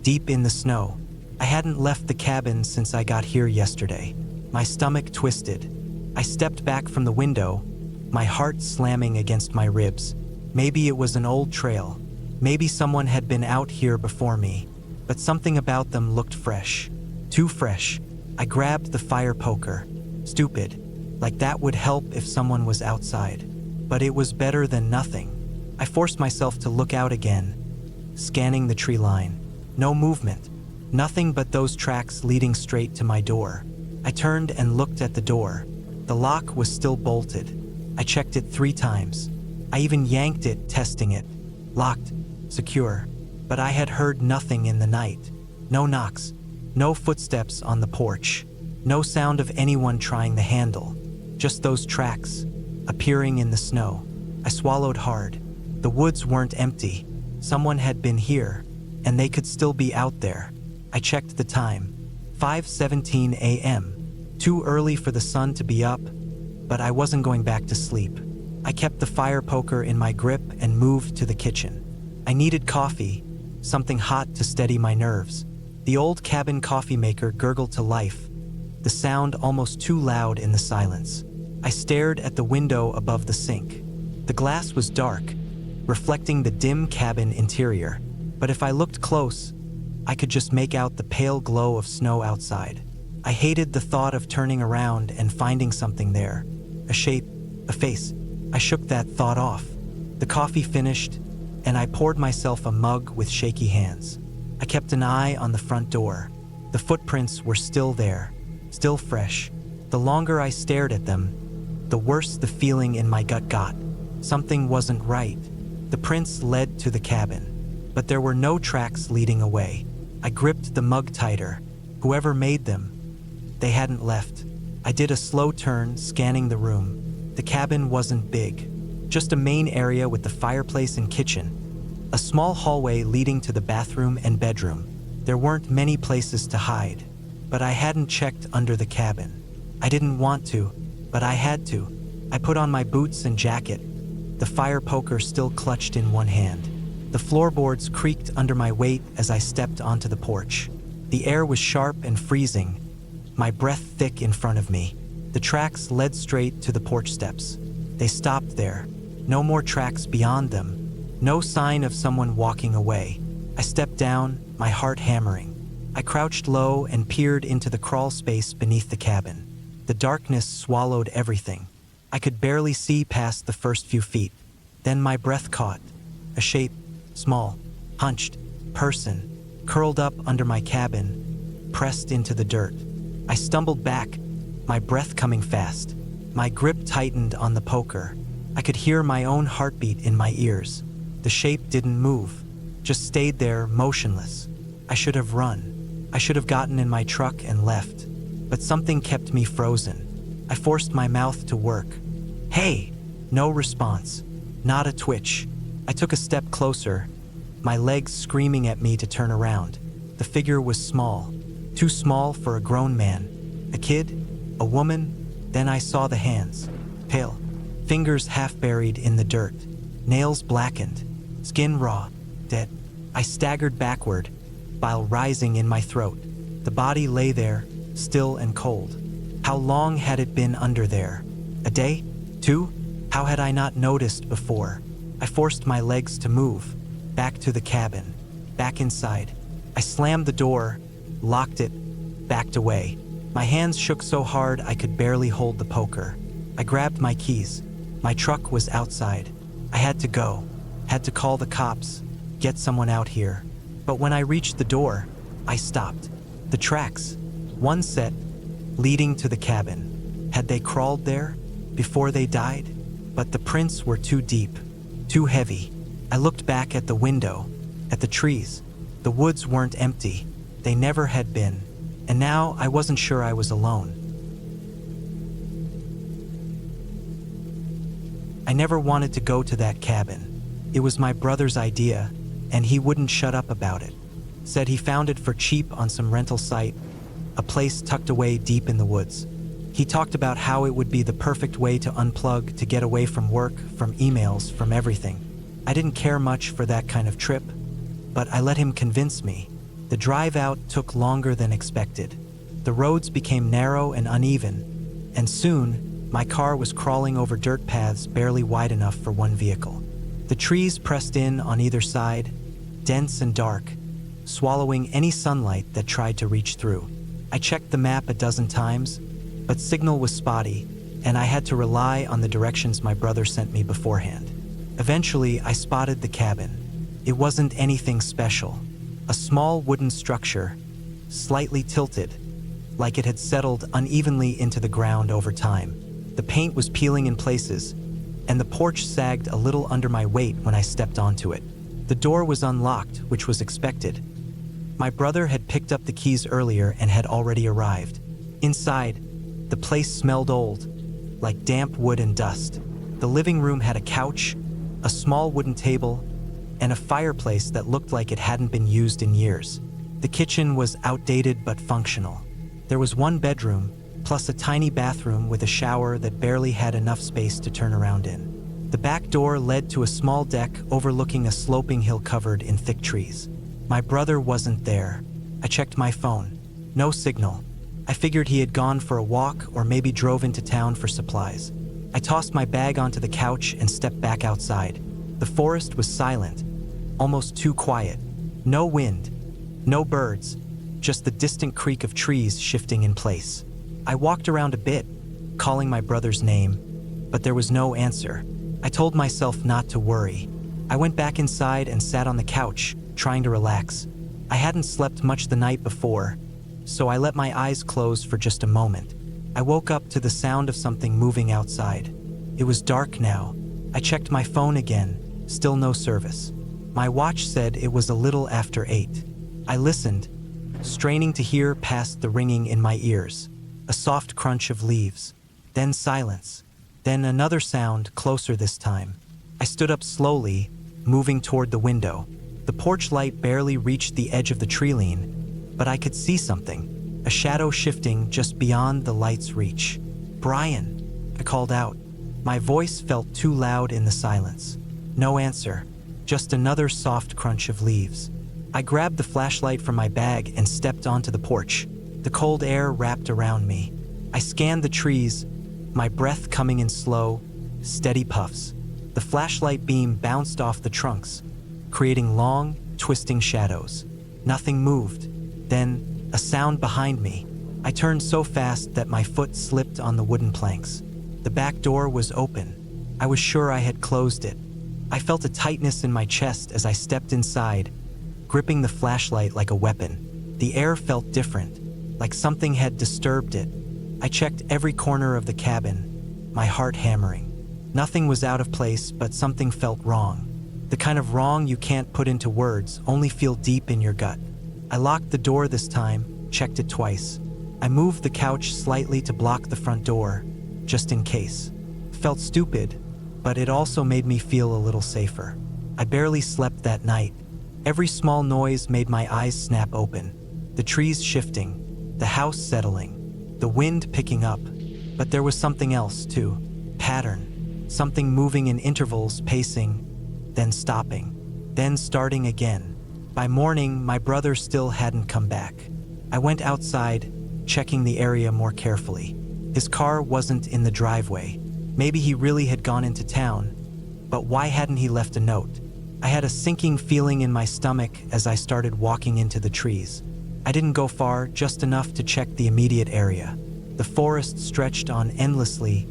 deep in the snow. I hadn't left the cabin since I got here yesterday. My stomach twisted. I stepped back from the window, my heart slamming against my ribs. Maybe it was an old trail. Maybe someone had been out here before me, but something about them looked fresh. Too fresh. I grabbed the fire poker. Stupid. Like that would help if someone was outside. But it was better than nothing. I forced myself to look out again, scanning the tree line. No movement. Nothing but those tracks leading straight to my door. I turned and looked at the door. The lock was still bolted. I checked it 3 times. I even yanked it, testing it. Locked, secure. But I had heard nothing in the night. No knocks. No footsteps on the porch. No sound of anyone trying the handle. Just those tracks, appearing in the snow. I swallowed hard. The woods weren't empty. Someone had been here, and they could still be out there. I checked the time. 5:17 a.m. Too early for the sun to be up, but I wasn't going back to sleep. I kept the fire poker in my grip and moved to the kitchen. I needed coffee, something hot to steady my nerves. The old cabin coffee maker gurgled to life, the sound almost too loud in the silence. I stared at the window above the sink. The glass was dark, reflecting the dim cabin interior. But if I looked close, I could just make out the pale glow of snow outside. I hated the thought of turning around and finding something there. A shape, a face. I shook that thought off. The coffee finished, and I poured myself a mug with shaky hands. I kept an eye on the front door. The footprints were still there, still fresh. The longer I stared at them, the worse the feeling in my gut got. Something wasn't right. The prints led to the cabin, but there were no tracks leading away. I gripped the mug tighter. Whoever made them, they hadn't left. I did a slow turn, scanning the room. The cabin wasn't big, just a main area with the fireplace and kitchen. A small hallway leading to the bathroom and bedroom. There weren't many places to hide, but I hadn't checked under the cabin. I didn't want to, but I had to. I put on my boots and jacket, the fire poker still clutched in one hand. The floorboards creaked under my weight as I stepped onto the porch. The air was sharp and freezing, my breath thick in front of me. The tracks led straight to the porch steps. They stopped there. No more tracks beyond them. No sign of someone walking away. I stepped down, my heart hammering. I crouched low and peered into the crawl space beneath the cabin. The darkness swallowed everything. I could barely see past the first few feet. Then my breath caught. A shape, small, hunched, person, curled up under my cabin, pressed into the dirt. I stumbled back, my breath coming fast. My grip tightened on the poker. I could hear my own heartbeat in my ears. The shape didn't move, just stayed there, motionless. I should have run. I should have gotten in my truck and left. But something kept me frozen. I forced my mouth to work. Hey! No response. Not a twitch. I took a step closer, my legs screaming at me to turn around. The figure was small. Too small for a grown man. A kid? A woman? Then I saw the hands. Pale. Fingers half buried in the dirt. Nails blackened. Skin raw. Dead. I staggered backward, bile rising in my throat. The body lay there, still and cold. How long had it been under there? A day? 2? How had I not noticed before? I forced my legs to move. Back to the cabin. Back inside. I slammed the door, locked it, backed away. My hands shook so hard I could barely hold the poker. I grabbed my keys. My truck was outside. I had to go. Had to call the cops. Get someone out here. But when I reached the door, I stopped. The tracks. One set, leading to the cabin. Had they crawled there before they died? But the prints were too deep, too heavy. I looked back at the window, at the trees. The woods weren't empty. They never had been. And now I wasn't sure I was alone. I never wanted to go to that cabin. It was my brother's idea, and he wouldn't shut up about it. Said he found it for cheap on some rental site, a place tucked away deep in the woods. He talked about how it would be the perfect way to unplug, to get away from work, from emails, from everything. I didn't care much for that kind of trip, but I let him convince me. The drive out took longer than expected. The roads became narrow and uneven, and soon, my car was crawling over dirt paths barely wide enough for one vehicle. The trees pressed in on either side, dense and dark, swallowing any sunlight that tried to reach through. I checked the map a dozen times, but signal was spotty, and I had to rely on the directions my brother sent me beforehand. Eventually, I spotted the cabin. It wasn't anything special. A small wooden structure, slightly tilted, like it had settled unevenly into the ground over time. The paint was peeling in places, and the porch sagged a little under my weight when I stepped onto it. The door was unlocked, which was expected. My brother had picked up the keys earlier and had already arrived. Inside, the place smelled old, like damp wood and dust. The living room had a couch, a small wooden table, and a fireplace that looked like it hadn't been used in years. The kitchen was outdated but functional. There was one bedroom, plus a tiny bathroom with a shower that barely had enough space to turn around in. The back door led to a small deck overlooking a sloping hill covered in thick trees. My brother wasn't there. I checked my phone. No signal. I figured he had gone for a walk or maybe drove into town for supplies. I tossed my bag onto the couch and stepped back outside. The forest was silent, almost too quiet. No wind, no birds, just the distant creak of trees shifting in place. I walked around a bit, calling my brother's name, but there was no answer. I told myself not to worry. I went back inside and sat on the couch, trying to relax. I hadn't slept much the night before, so I let my eyes close for just a moment. I woke up to the sound of something moving outside. It was dark now. I checked my phone again, still no service. My watch said it was a little after 8. I listened, straining to hear past the ringing in my ears. A soft crunch of leaves, then silence, then another sound closer this time. I stood up slowly, moving toward the window. The porch light barely reached the edge of the tree lean, but I could see something, a shadow shifting just beyond the light's reach. "Brian," I called out. My voice felt too loud in the silence. No answer, just another soft crunch of leaves. I grabbed the flashlight from my bag and stepped onto the porch. The cold air wrapped around me. I scanned the trees, my breath coming in slow, steady puffs. The flashlight beam bounced off the trunks, creating long, twisting shadows. Nothing moved. Then, a sound behind me. I turned so fast that my foot slipped on the wooden planks. The back door was open. I was sure I had closed it. I felt a tightness in my chest as I stepped inside, gripping the flashlight like a weapon. The air felt different, like something had disturbed it. I checked every corner of the cabin, my heart hammering. Nothing was out of place, but something felt wrong. The kind of wrong you can't put into words, only feel deep in your gut. I locked the door this time, checked it twice. I moved the couch slightly to block the front door, just in case. Felt stupid, but it also made me feel a little safer. I barely slept that night. Every small noise made my eyes snap open. The trees shifting, the house settling, the wind picking up. But there was something else, too. Pattern. Something moving in intervals, pacing, then stopping, then starting again. By morning, my brother still hadn't come back. I went outside, checking the area more carefully. His car wasn't in the driveway. Maybe he really had gone into town, but why hadn't he left a note? I had a sinking feeling in my stomach as I started walking into the trees. I didn't go far, just enough to check the immediate area. The forest stretched on endlessly,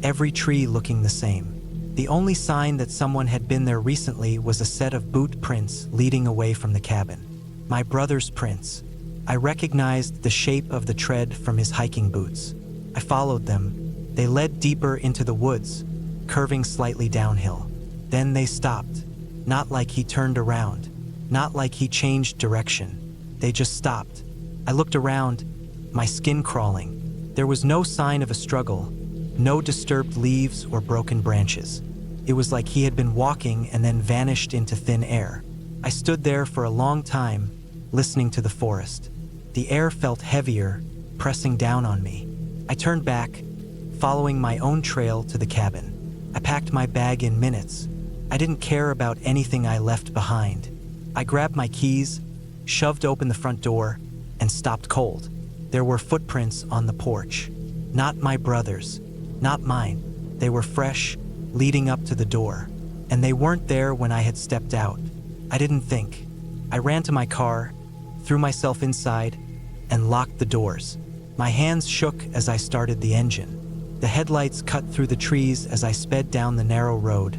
every tree looking the same. The only sign that someone had been there recently was a set of boot prints leading away from the cabin. My brother's prints. I recognized the shape of the tread from his hiking boots. I followed them. They led deeper into the woods, curving slightly downhill. Then they stopped. Not like he turned around. Not like he changed direction. They just stopped. I looked around, my skin crawling. There was no sign of a struggle, no disturbed leaves or broken branches. It was like he had been walking and then vanished into thin air. I stood there for a long time, listening to the forest. The air felt heavier, pressing down on me. I turned back, following my own trail to the cabin. I packed my bag in minutes. I didn't care about anything I left behind. I grabbed my keys, shoved open the front door, and stopped cold. There were footprints on the porch. Not my brother's, not mine. They were fresh, leading up to the door. And they weren't there when I had stepped out. I didn't think. I ran to my car, threw myself inside, and locked the doors. My hands shook as I started the engine. The headlights cut through the trees as I sped down the narrow road,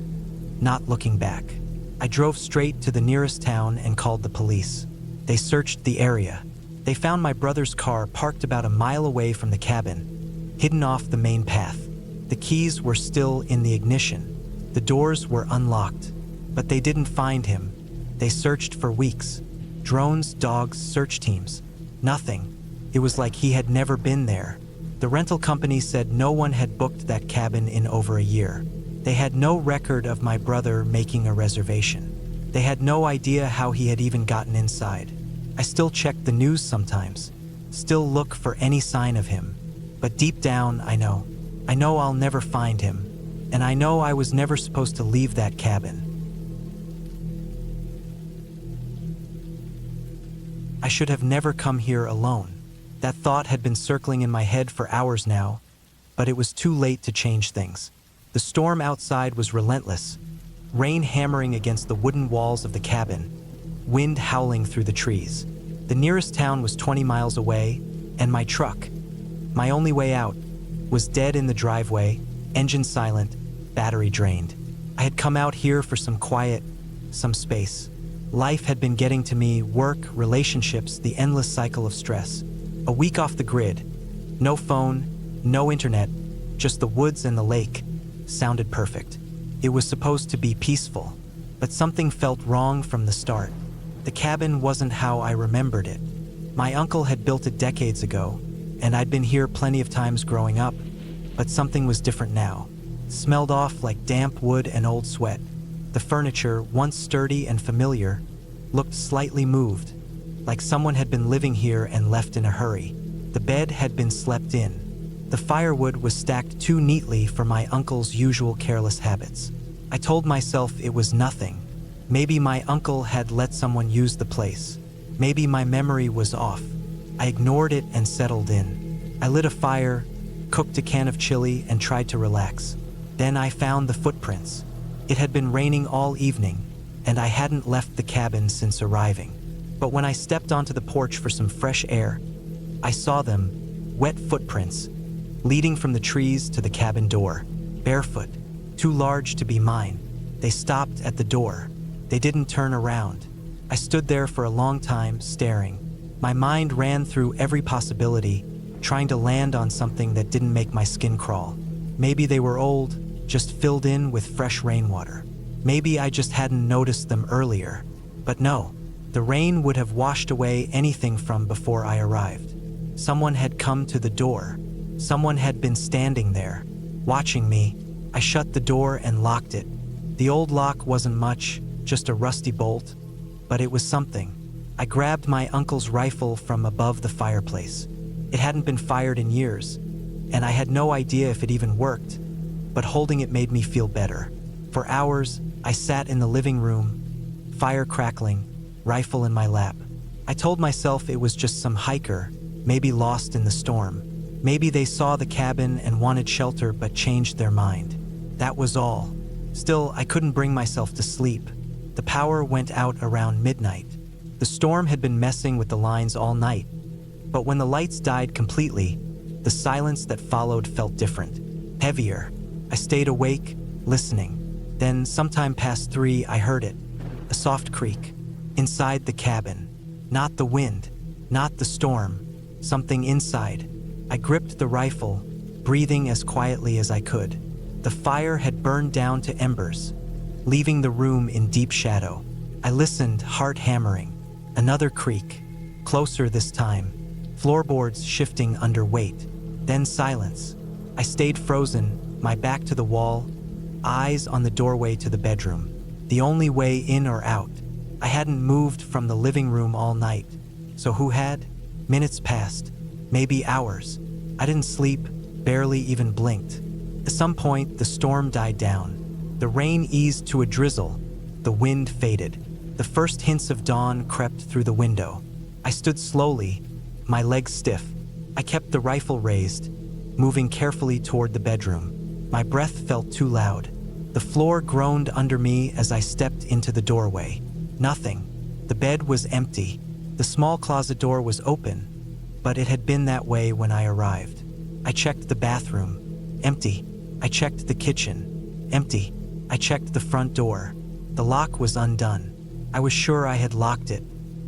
not looking back. I drove straight to the nearest town and called the police. They searched the area. They found my brother's car parked about a mile away from the cabin, hidden off the main path. The keys were still in the ignition. The doors were unlocked, but they didn't find him. They searched for weeks. Drones, dogs, search teams. Nothing. It was like he had never been there. The rental company said no one had booked that cabin in over a year. They had no record of my brother making a reservation. They had no idea how he had even gotten inside. I still check the news sometimes, still look for any sign of him. But deep down, I know I'll never find him, and I know I was never supposed to leave that cabin. I should have never come here alone. That thought had been circling in my head for hours now, but it was too late to change things. The storm outside was relentless, rain hammering against the wooden walls of the cabin, wind howling through the trees. The nearest town was 20 miles away, and my truck, my only way out, was dead in the driveway, engine silent, battery drained. I had come out here for some quiet, some space. Life had been getting to me, work, relationships, the endless cycle of stress. A week off the grid. No phone, no internet, just the woods and the lake. Sounded perfect. It was supposed to be peaceful, but something felt wrong from the start. The cabin wasn't how I remembered it. My uncle had built it decades ago, and I'd been here plenty of times growing up, but something was different now. Smelled off like damp wood and old sweat. The furniture, once sturdy and familiar, looked slightly moved, like someone had been living here and left in a hurry. The bed had been slept in. The firewood was stacked too neatly for my uncle's usual careless habits. I told myself it was nothing. Maybe my uncle had let someone use the place. Maybe my memory was off. I ignored it and settled in. I lit a fire, cooked a can of chili, and tried to relax. Then I found the footprints. It had been raining all evening, and I hadn't left the cabin since arriving. But when I stepped onto the porch for some fresh air, I saw them, wet footprints, leading from the trees to the cabin door. Barefoot, too large to be mine. They stopped at the door. They didn't turn around. I stood there for a long time, staring. My mind ran through every possibility, trying to land on something that didn't make my skin crawl. Maybe they were old, just filled in with fresh rainwater. Maybe I just hadn't noticed them earlier. But no, the rain would have washed away anything from before I arrived. Someone had come to the door. Someone had been standing there, watching me. I shut the door and locked it. The old lock wasn't much, just a rusty bolt, but it was something. I grabbed my uncle's rifle from above the fireplace. It hadn't been fired in years, and I had no idea if it even worked, but holding it made me feel better. For hours, I sat in the living room, fire crackling, rifle in my lap. I told myself it was just some hiker, maybe lost in the storm. Maybe they saw the cabin and wanted shelter but changed their mind. That was all. Still, I couldn't bring myself to sleep. The power went out around midnight. The storm had been messing with the lines all night, but when the lights died completely, the silence that followed felt different, heavier. I stayed awake, listening. Then, sometime past 3, I heard it, a soft creak. Inside the cabin. Not the wind, not the storm, something inside. I gripped the rifle, breathing as quietly as I could. The fire had burned down to embers, leaving the room in deep shadow. I listened, heart hammering. Another creak, closer this time, floorboards shifting under weight. Then silence. I stayed frozen, my back to the wall, eyes on the doorway to the bedroom. The only way in or out. I hadn't moved from the living room all night. So who had? Minutes passed, maybe hours. I didn't sleep, barely even blinked. At some point, the storm died down. The rain eased to a drizzle. The wind faded. The first hints of dawn crept through the window. I stood slowly, my legs stiff. I kept the rifle raised, moving carefully toward the bedroom. My breath felt too loud. The floor groaned under me as I stepped into the doorway. Nothing. The bed was empty. The small closet door was open, but it had been that way when I arrived. I checked the bathroom. Empty. I checked the kitchen. Empty. I checked the front door. The lock was undone. I was sure I had locked it.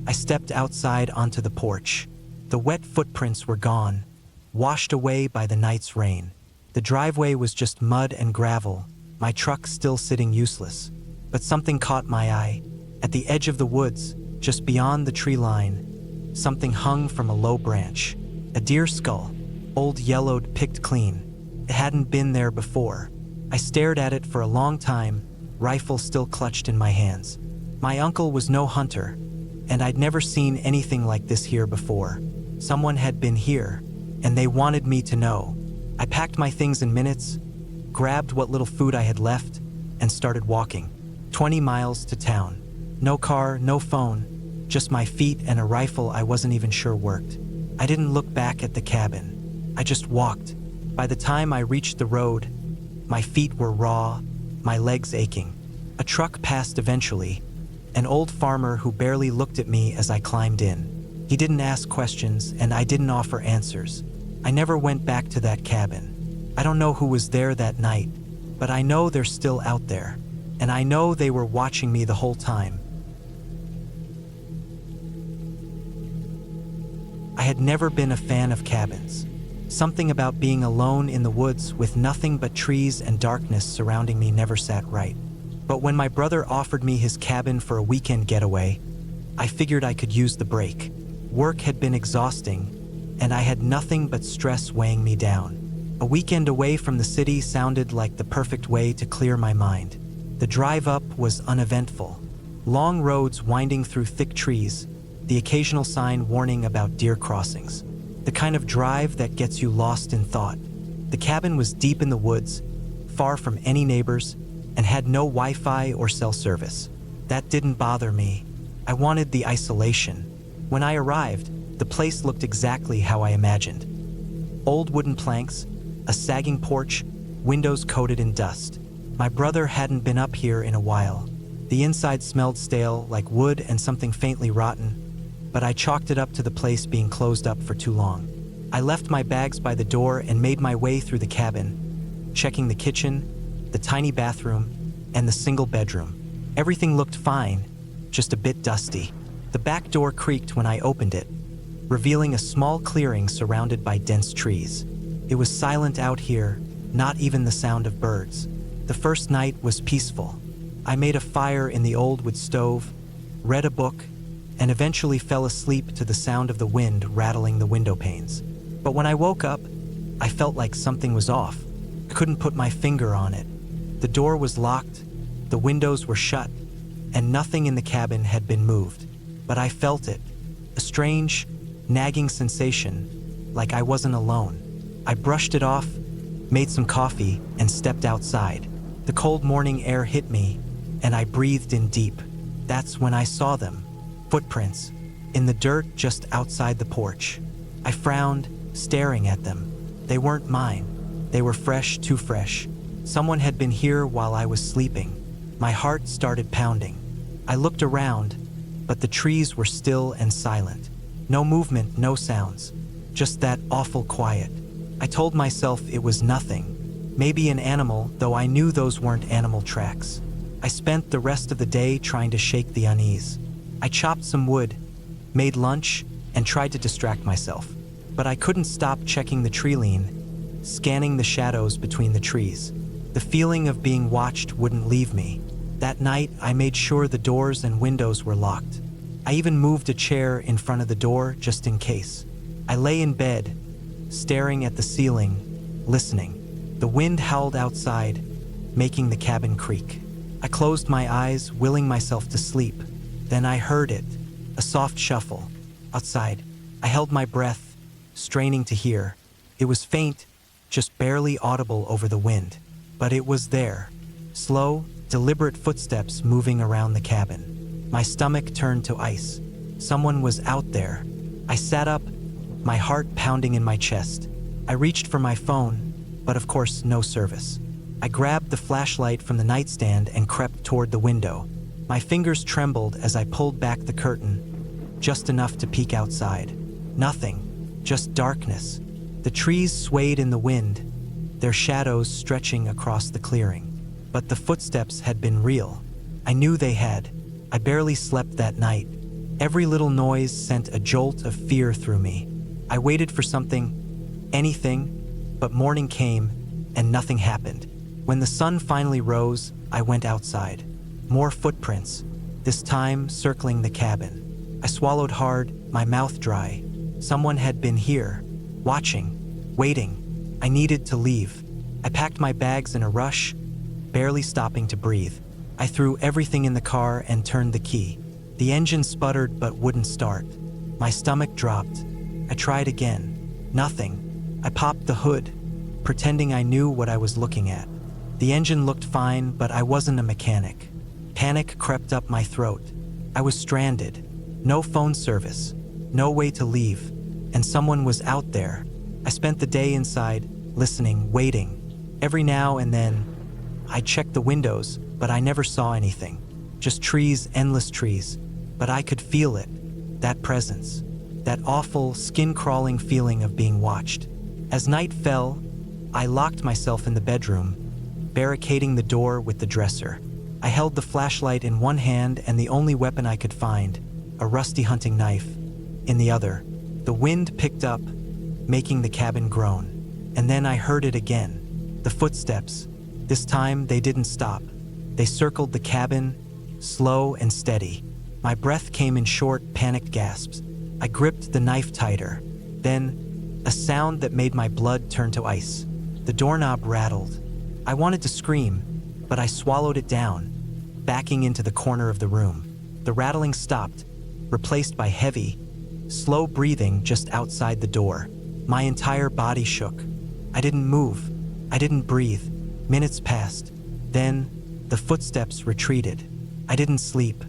I stepped outside onto the porch. The wet footprints were gone, washed away by the night's rain. The driveway was just mud and gravel, my truck still sitting useless. But something caught my eye. At the edge of the woods, just beyond the tree line, something hung from a low branch. A deer skull, old yellowed, picked clean. It hadn't been there before. I stared at it for a long time, rifle still clutched in my hands. My uncle was no hunter, and I'd never seen anything like this here before. Someone had been here, and they wanted me to know. I packed my things in minutes, grabbed what little food I had left, and started walking. 20 miles to town. No car, no phone, just my feet and a rifle I wasn't even sure worked. I didn't look back at the cabin. I just walked. By the time I reached the road, my feet were raw, my legs aching. A truck passed eventually, an old farmer who barely looked at me as I climbed in. He didn't ask questions, and I didn't offer answers. I never went back to that cabin. I don't know who was there that night, but I know they're still out there, and I know they were watching me the whole time. I had never been a fan of cabins. Something about being alone in the woods with nothing but trees and darkness surrounding me never sat right. But when my brother offered me his cabin for a weekend getaway, I figured I could use the break. Work had been exhausting, and I had nothing but stress weighing me down. A weekend away from the city sounded like the perfect way to clear my mind. The drive up was uneventful. Long roads winding through thick trees, the occasional sign warning about deer crossings. The kind of drive that gets you lost in thought. The cabin was deep in the woods, far from any neighbors, and had no Wi-Fi or cell service. That didn't bother me. I wanted the isolation. When I arrived, the place looked exactly how I imagined. Old wooden planks, a sagging porch, windows coated in dust. My brother hadn't been up here in a while. The inside smelled stale, like wood and something faintly rotten, but I chalked it up to the place being closed up for too long. I left my bags by the door and made my way through the cabin, checking the kitchen, the tiny bathroom, and the single bedroom. Everything looked fine, just a bit dusty. The back door creaked when I opened it, revealing a small clearing surrounded by dense trees. It was silent out here, not even the sound of birds. The first night was peaceful. I made a fire in the old wood stove, read a book, and eventually fell asleep to the sound of the wind rattling the window panes. But when I woke up, I felt like something was off. I couldn't put my finger on it. The door was locked, the windows were shut, and nothing in the cabin had been moved. But I felt it, a strange, nagging sensation, like I wasn't alone. I brushed it off, made some coffee, and stepped outside. The cold morning air hit me, and I breathed in deep. That's when I saw them, footprints, in the dirt just outside the porch. I frowned, staring at them. They weren't mine. They were fresh, too fresh. Someone had been here while I was sleeping. My heart started pounding. I looked around, but the trees were still and silent. No movement, no sounds, just that awful quiet. I told myself it was nothing, maybe an animal, though I knew those weren't animal tracks. I spent the rest of the day trying to shake the unease. I chopped some wood, made lunch, and tried to distract myself. But I couldn't stop checking the tree line, scanning the shadows between the trees. The feeling of being watched wouldn't leave me. That night, I made sure the doors and windows were locked. I even moved a chair in front of the door just in case. I lay in bed, staring at the ceiling, listening. The wind howled outside, making the cabin creak. I closed my eyes, willing myself to sleep. Then I heard it, a soft shuffle. Outside, I held my breath, straining to hear. It was faint, just barely audible over the wind. But it was there. Slow, deliberate footsteps moving around the cabin. My stomach turned to ice. Someone was out there. I sat up, my heart pounding in my chest. I reached for my phone, but of course no service. I grabbed the flashlight from the nightstand and crept toward the window. My fingers trembled as I pulled back the curtain, just enough to peek outside. Nothing, just darkness. The trees swayed in the wind, their shadows stretching across the clearing. But the footsteps had been real. I knew they had. I barely slept that night. Every little noise sent a jolt of fear through me. I waited for something, anything, but morning came and nothing happened. When the sun finally rose, I went outside. More footprints, this time circling the cabin. I swallowed hard, my mouth dry. Someone had been here, watching, waiting. I needed to leave. I packed my bags in a rush, barely stopping to breathe. I threw everything in the car and turned the key. The engine sputtered but wouldn't start. My stomach dropped. I tried again. Nothing. I popped the hood, pretending I knew what I was looking at. The engine looked fine, but I wasn't a mechanic. Panic crept up my throat. I was stranded. No phone service. No way to leave. And someone was out there. I spent the day inside, listening, waiting. Every now and then, I checked the windows, but I never saw anything. Just trees, endless trees. But I could feel it. That presence. That awful, skin-crawling feeling of being watched. As night fell, I locked myself in the bedroom, barricading the door with the dresser. I held the flashlight in one hand and the only weapon I could find, a rusty hunting knife, in the other. The wind picked up, making the cabin groan. And then I heard it again. The footsteps. This time, they didn't stop. They circled the cabin, slow and steady. My breath came in short, panicked gasps. I gripped the knife tighter. Then, a sound that made my blood turn to ice. The doorknob rattled. I wanted to scream, but I swallowed it down, backing into the corner of the room. The rattling stopped, replaced by heavy, slow breathing just outside the door. My entire body shook. I didn't move. I didn't breathe. Minutes passed. Then, the footsteps retreated. I didn't sleep.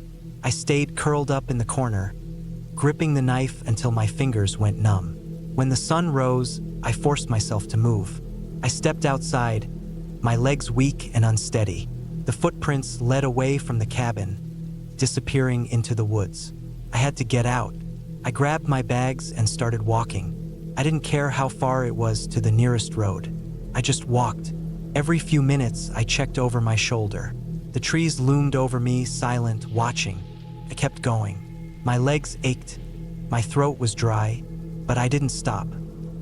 I stayed curled up in the corner, gripping the knife until my fingers went numb. When the sun rose, I forced myself to move. I stepped outside, my legs weak and unsteady. The footprints led away from the cabin, disappearing into the woods. I had to get out. I grabbed my bags and started walking. I didn't care how far it was to the nearest road. I just walked. Every few minutes, I checked over my shoulder. The trees loomed over me, silent, watching. I kept going. My legs ached. My throat was dry, but I didn't stop.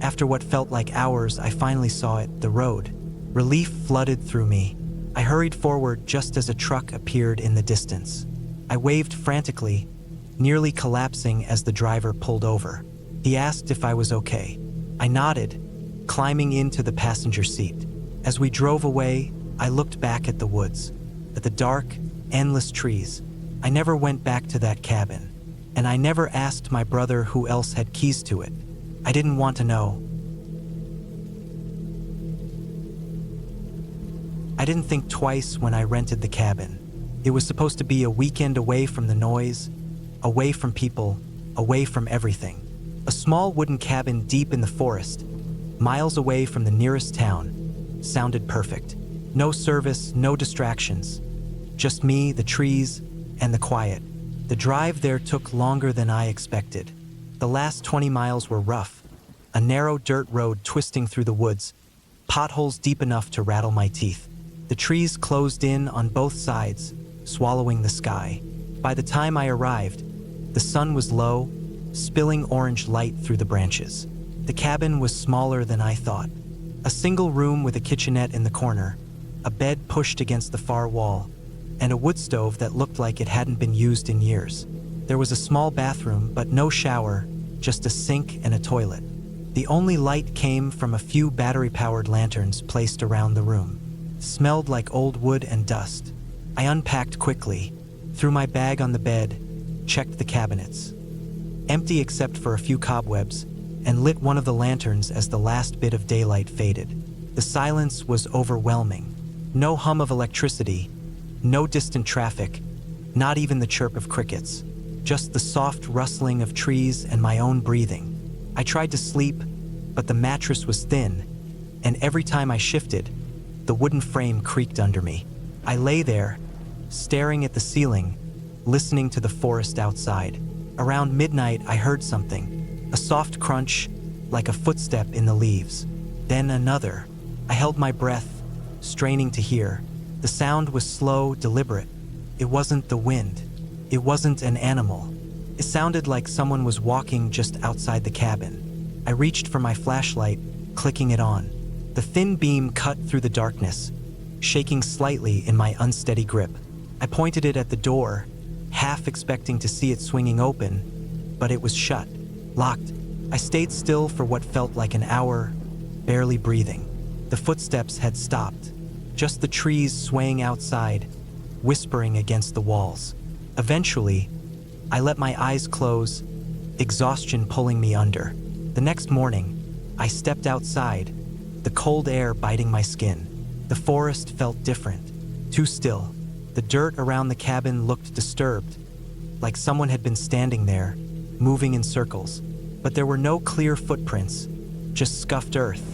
After what felt like hours, I finally saw it, the road. Relief flooded through me. I hurried forward just as a truck appeared in the distance. I waved frantically, nearly collapsing as the driver pulled over. He asked if I was okay. I nodded, climbing into the passenger seat. As we drove away, I looked back at the woods, at the dark, endless trees. I never went back to that cabin, and I never asked my brother who else had keys to it. I didn't want to know. I didn't think twice when I rented the cabin. It was supposed to be a weekend away from the noise, away from people, away from everything. A small wooden cabin deep in the forest, miles away from the nearest town, sounded perfect. No service, no distractions. Just me, the trees, and the quiet. The drive there took longer than I expected. The last 20 miles were rough. A narrow dirt road twisting through the woods, potholes deep enough to rattle my teeth. The trees closed in on both sides, swallowing the sky. By the time I arrived, the sun was low, spilling orange light through the branches. The cabin was smaller than I thought. A single room with a kitchenette in the corner, a bed pushed against the far wall, and a wood stove that looked like it hadn't been used in years. There was a small bathroom, but no shower, just a sink and a toilet. The only light came from a few battery-powered lanterns placed around the room. It smelled like old wood and dust. I unpacked quickly, threw my bag on the bed, checked the cabinets. Empty except for a few cobwebs, and lit one of the lanterns as the last bit of daylight faded. The silence was overwhelming. No hum of electricity, no distant traffic, not even the chirp of crickets, just the soft rustling of trees and my own breathing. I tried to sleep, but the mattress was thin, and every time I shifted, the wooden frame creaked under me. I lay there, staring at the ceiling, listening to the forest outside. Around midnight, I heard something, a soft crunch, like a footstep in the leaves. Then another. I held my breath, straining to hear. The sound was slow, deliberate. It wasn't the wind. It wasn't an animal. It sounded like someone was walking just outside the cabin. I reached for my flashlight, clicking it on. The thin beam cut through the darkness, shaking slightly in my unsteady grip. I pointed it at the door, half expecting to see it swinging open, but it was shut, locked. I stayed still for what felt like an hour, barely breathing. The footsteps had stopped, just the trees swaying outside, whispering against the walls. Eventually, I let my eyes close, exhaustion pulling me under. The next morning, I stepped outside, the cold air biting my skin. The forest felt different, too still. The dirt around the cabin looked disturbed, like someone had been standing there, moving in circles. But there were no clear footprints, just scuffed earth,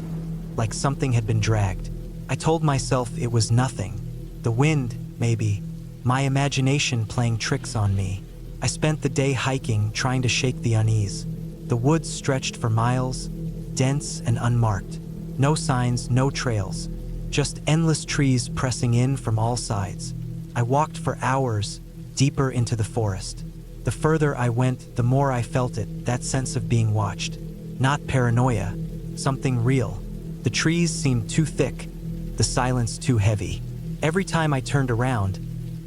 like something had been dragged. I told myself it was nothing. The wind, maybe. My imagination playing tricks on me. I spent the day hiking, trying to shake the unease. The woods stretched for miles, dense and unmarked. No signs, no trails, just endless trees pressing in from all sides. I walked for hours, deeper into the forest. The further I went, the more I felt it, that sense of being watched. Not paranoia, something real. The trees seemed too thick, the silence too heavy. Every time I turned around,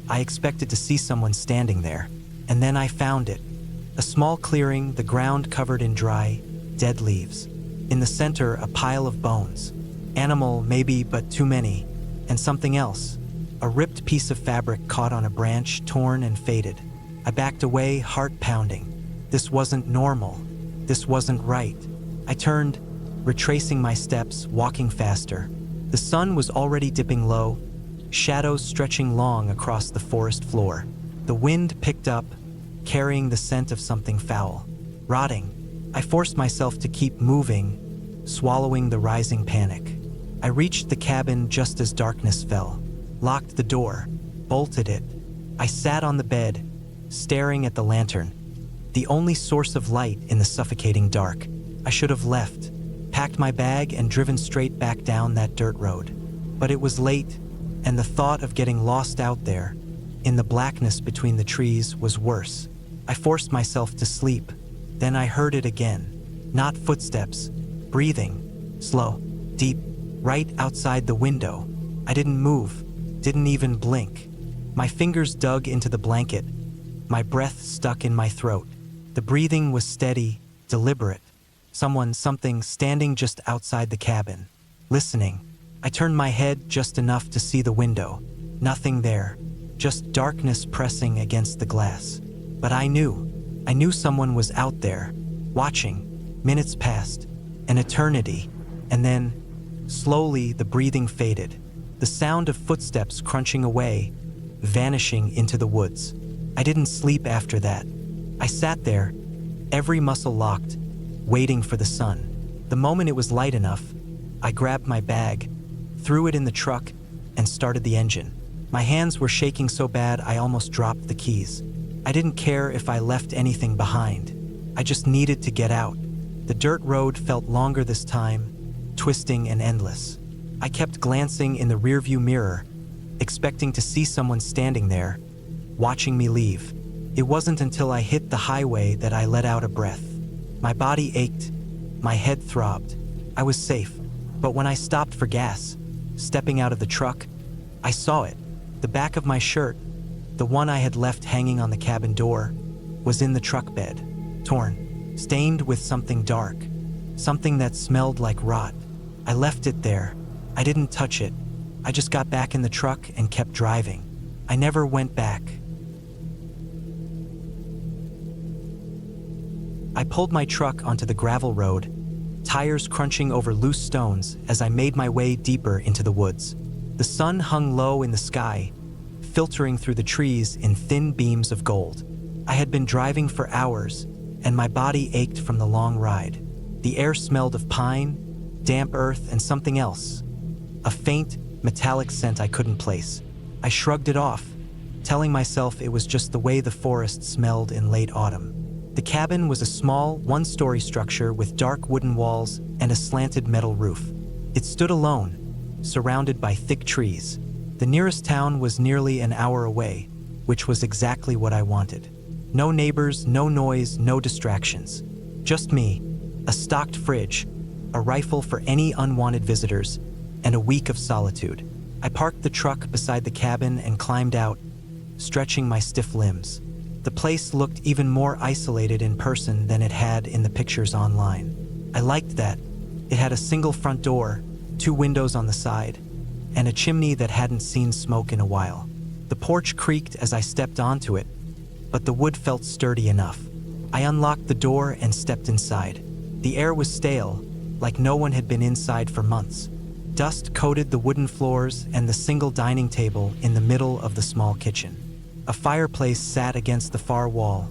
I expected to see someone standing there. And then I found it. A small clearing, the ground covered in dry, dead leaves. In the center, a pile of bones. Animal, maybe, but too many. And something else. A ripped piece of fabric caught on a branch, torn and faded. I backed away, heart pounding. This wasn't normal. This wasn't right. I turned, retracing my steps, walking faster. The sun was already dipping low, shadows stretching long across the forest floor. The wind picked up, carrying the scent of something foul. Rotting. I forced myself to keep moving, swallowing the rising panic. I reached the cabin just as darkness fell, locked the door, bolted it. I sat on the bed, staring at the lantern, the only source of light in the suffocating dark. I should have left, packed my bag and driven straight back down that dirt road. But it was late, and the thought of getting lost out there, in the blackness between the trees, was worse. I forced myself to sleep. Then I heard it again. Not footsteps, breathing, slow, deep, right outside the window. I didn't move, didn't even blink. My fingers dug into the blanket, my breath stuck in my throat. The breathing was steady, deliberate. Something standing just outside the cabin, listening. I turned my head just enough to see the window. Nothing there, just darkness pressing against the glass. But I knew someone was out there, watching. Minutes passed, an eternity, and then, slowly, the breathing faded. The sound of footsteps crunching away, vanishing into the woods. I didn't sleep after that. I sat there, every muscle locked, waiting for the sun. The moment it was light enough, I grabbed my bag, threw it in the truck, and started the engine. My hands were shaking so bad I almost dropped the keys. I didn't care if I left anything behind. I just needed to get out. The dirt road felt longer this time, twisting and endless. I kept glancing in the rearview mirror, expecting to see someone standing there, watching me leave. It wasn't until I hit the highway that I let out a breath. My body ached, my head throbbed. I was safe, but when I stopped for gas, stepping out of the truck, I saw it. The back of my shirt, the one I had left hanging on the cabin door, was in the truck bed, torn, stained with something dark, something that smelled like rot. I left it there. I didn't touch it. I just got back in the truck and kept driving. I never went back. I pulled my truck onto the gravel road, tires crunching over loose stones as I made my way deeper into the woods. The sun hung low in the sky, filtering through the trees in thin beams of gold. I had been driving for hours, and my body ached from the long ride. The air smelled of pine, damp earth, and something else. A faint, metallic scent I couldn't place. I shrugged it off, telling myself it was just the way the forest smelled in late autumn. The cabin was a small, one-story structure with dark wooden walls and a slanted metal roof. It stood alone, surrounded by thick trees. The nearest town was nearly an hour away, which was exactly what I wanted. No neighbors, no noise, no distractions. Just me, a stocked fridge, a rifle for any unwanted visitors, and a week of solitude. I parked the truck beside the cabin and climbed out, stretching my stiff limbs. The place looked even more isolated in person than it had in the pictures online. I liked that. It had a single front door, 2 windows on the side, and a chimney that hadn't seen smoke in a while. The porch creaked as I stepped onto it, but the wood felt sturdy enough. I unlocked the door and stepped inside. The air was stale, like no one had been inside for months. Dust coated the wooden floors and the single dining table in the middle of the small kitchen. A fireplace sat against the far wall,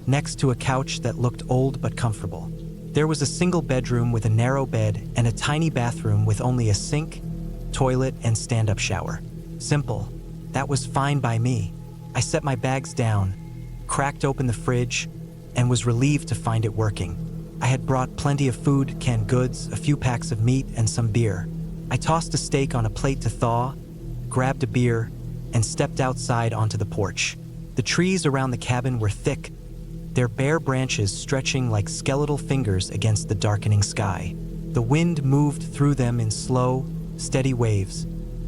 next to a couch that looked old but comfortable. There was a single bedroom with a narrow bed and a tiny bathroom with only a sink, toilet, and stand-up shower. Simple. That was fine by me. I set my bags down, cracked open the fridge, and was relieved to find it working. I had brought plenty of food, canned goods, a few packs of meat, and some beer. I tossed a steak on a plate to thaw, grabbed a beer, and stepped outside onto the porch. The trees around the cabin were thick, their bare branches stretching like skeletal fingers against the darkening sky. The wind moved through them in slow, steady waves,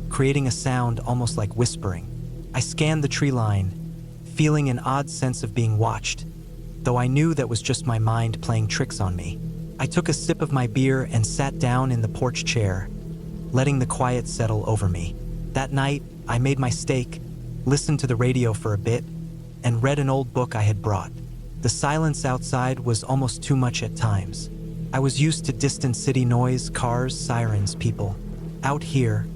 creating a sound almost like whispering. I scanned the tree line, feeling an odd sense of being watched, though I knew that was just my mind playing tricks on me. I took a sip of my beer and sat down in the porch chair, letting the quiet settle over me. That night, I made my steak, listened to the radio for a bit, and read an old book I had brought. The silence outside was almost too much at times. I was used to distant city noise, cars, sirens, people. Out here,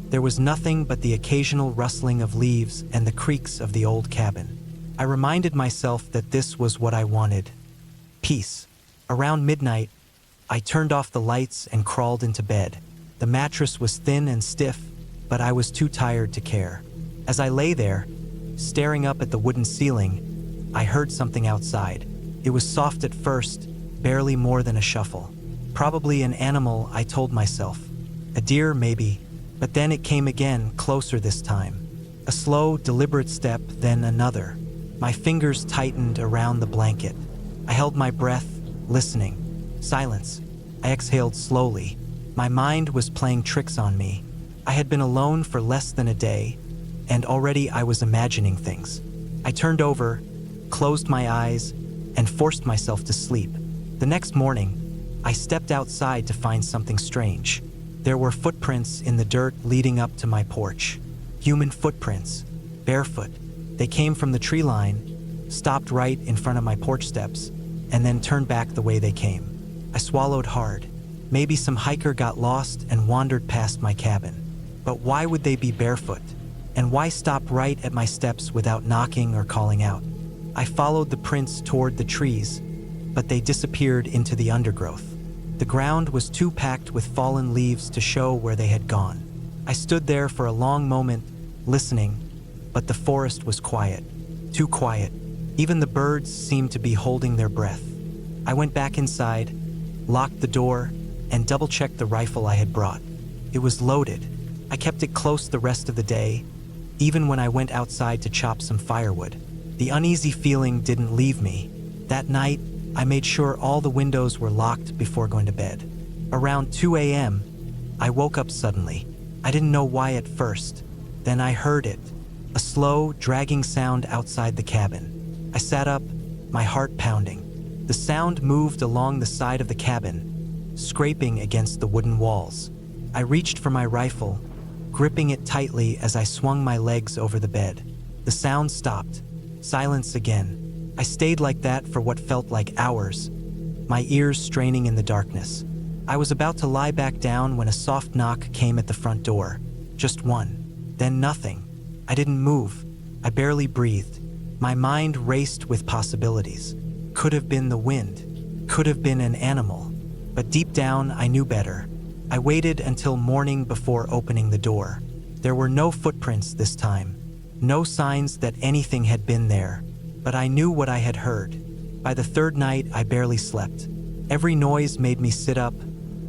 there was nothing but the occasional rustling of leaves and the creaks of the old cabin. I reminded myself that this was what I wanted. Peace. Around midnight, I turned off the lights and crawled into bed. The mattress was thin and stiff, but I was too tired to care. As I lay there, staring up at the wooden ceiling, I heard something outside. It was soft at first, barely more than a shuffle. Probably an animal, I told myself. A deer, maybe. But then it came again, closer this time. A slow, deliberate step, then another. My fingers tightened around the blanket. I held my breath, listening. Silence. I exhaled slowly. My mind was playing tricks on me. I had been alone for less than a day, and already I was imagining things. I turned over, closed my eyes, and forced myself to sleep. The next morning, I stepped outside to find something strange. There were footprints in the dirt leading up to my porch. Human footprints, barefoot. They came from the tree line, stopped right in front of my porch steps, and then turned back the way they came. I swallowed hard. Maybe some hiker got lost and wandered past my cabin. But why would they be barefoot? And why stop right at my steps without knocking or calling out? I followed the prints toward the trees, but they disappeared into the undergrowth. The ground was too packed with fallen leaves to show where they had gone. I stood there for a long moment, listening, but the forest was quiet. Too quiet. Even the birds seemed to be holding their breath. I went back inside, locked the door, and double-checked the rifle I had brought. It was loaded. I kept it close the rest of the day, even when I went outside to chop some firewood. The uneasy feeling didn't leave me. That night, I made sure all the windows were locked before going to bed. Around 2 a.m., I woke up suddenly. I didn't know why at first. Then I heard it, a slow, dragging sound outside the cabin. I sat up, my heart pounding. The sound moved along the side of the cabin, scraping against the wooden walls. I reached for my rifle, gripping it tightly as I swung my legs over the bed. The sound stopped. Silence again. I stayed like that for what felt like hours, my ears straining in the darkness. I was about to lie back down when a soft knock came at the front door. Just one. Then nothing. I didn't move. I barely breathed. My mind raced with possibilities. Could have been the wind. Could have been an animal. But deep down, I knew better. I waited until morning before opening the door. There were no footprints this time. No signs that anything had been there. But I knew what I had heard. By the third night, I barely slept. Every noise made me sit up,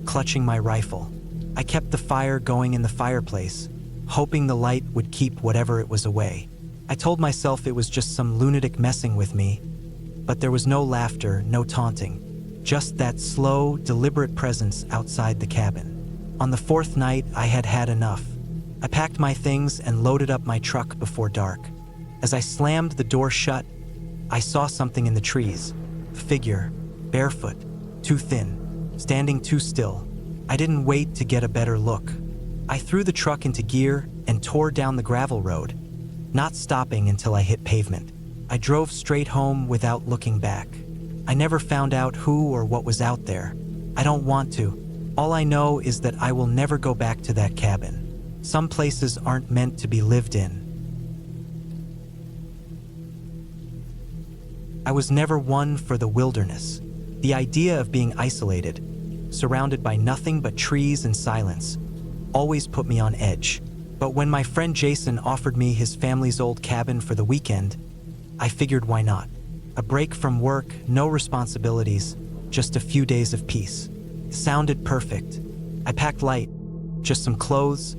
clutching my rifle. I kept the fire going in the fireplace, hoping the light would keep whatever it was away. I told myself it was just some lunatic messing with me, but there was no laughter, no taunting, just that slow, deliberate presence outside the cabin. On the fourth night, I had had enough. I packed my things and loaded up my truck before dark. As I slammed the door shut, I saw something in the trees. A figure, barefoot, too thin, standing too still. I didn't wait to get a better look. I threw the truck into gear and tore down the gravel road, not stopping until I hit pavement. I drove straight home without looking back. I never found out who or what was out there. I don't want to. All I know is that I will never go back to that cabin. Some places aren't meant to be lived in. I was never one for the wilderness. The idea of being isolated, surrounded by nothing but trees and silence, always put me on edge. But when my friend Jason offered me his family's old cabin for the weekend, I figured why not? A break from work, no responsibilities, just a few days of peace. Sounded perfect. I packed light, just some clothes,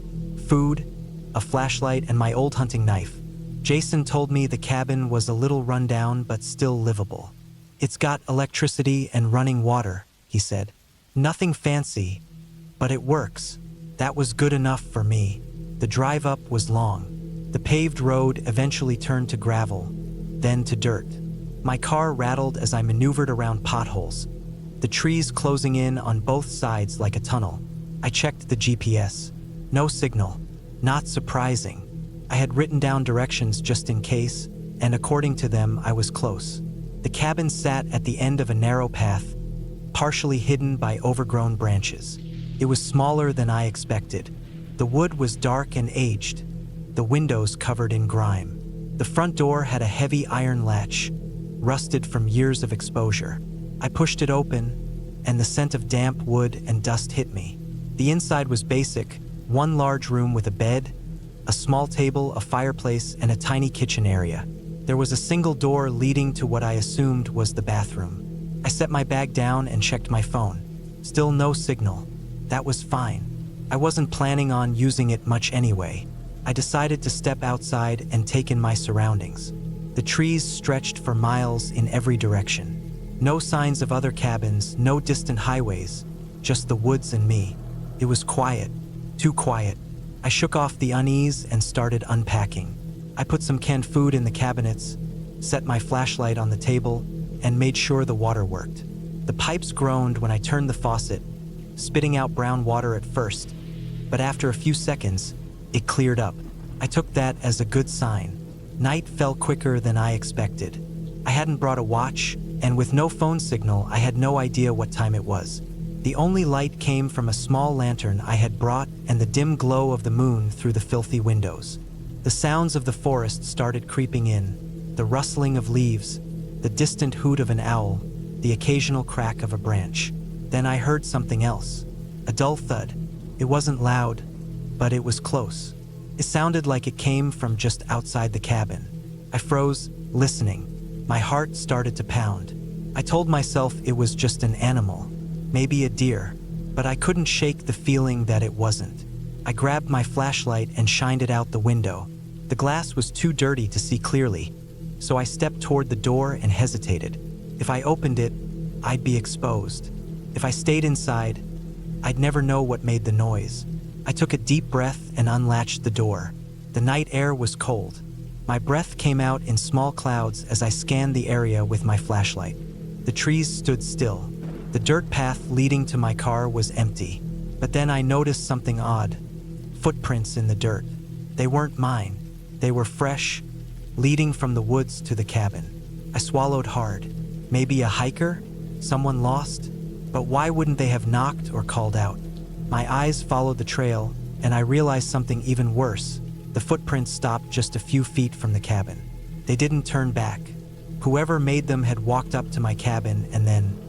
food, a flashlight, and my old hunting knife. Jason told me the cabin was a little rundown but still livable. It's got electricity and running water, he said. Nothing fancy, but it works. That was good enough for me. The drive up was long. The paved road eventually turned to gravel, then to dirt. My car rattled as I maneuvered around potholes, the trees closing in on both sides like a tunnel. I checked the GPS. No signal. Not surprising. I had written down directions just in case, and according to them, I was close. The cabin sat at the end of a narrow path, partially hidden by overgrown branches. It was smaller than I expected. The wood was dark and aged, the windows covered in grime. The front door had a heavy iron latch, rusted from years of exposure. I pushed it open, and the scent of damp wood and dust hit me. The inside was basic, one large room with a bed, a small table, a fireplace, and a tiny kitchen area. There was a single door leading to what I assumed was the bathroom. I set my bag down and checked my phone. Still no signal. That was fine. I wasn't planning on using it much anyway. I decided to step outside and take in my surroundings. The trees stretched for miles in every direction. No signs of other cabins, no distant highways, just the woods and me. It was quiet, too quiet. I shook off the unease and started unpacking. I put some canned food in the cabinets, set my flashlight on the table, and made sure the water worked. The pipes groaned when I turned the faucet, spitting out brown water at first, but after a few seconds, it cleared up. I took that as a good sign. Night fell quicker than I expected. I hadn't brought a watch, and with no phone signal, I had no idea what time it was. The only light came from a small lantern I had brought and the dim glow of the moon through the filthy windows. The sounds of the forest started creeping in, the rustling of leaves, the distant hoot of an owl, the occasional crack of a branch. Then I heard something else, a dull thud. It wasn't loud, but it was close. It sounded like it came from just outside the cabin. I froze, listening. My heart started to pound. I told myself it was just an animal, maybe a deer, but I couldn't shake the feeling that it wasn't. I grabbed my flashlight and shined it out the window. The glass was too dirty to see clearly, so I stepped toward the door and hesitated. If I opened it, I'd be exposed. If I stayed inside, I'd never know what made the noise. I took a deep breath and unlatched the door. The night air was cold. My breath came out in small clouds as I scanned the area with my flashlight. The trees stood still. The dirt path leading to my car was empty. But then I noticed something odd. Footprints in the dirt. They weren't mine. They were fresh, leading from the woods to the cabin. I swallowed hard. Maybe a hiker? Someone lost? But why wouldn't they have knocked or called out? My eyes followed the trail, and I realized something even worse. The footprints stopped just a few feet from the cabin. They didn't turn back. Whoever made them had walked up to my cabin and then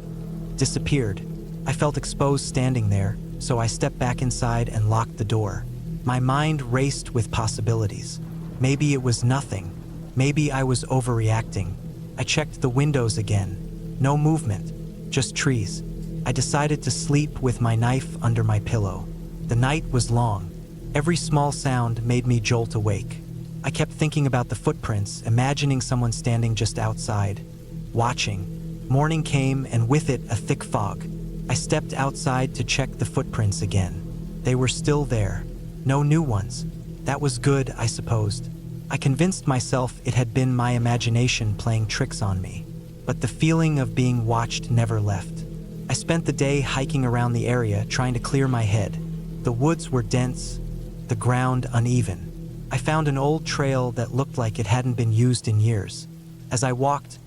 disappeared. I felt exposed standing there, so I stepped back inside and locked the door. My mind raced with possibilities. Maybe it was nothing. Maybe I was overreacting. I checked the windows again. No movement, just trees. I decided to sleep with my knife under my pillow. The night was long. Every small sound made me jolt awake. I kept thinking about the footprints, imagining someone standing just outside, watching. Morning came, and with it, a thick fog. I stepped outside to check the footprints again. They were still there. No new ones. That was good, I supposed. I convinced myself it had been my imagination playing tricks on me. But the feeling of being watched never left. I spent the day hiking around the area, trying to clear my head. The woods were dense, the ground uneven. I found an old trail that looked like it hadn't been used in years. As I walked,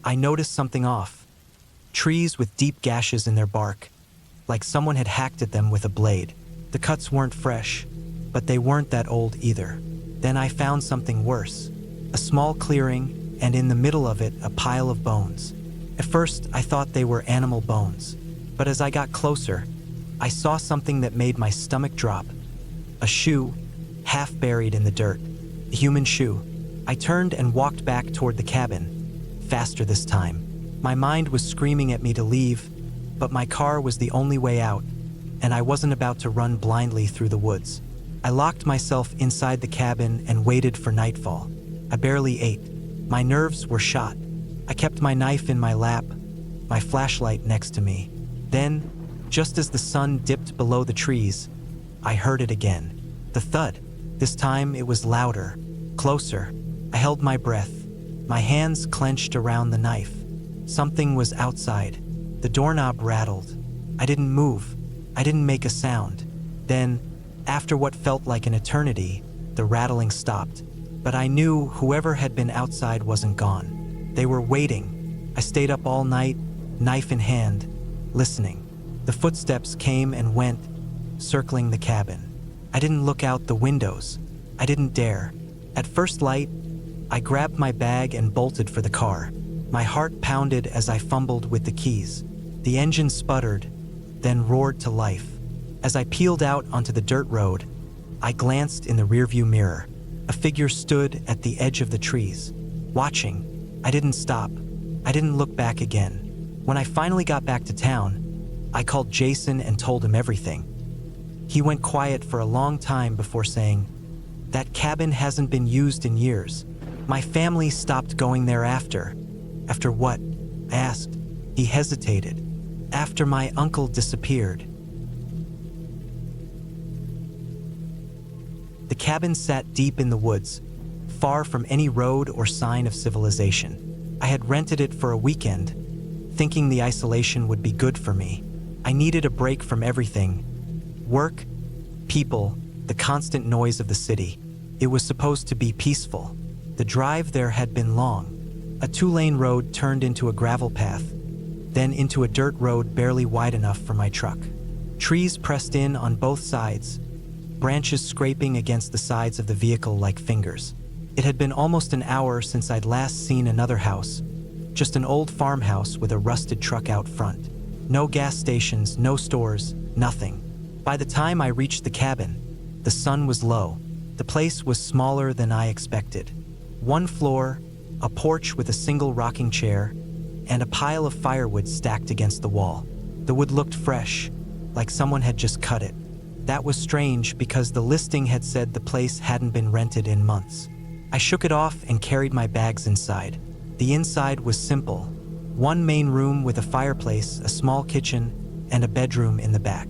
I noticed something off. Trees with deep gashes in their bark, like someone had hacked at them with a blade. The cuts weren't fresh, but they weren't that old either. Then I found something worse. A small clearing, and in the middle of it, a pile of bones. At first, I thought they were animal bones, but as I got closer, I saw something that made my stomach drop. A shoe, half buried in the dirt. A human shoe. I turned and walked back toward the cabin, faster this time. My mind was screaming at me to leave, but my car was the only way out, and I wasn't about to run blindly through the woods. I locked myself inside the cabin and waited for nightfall. I barely ate. My nerves were shot. I kept my knife in my lap, my flashlight next to me. Then, just as the sun dipped below the trees, I heard it again. The thud. This time it was louder, closer. I held my breath, my hands clenched around the knife. Something was outside. The doorknob rattled. I didn't move. I didn't make a sound. Then, after what felt like an eternity, the rattling stopped. But I knew whoever had been outside wasn't gone. They were waiting. I stayed up all night, knife in hand, listening. The footsteps came and went, circling the cabin. I didn't look out the windows. I didn't dare. At first light, I grabbed my bag and bolted for the car. My heart pounded as I fumbled with the keys. The engine sputtered, then roared to life. As I peeled out onto the dirt road, I glanced in the rearview mirror. A figure stood at the edge of the trees, watching. I didn't stop. I didn't look back again. When I finally got back to town, I called Jason and told him everything. He went quiet for a long time before saying, "That cabin hasn't been used in years. My family stopped going there after." "After what?" I asked. He hesitated. "After my uncle disappeared." The cabin sat deep in the woods, far from any road or sign of civilization. I had rented it for a weekend, thinking the isolation would be good for me. I needed a break from everything: work, people, the constant noise of the city. It was supposed to be peaceful. The drive there had been long. A 2-lane road turned into a gravel path, then into a dirt road barely wide enough for my truck. Trees pressed in on both sides, branches scraping against the sides of the vehicle like fingers. It had been almost an hour since I'd last seen another house, just an old farmhouse with a rusted truck out front. No gas stations, no stores, nothing. By the time I reached the cabin, the sun was low. The place was smaller than I expected. 1 floor, a porch with a single rocking chair, and a pile of firewood stacked against the wall. The wood looked fresh, like someone had just cut it. That was strange because the listing had said the place hadn't been rented in months. I shook it off and carried my bags inside. The inside was simple: 1 main room with a fireplace, a small kitchen, and a bedroom in the back.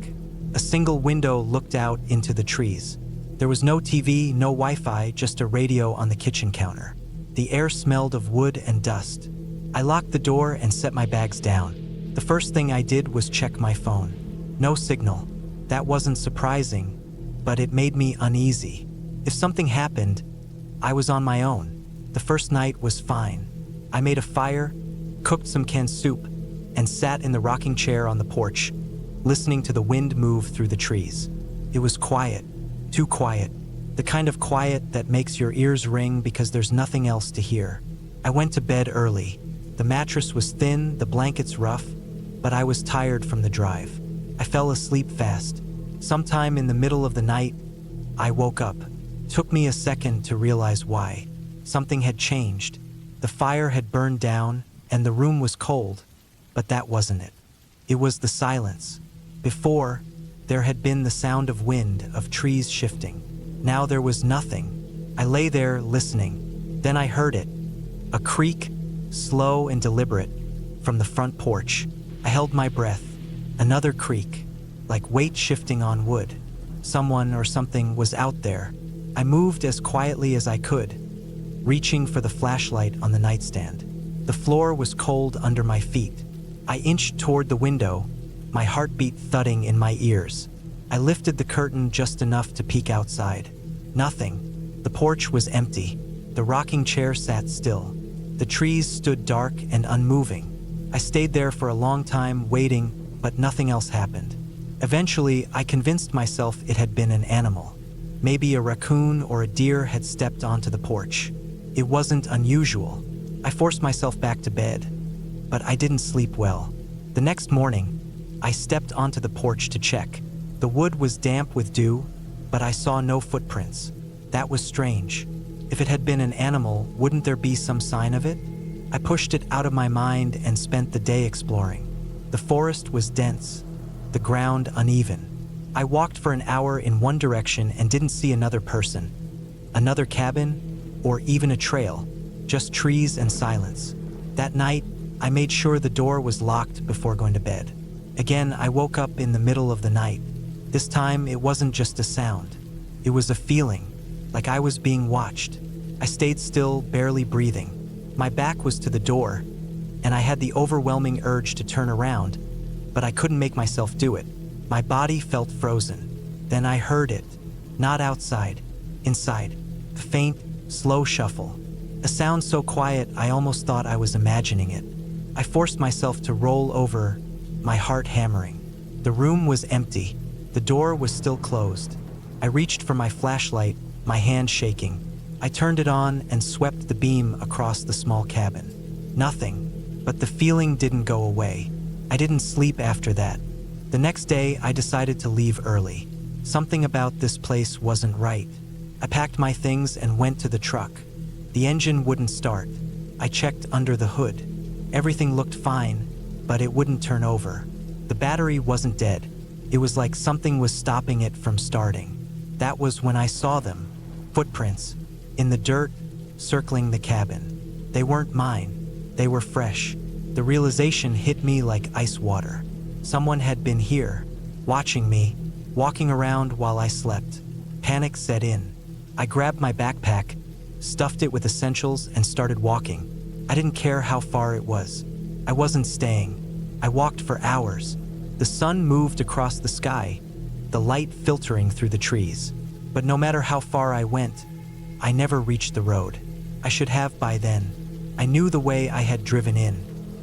A single window looked out into the trees. There was no TV, no Wi-Fi, just a radio on the kitchen counter. The air smelled of wood and dust. I locked the door and set my bags down. The first thing I did was check my phone. No signal. That wasn't surprising, but it made me uneasy. If something happened, I was on my own. The first night was fine. I made a fire, cooked some canned soup, and sat in the rocking chair on the porch, listening to the wind move through the trees. It was quiet, too quiet, the kind of quiet that makes your ears ring because there's nothing else to hear. I went to bed early. The mattress was thin, the blankets rough, but I was tired from the drive. I fell asleep fast. Sometime in the middle of the night, I woke up. Took me a second to realize why. Something had changed. The fire had burned down, and the room was cold, but that wasn't it. It was the silence. Before, there had been the sound of wind, of trees shifting. Now there was nothing. I lay there listening. Then I heard it. A creak, slow and deliberate, from the front porch. I held my breath. Another creak, like weight shifting on wood. Someone or something was out there. I moved as quietly as I could, reaching for the flashlight on the nightstand. The floor was cold under my feet. I inched toward the window, my heartbeat thudding in my ears. I lifted the curtain just enough to peek outside. Nothing. The porch was empty. The rocking chair sat still. The trees stood dark and unmoving. I stayed there for a long time, waiting, but nothing else happened. Eventually, I convinced myself it had been an animal. Maybe a raccoon or a deer had stepped onto the porch. It wasn't unusual. I forced myself back to bed, but I didn't sleep well. The next morning, I stepped onto the porch to check. The wood was damp with dew, but I saw no footprints. That was strange. If it had been an animal, wouldn't there be some sign of it? I pushed it out of my mind and spent the day exploring. The forest was dense, the ground uneven. I walked for an hour in one direction and didn't see another person, another cabin, or even a trail, just trees and silence. That night, I made sure the door was locked before going to bed. Again, I woke up in the middle of the night. This time, it wasn't just a sound. It was a feeling, like I was being watched. I stayed still, barely breathing. My back was to the door, and I had the overwhelming urge to turn around, but I couldn't make myself do it. My body felt frozen. Then I heard it. Not outside, inside. A faint, slow shuffle. A sound so quiet I almost thought I was imagining it. I forced myself to roll over, my heart hammering. The room was empty. The door was still closed. I reached for my flashlight, my hand shaking. I turned it on and swept the beam across the small cabin. Nothing, but the feeling didn't go away. I didn't sleep after that. The next day, I decided to leave early. Something about this place wasn't right. I packed my things and went to the truck. The engine wouldn't start. I checked under the hood. Everything looked fine, but it wouldn't turn over. The battery wasn't dead. It was like something was stopping it from starting. That was when I saw them. Footprints. In the dirt, circling the cabin. They weren't mine. They were fresh. The realization hit me like ice water. Someone had been here, watching me, walking around while I slept. Panic set in. I grabbed my backpack, stuffed it with essentials, and started walking. I didn't care how far it was. I wasn't staying. I walked for hours. The sun moved across the sky, the light filtering through the trees. But no matter how far I went, I never reached the road. I should have by then. I knew the way I had driven in,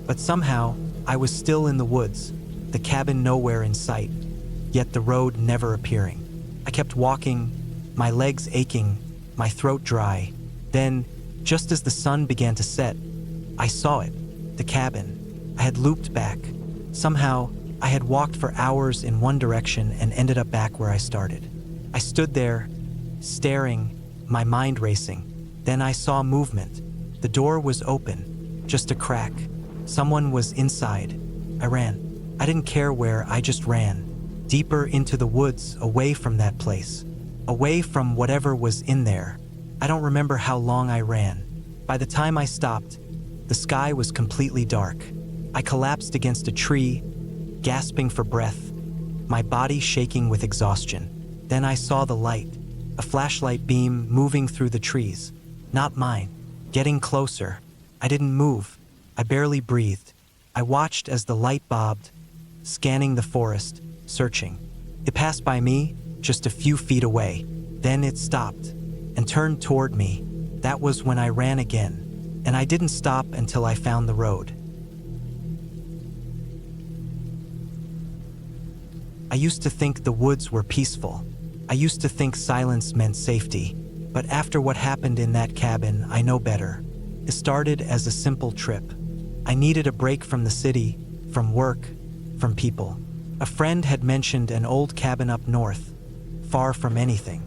but somehow I was still in the woods, the cabin nowhere in sight, yet the road never appearing. I kept walking, my legs aching, my throat dry. Then, just as the sun began to set, I saw it, the cabin. I had looped back. Somehow, I had walked for hours in one direction and ended up back where I started. I stood there, staring, my mind racing. Then I saw movement. The door was open, just a crack. Someone was inside. I ran. I didn't care where, I just ran. Deeper into the woods, away from that place. Away from whatever was in there. I don't remember how long I ran. By the time I stopped, the sky was completely dark. I collapsed against a tree, gasping for breath, my body shaking with exhaustion. Then I saw the light, a flashlight beam moving through the trees. Not mine. Getting closer. I didn't move. I barely breathed. I watched as the light bobbed, scanning the forest, searching. It passed by me, just a few feet away. Then it stopped and turned toward me. That was when I ran again, and I didn't stop until I found the road. I used to think the woods were peaceful. I used to think silence meant safety. But after what happened in that cabin, I know better. It started as a simple trip. I needed a break from the city, from work, from people. A friend had mentioned an old cabin up north, far from anything.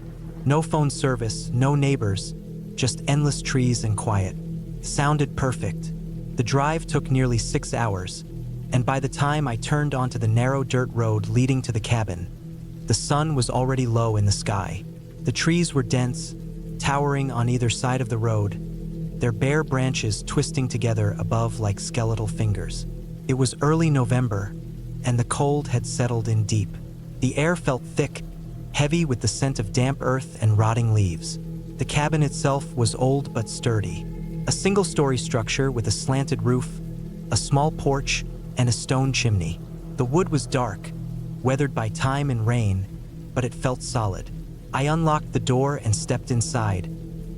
No phone service, no neighbors, just endless trees and quiet. Sounded perfect. The drive took nearly 6 hours, and by the time I turned onto the narrow dirt road leading to the cabin, the sun was already low in the sky. The trees were dense, towering on either side of the road, their bare branches twisting together above like skeletal fingers. It was early November, and the cold had settled in deep. The air felt thick, heavy with the scent of damp earth and rotting leaves. The cabin itself was old but sturdy. A single-story structure with a slanted roof, a small porch, and a stone chimney. The wood was dark, weathered by time and rain, but it felt solid. I unlocked the door and stepped inside,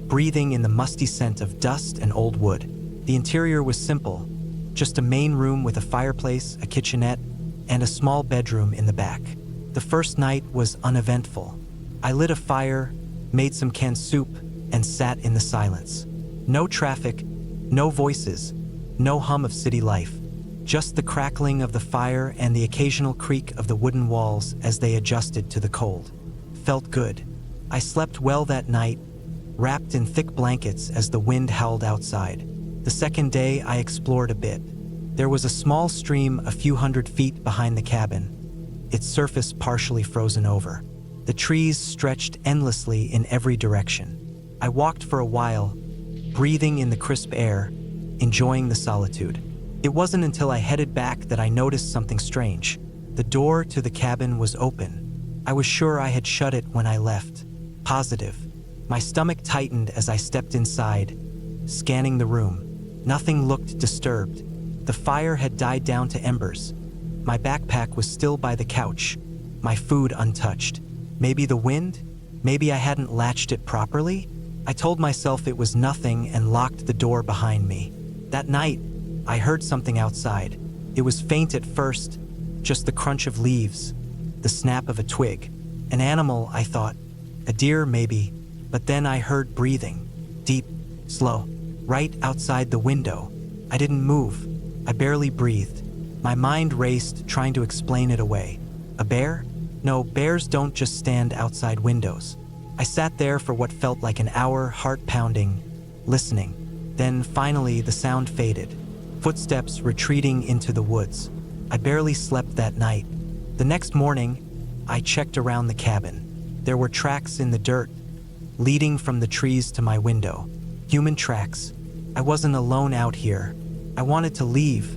breathing in the musty scent of dust and old wood. The interior was simple, just a main room with a fireplace, a kitchenette, and a small bedroom in the back. The first night was uneventful. I lit a fire, made some canned soup, and sat in the silence. No traffic, no voices, no hum of city life. Just the crackling of the fire and the occasional creak of the wooden walls as they adjusted to the cold. Felt good. I slept well that night, wrapped in thick blankets as the wind howled outside. The second day, I explored a bit. There was a small stream a few hundred feet behind the cabin, its surface partially frozen over. The trees stretched endlessly in every direction. I walked for a while, breathing in the crisp air, enjoying the solitude. It wasn't until I headed back that I noticed something strange. The door to the cabin was open. I was sure I had shut it when I left. Positive. My stomach tightened as I stepped inside, scanning the room. Nothing looked disturbed. The fire had died down to embers. My backpack was still by the couch, my food untouched. Maybe the wind? Maybe I hadn't latched it properly? I told myself it was nothing and locked the door behind me. That night, I heard something outside. It was faint at first, just the crunch of leaves, the snap of a twig. An animal, I thought. A deer, maybe. But then I heard breathing. Deep, slow, right outside the window. I didn't move. I barely breathed. My mind raced, trying to explain it away. A bear? No, bears don't just stand outside windows. I sat there for what felt like an hour, heart pounding, listening. Then finally the sound faded. Footsteps retreating into the woods. I barely slept that night. The next morning, I checked around the cabin. There were tracks in the dirt, leading from the trees to my window. Human tracks. I wasn't alone out here. I wanted to leave,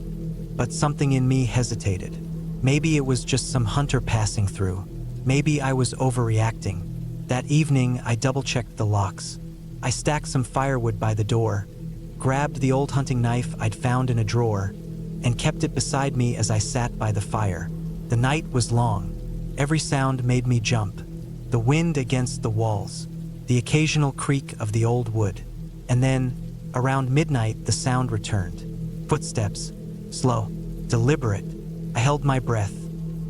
but something in me hesitated. Maybe it was just some hunter passing through. Maybe I was overreacting. That evening, I double-checked the locks. I stacked some firewood by the door, grabbed the old hunting knife I'd found in a drawer, and kept it beside me as I sat by the fire. The night was long. Every sound made me jump. The wind against the walls, the occasional creak of the old wood. And then, around midnight, the sound returned. Footsteps. Slow. Deliberate. I held my breath.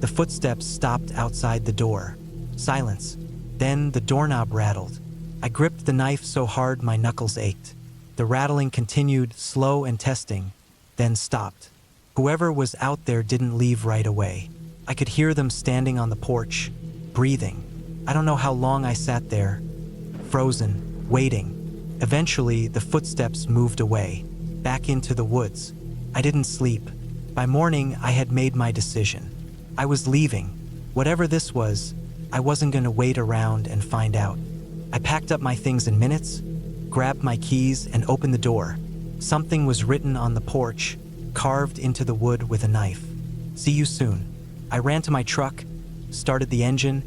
The footsteps stopped outside the door. Silence. Then the doorknob rattled. I gripped the knife so hard my knuckles ached. The rattling continued, slow and testing, then stopped. Whoever was out there didn't leave right away. I could hear them standing on the porch, breathing. I don't know how long I sat there, frozen, waiting. Eventually, the footsteps moved away, back into the woods. I didn't sleep. By morning, I had made my decision. I was leaving. Whatever this was, I wasn't going to wait around and find out. I packed up my things in minutes, grabbed my keys, and opened the door. Something was written on the porch, carved into the wood with a knife. See you soon. I ran to my truck, started the engine,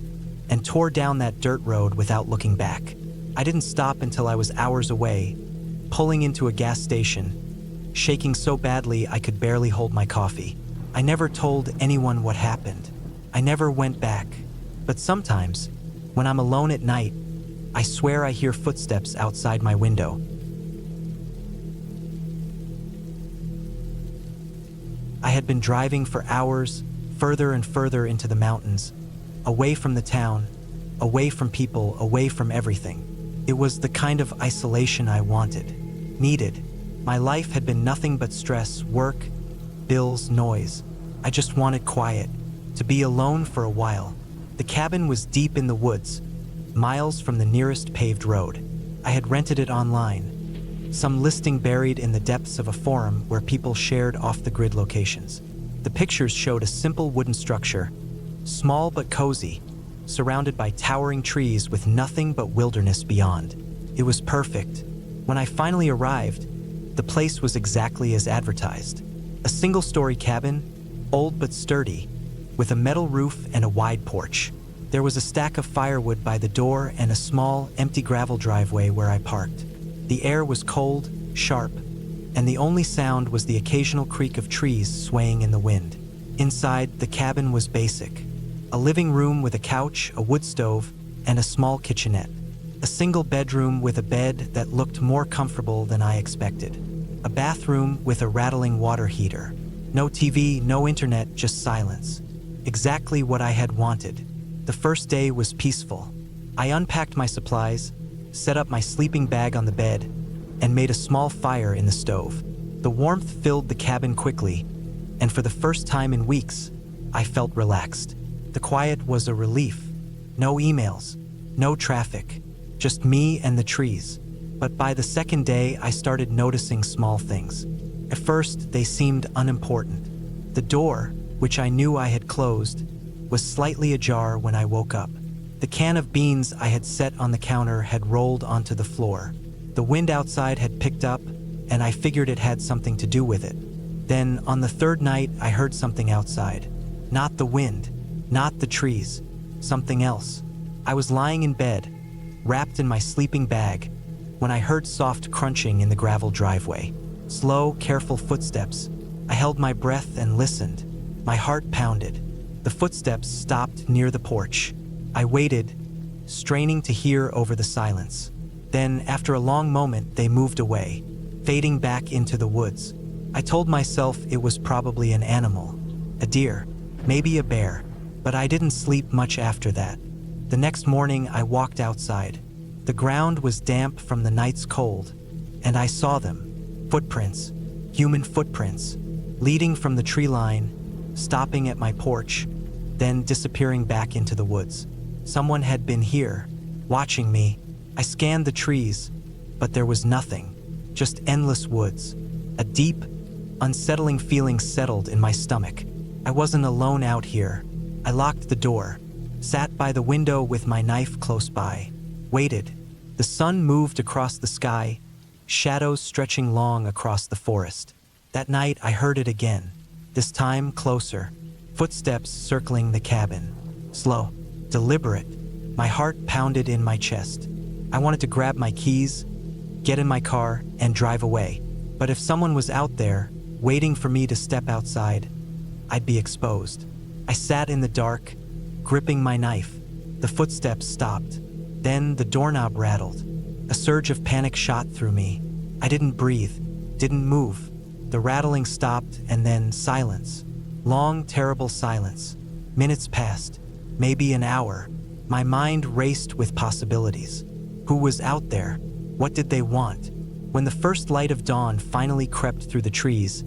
and tore down that dirt road without looking back. I didn't stop until I was hours away, pulling into a gas station, shaking so badly I could barely hold my coffee. I never told anyone what happened. I never went back. But sometimes, when I'm alone at night, I swear I hear footsteps outside my window. I had been driving for hours, further and further into the mountains, away from the town, away from people, away from everything. It was the kind of isolation I wanted, needed. My life had been nothing but stress, work, bills, noise. I just wanted quiet, to be alone for a while. The cabin was deep in the woods, miles from the nearest paved road. I had rented it online, some listing buried in the depths of a forum where people shared off-the-grid locations. The pictures showed a simple wooden structure, small but cozy, surrounded by towering trees with nothing but wilderness beyond. It was perfect. When I finally arrived, the place was exactly as advertised. A single-story cabin, old but sturdy, with a metal roof and a wide porch. There was a stack of firewood by the door and a small, empty gravel driveway where I parked. The air was cold, sharp, and the only sound was the occasional creak of trees swaying in the wind. Inside, the cabin was basic. A living room with a couch, a wood stove, and a small kitchenette. A single bedroom with a bed that looked more comfortable than I expected. A bathroom with a rattling water heater. No TV, no internet, just silence. Exactly what I had wanted. The first day was peaceful. I unpacked my supplies, set up my sleeping bag on the bed, and made a small fire in the stove. The warmth filled the cabin quickly, and for the first time in weeks, I felt relaxed. The quiet was a relief. No emails, no traffic, just me and the trees. But by the second day, I started noticing small things. At first, they seemed unimportant. The door, which I knew I had closed, was slightly ajar when I woke up. The can of beans I had set on the counter had rolled onto the floor. The wind outside had picked up, and I figured it had something to do with it. Then, on the third night, I heard something outside. Not the wind, not the trees, something else. I was lying in bed, wrapped in my sleeping bag, when I heard soft crunching in the gravel driveway. Slow, careful footsteps. I held my breath and listened. My heart pounded. The footsteps stopped near the porch. I waited, straining to hear over the silence. Then, after a long moment, they moved away, fading back into the woods. I told myself it was probably an animal, a deer, maybe a bear, but I didn't sleep much after that. The next morning, I walked outside. The ground was damp from the night's cold, and I saw them. Footprints, human footprints, leading from the tree line, stopping at my porch, then disappearing back into the woods. Someone had been here, watching me. I scanned the trees, but there was nothing, just endless woods. A deep, unsettling feeling settled in my stomach. I wasn't alone out here. I locked the door, sat by the window with my knife close by, waited. The sun moved across the sky, shadows stretching long across the forest. That night I heard it again, this time closer, footsteps circling the cabin. Slow, deliberate. My heart pounded in my chest. I wanted to grab my keys, get in my car, and drive away. But if someone was out there, waiting for me to step outside, I'd be exposed. I sat in the dark, gripping my knife. The footsteps stopped. Then the doorknob rattled. A surge of panic shot through me. I didn't breathe, didn't move. The rattling stopped, and then silence. Long, terrible silence. Minutes passed, maybe an hour. My mind raced with possibilities. Who was out there? What did they want? When the first light of dawn finally crept through the trees,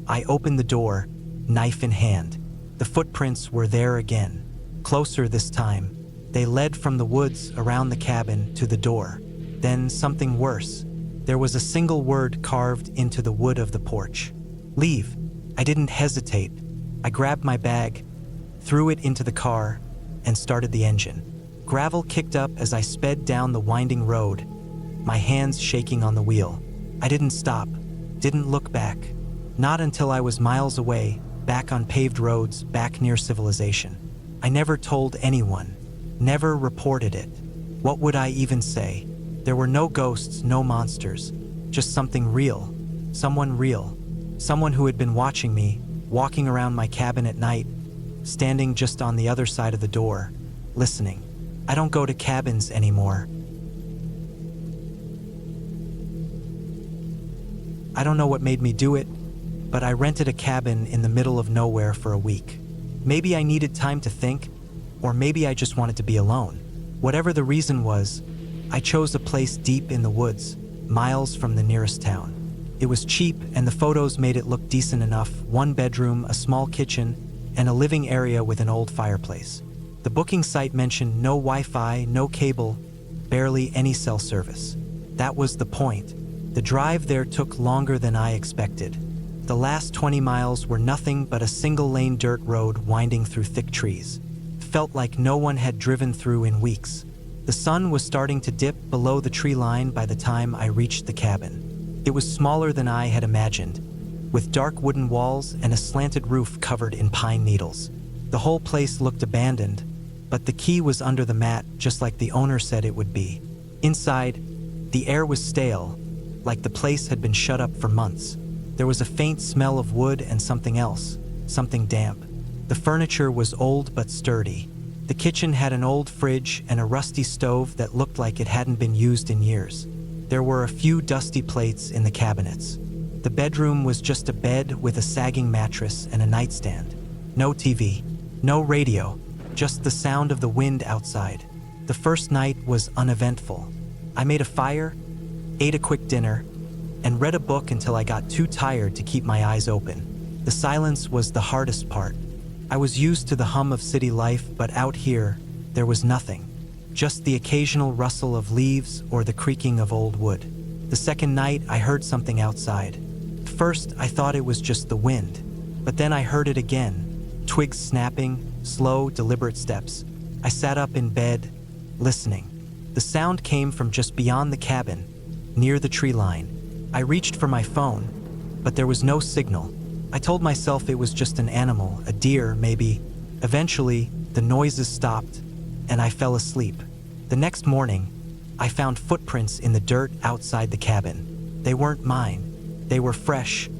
I opened the door, knife in hand. The footprints were there again, closer this time. They led from the woods around the cabin to the door. Then something worse. There was a single word carved into the wood of the porch. Leave. I didn't hesitate. I grabbed my bag, threw it into the car, and started the engine. Gravel kicked up as I sped down the winding road, my hands shaking on the wheel. I didn't stop, didn't look back. Not until I was miles away, back on paved roads, back near civilization. I never told anyone, never reported it. What would I even say? There were no ghosts, no monsters, just something real, someone real. Someone who had been watching me, walking around my cabin at night, standing just on the other side of the door, listening. I don't go to cabins anymore. I don't know what made me do it, but I rented a cabin in the middle of nowhere for a week. Maybe I needed time to think, or maybe I just wanted to be alone. Whatever the reason was, I chose a place deep in the woods, miles from the nearest town. It was cheap, and the photos made it look decent enough. 1 bedroom, a small kitchen, and a living area with an old fireplace. The booking site mentioned no Wi-Fi, no cable, barely any cell service. That was the point. The drive there took longer than I expected. The last 20 miles were nothing but a single-lane dirt road winding through thick trees. It felt like no one had driven through in weeks. The sun was starting to dip below the tree line by the time I reached the cabin. It was smaller than I had imagined, with dark wooden walls and a slanted roof covered in pine needles. The whole place looked abandoned, but the key was under the mat, just like the owner said it would be. Inside, the air was stale, like the place had been shut up for months. There was a faint smell of wood and something else, something damp. The furniture was old but sturdy. The kitchen had an old fridge and a rusty stove that looked like it hadn't been used in years. There were a few dusty plates in the cabinets. The bedroom was just a bed with a sagging mattress and a nightstand. No TV, no radio, just the sound of the wind outside. The first night was uneventful. I made a fire, ate a quick dinner, and read a book until I got too tired to keep my eyes open. The silence was the hardest part. I was used to the hum of city life, but out here, there was nothing. Just the occasional rustle of leaves or the creaking of old wood. The second night, I heard something outside. First, I thought it was just the wind, but then I heard it again. Twigs snapping, slow, deliberate steps. I sat up in bed, listening. The sound came from just beyond the cabin, near the tree line. I reached for my phone, but there was no signal. I told myself it was just an animal, a deer, maybe. Eventually, the noises stopped, and I fell asleep. The next morning, I found footprints in the dirt outside the cabin. They weren't mine. They were fresh,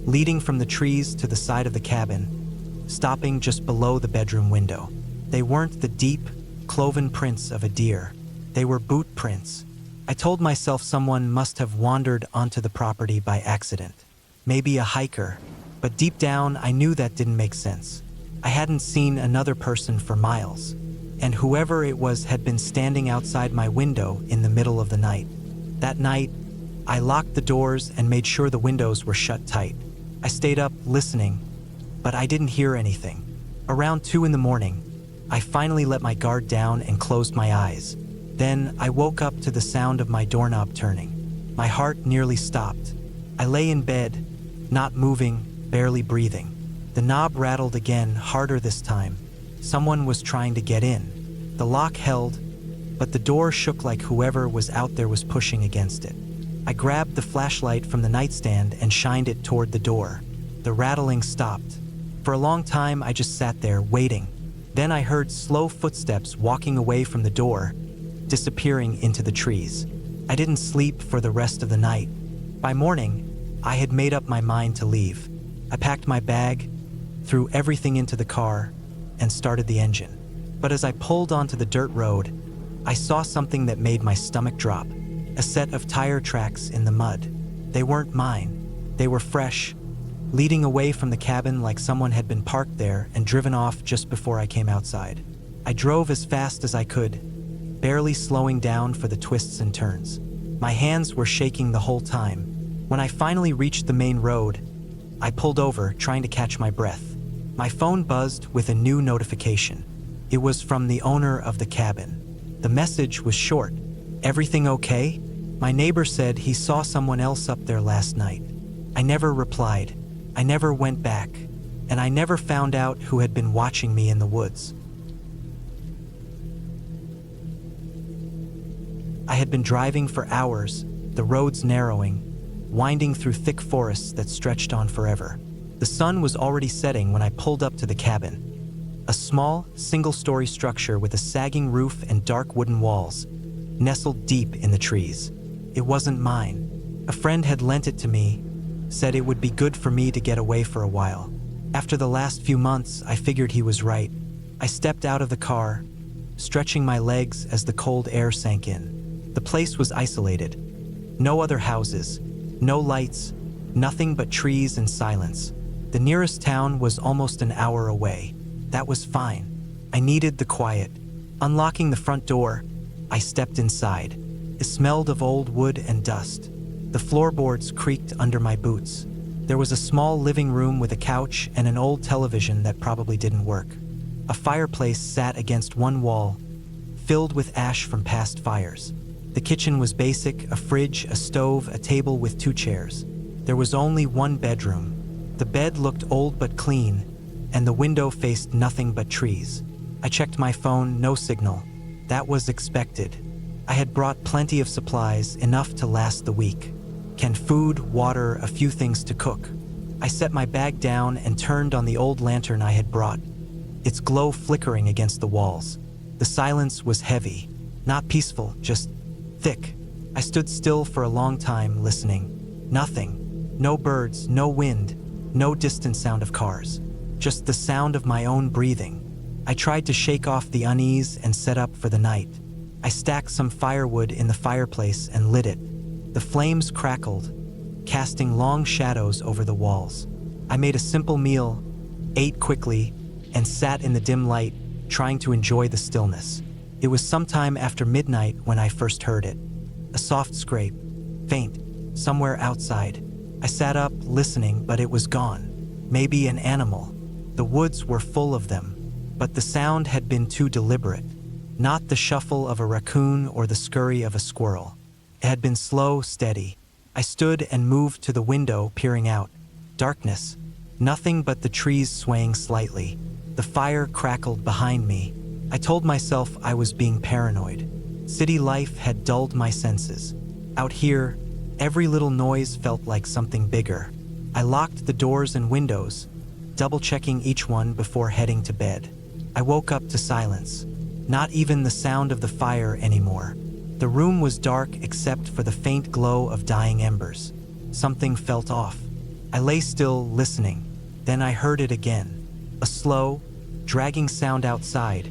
leading from the trees to the side of the cabin, stopping just below the bedroom window. They weren't the deep, cloven prints of a deer. They were boot prints. I told myself someone must have wandered onto the property by accident. Maybe a hiker. But deep down, I knew that didn't make sense. I hadn't seen another person for miles, and whoever it was had been standing outside my window in the middle of the night. That night, I locked the doors and made sure the windows were shut tight. I stayed up, listening, but I didn't hear anything. Around 2 in the morning, I finally let my guard down and closed my eyes. Then I woke up to the sound of my doorknob turning. My heart nearly stopped. I lay in bed, not moving, barely breathing. The knob rattled again, harder this time. Someone was trying to get in. The lock held, but the door shook like whoever was out there was pushing against it. I grabbed the flashlight from the nightstand and shined it toward the door. The rattling stopped. For a long time, I just sat there, waiting. Then I heard slow footsteps walking away from the door, disappearing into the trees. I didn't sleep for the rest of the night. By morning, I had made up my mind to leave. I packed my bag, threw everything into the car, and started the engine. But as I pulled onto the dirt road, I saw something that made my stomach drop. A set of tire tracks in the mud. They weren't mine. They were fresh, leading away from the cabin like someone had been parked there and driven off just before I came outside. I drove as fast as I could, barely slowing down for the twists and turns. My hands were shaking the whole time. When I finally reached the main road, I pulled over, trying to catch my breath. My phone buzzed with a new notification. It was from the owner of the cabin. The message was short. "Everything okay?" My neighbor said he saw someone else up there last night. I never replied. I never went back. And I never found out who had been watching me in the woods. I had been driving for hours, the roads narrowing, winding through thick forests that stretched on forever. The sun was already setting when I pulled up to the cabin. A small, single-story structure with a sagging roof and dark wooden walls, nestled deep in the trees. It wasn't mine. A friend had lent it to me, said it would be good for me to get away for a while. After the last few months, I figured he was right. I stepped out of the car, stretching my legs as the cold air sank in. The place was isolated. No other houses, no lights, nothing but trees and silence. The nearest town was almost an hour away. That was fine. I needed the quiet. Unlocking the front door, I stepped inside. It smelled of old wood and dust. The floorboards creaked under my boots. There was a small living room with a couch and an old television that probably didn't work. A fireplace sat against one wall, filled with ash from past fires. The kitchen was basic: a fridge, a stove, a table with 2 chairs. There was only one bedroom. The bed looked old but clean, and the window faced nothing but trees. I checked my phone, no signal. That was expected. I had brought plenty of supplies, enough to last the week. Canned food, water, a few things to cook. I set my bag down and turned on the old lantern I had brought, its glow flickering against the walls. The silence was heavy, not peaceful, just thick. I stood still for a long time, listening. Nothing. No birds, no wind, no distant sound of cars. Just the sound of my own breathing. I tried to shake off the unease and set up for the night. I stacked some firewood in the fireplace and lit it. The flames crackled, casting long shadows over the walls. I made a simple meal, ate quickly, and sat in the dim light, trying to enjoy the stillness. It was sometime after midnight when I first heard it. A soft scrape, faint, somewhere outside. I sat up, listening, but it was gone. Maybe an animal. The woods were full of them, but the sound had been too deliberate. Not the shuffle of a raccoon or the scurry of a squirrel. It had been slow, steady. I stood and moved to the window, peering out. Darkness. Nothing but the trees swaying slightly. The fire crackled behind me. I told myself I was being paranoid. City life had dulled my senses. Out here, every little noise felt like something bigger. I locked the doors and windows, double-checking each one before heading to bed. I woke up to silence. Not even the sound of the fire anymore. The room was dark except for the faint glow of dying embers. Something felt off. I lay still, listening. Then I heard it again. A slow, dragging sound outside,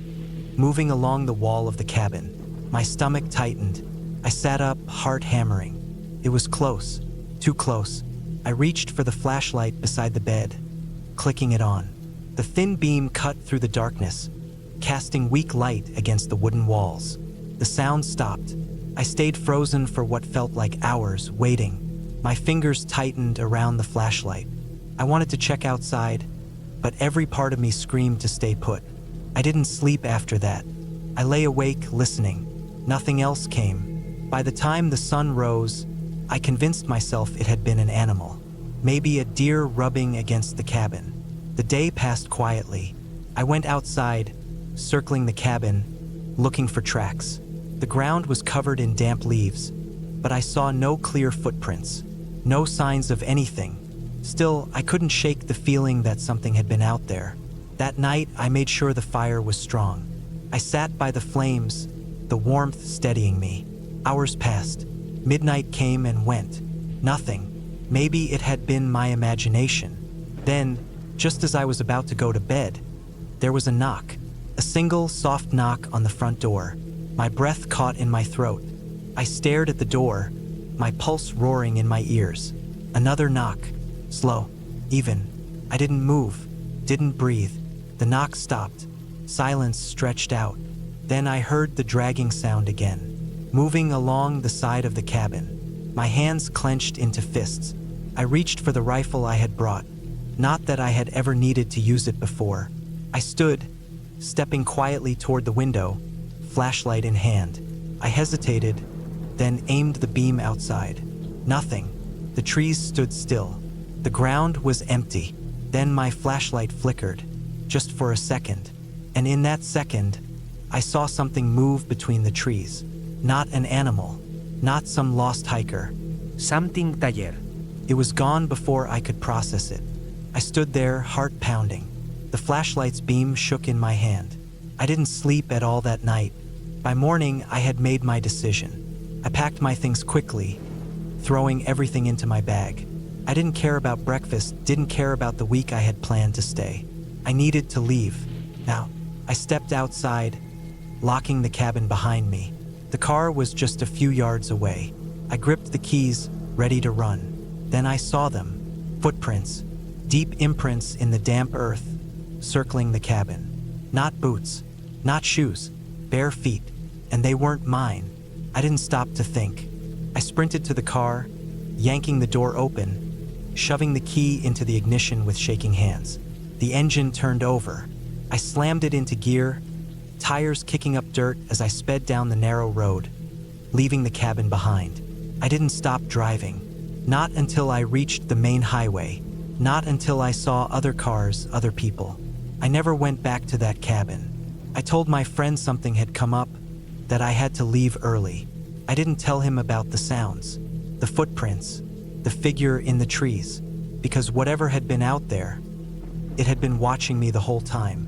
moving along the wall of the cabin. My stomach tightened. I sat up, heart hammering. It was close, too close. I reached for the flashlight beside the bed, clicking it on. The thin beam cut through the darkness, casting weak light against the wooden walls. The sound stopped. I stayed frozen for what felt like hours, waiting. My fingers tightened around the flashlight. I wanted to check outside, but every part of me screamed to stay put. I didn't sleep after that. I lay awake, listening. Nothing else came. By the time the sun rose, I convinced myself it had been an animal. Maybe a deer rubbing against the cabin. The day passed quietly. I went outside, circling the cabin, looking for tracks. The ground was covered in damp leaves, but I saw no clear footprints, no signs of anything. Still, I couldn't shake the feeling that something had been out there. That night, I made sure the fire was strong. I sat by the flames, the warmth steadying me. Hours passed. Midnight came and went. Nothing. Maybe it had been my imagination. Then, just as I was about to go to bed, there was a knock. A single, soft knock on the front door. My breath caught in my throat. I stared at the door, my pulse roaring in my ears. Another knock. Slow. Even. I didn't move. Didn't breathe. The knock stopped. Silence stretched out. Then I heard the dragging sound again, moving along the side of the cabin. My hands clenched into fists. I reached for the rifle I had brought. Not that I had ever needed to use it before. I stood, stepping quietly toward the window, flashlight in hand. I hesitated, then aimed the beam outside. Nothing. The trees stood still. The ground was empty. Then my flashlight flickered, just for a second. And in that second, I saw something move between the trees. Not an animal, not some lost hiker. Something taller. It was gone before I could process it. I stood there, heart pounding. The flashlight's beam shook in my hand. I didn't sleep at all that night. By morning, I had made my decision. I packed my things quickly, throwing everything into my bag. I didn't care about breakfast, didn't care about the week I had planned to stay. I needed to leave. Now, I stepped outside, locking the cabin behind me. The car was just a few yards away. I gripped the keys, ready to run. Then I saw them. Footprints. Deep imprints in the damp earth, circling the cabin. Not boots, not shoes, bare feet, and they weren't mine. I didn't stop to think. I sprinted to the car, yanking the door open, shoving the key into the ignition with shaking hands. The engine turned over. I slammed it into gear, tires kicking up dirt as I sped down the narrow road, leaving the cabin behind. I didn't stop driving. Not until I reached the main highway. Not until I saw other cars, other people. I never went back to that cabin. I told my friend something had come up, that I had to leave early. I didn't tell him about the sounds, the footprints, the figure in the trees, because whatever had been out there, it had been watching me the whole time.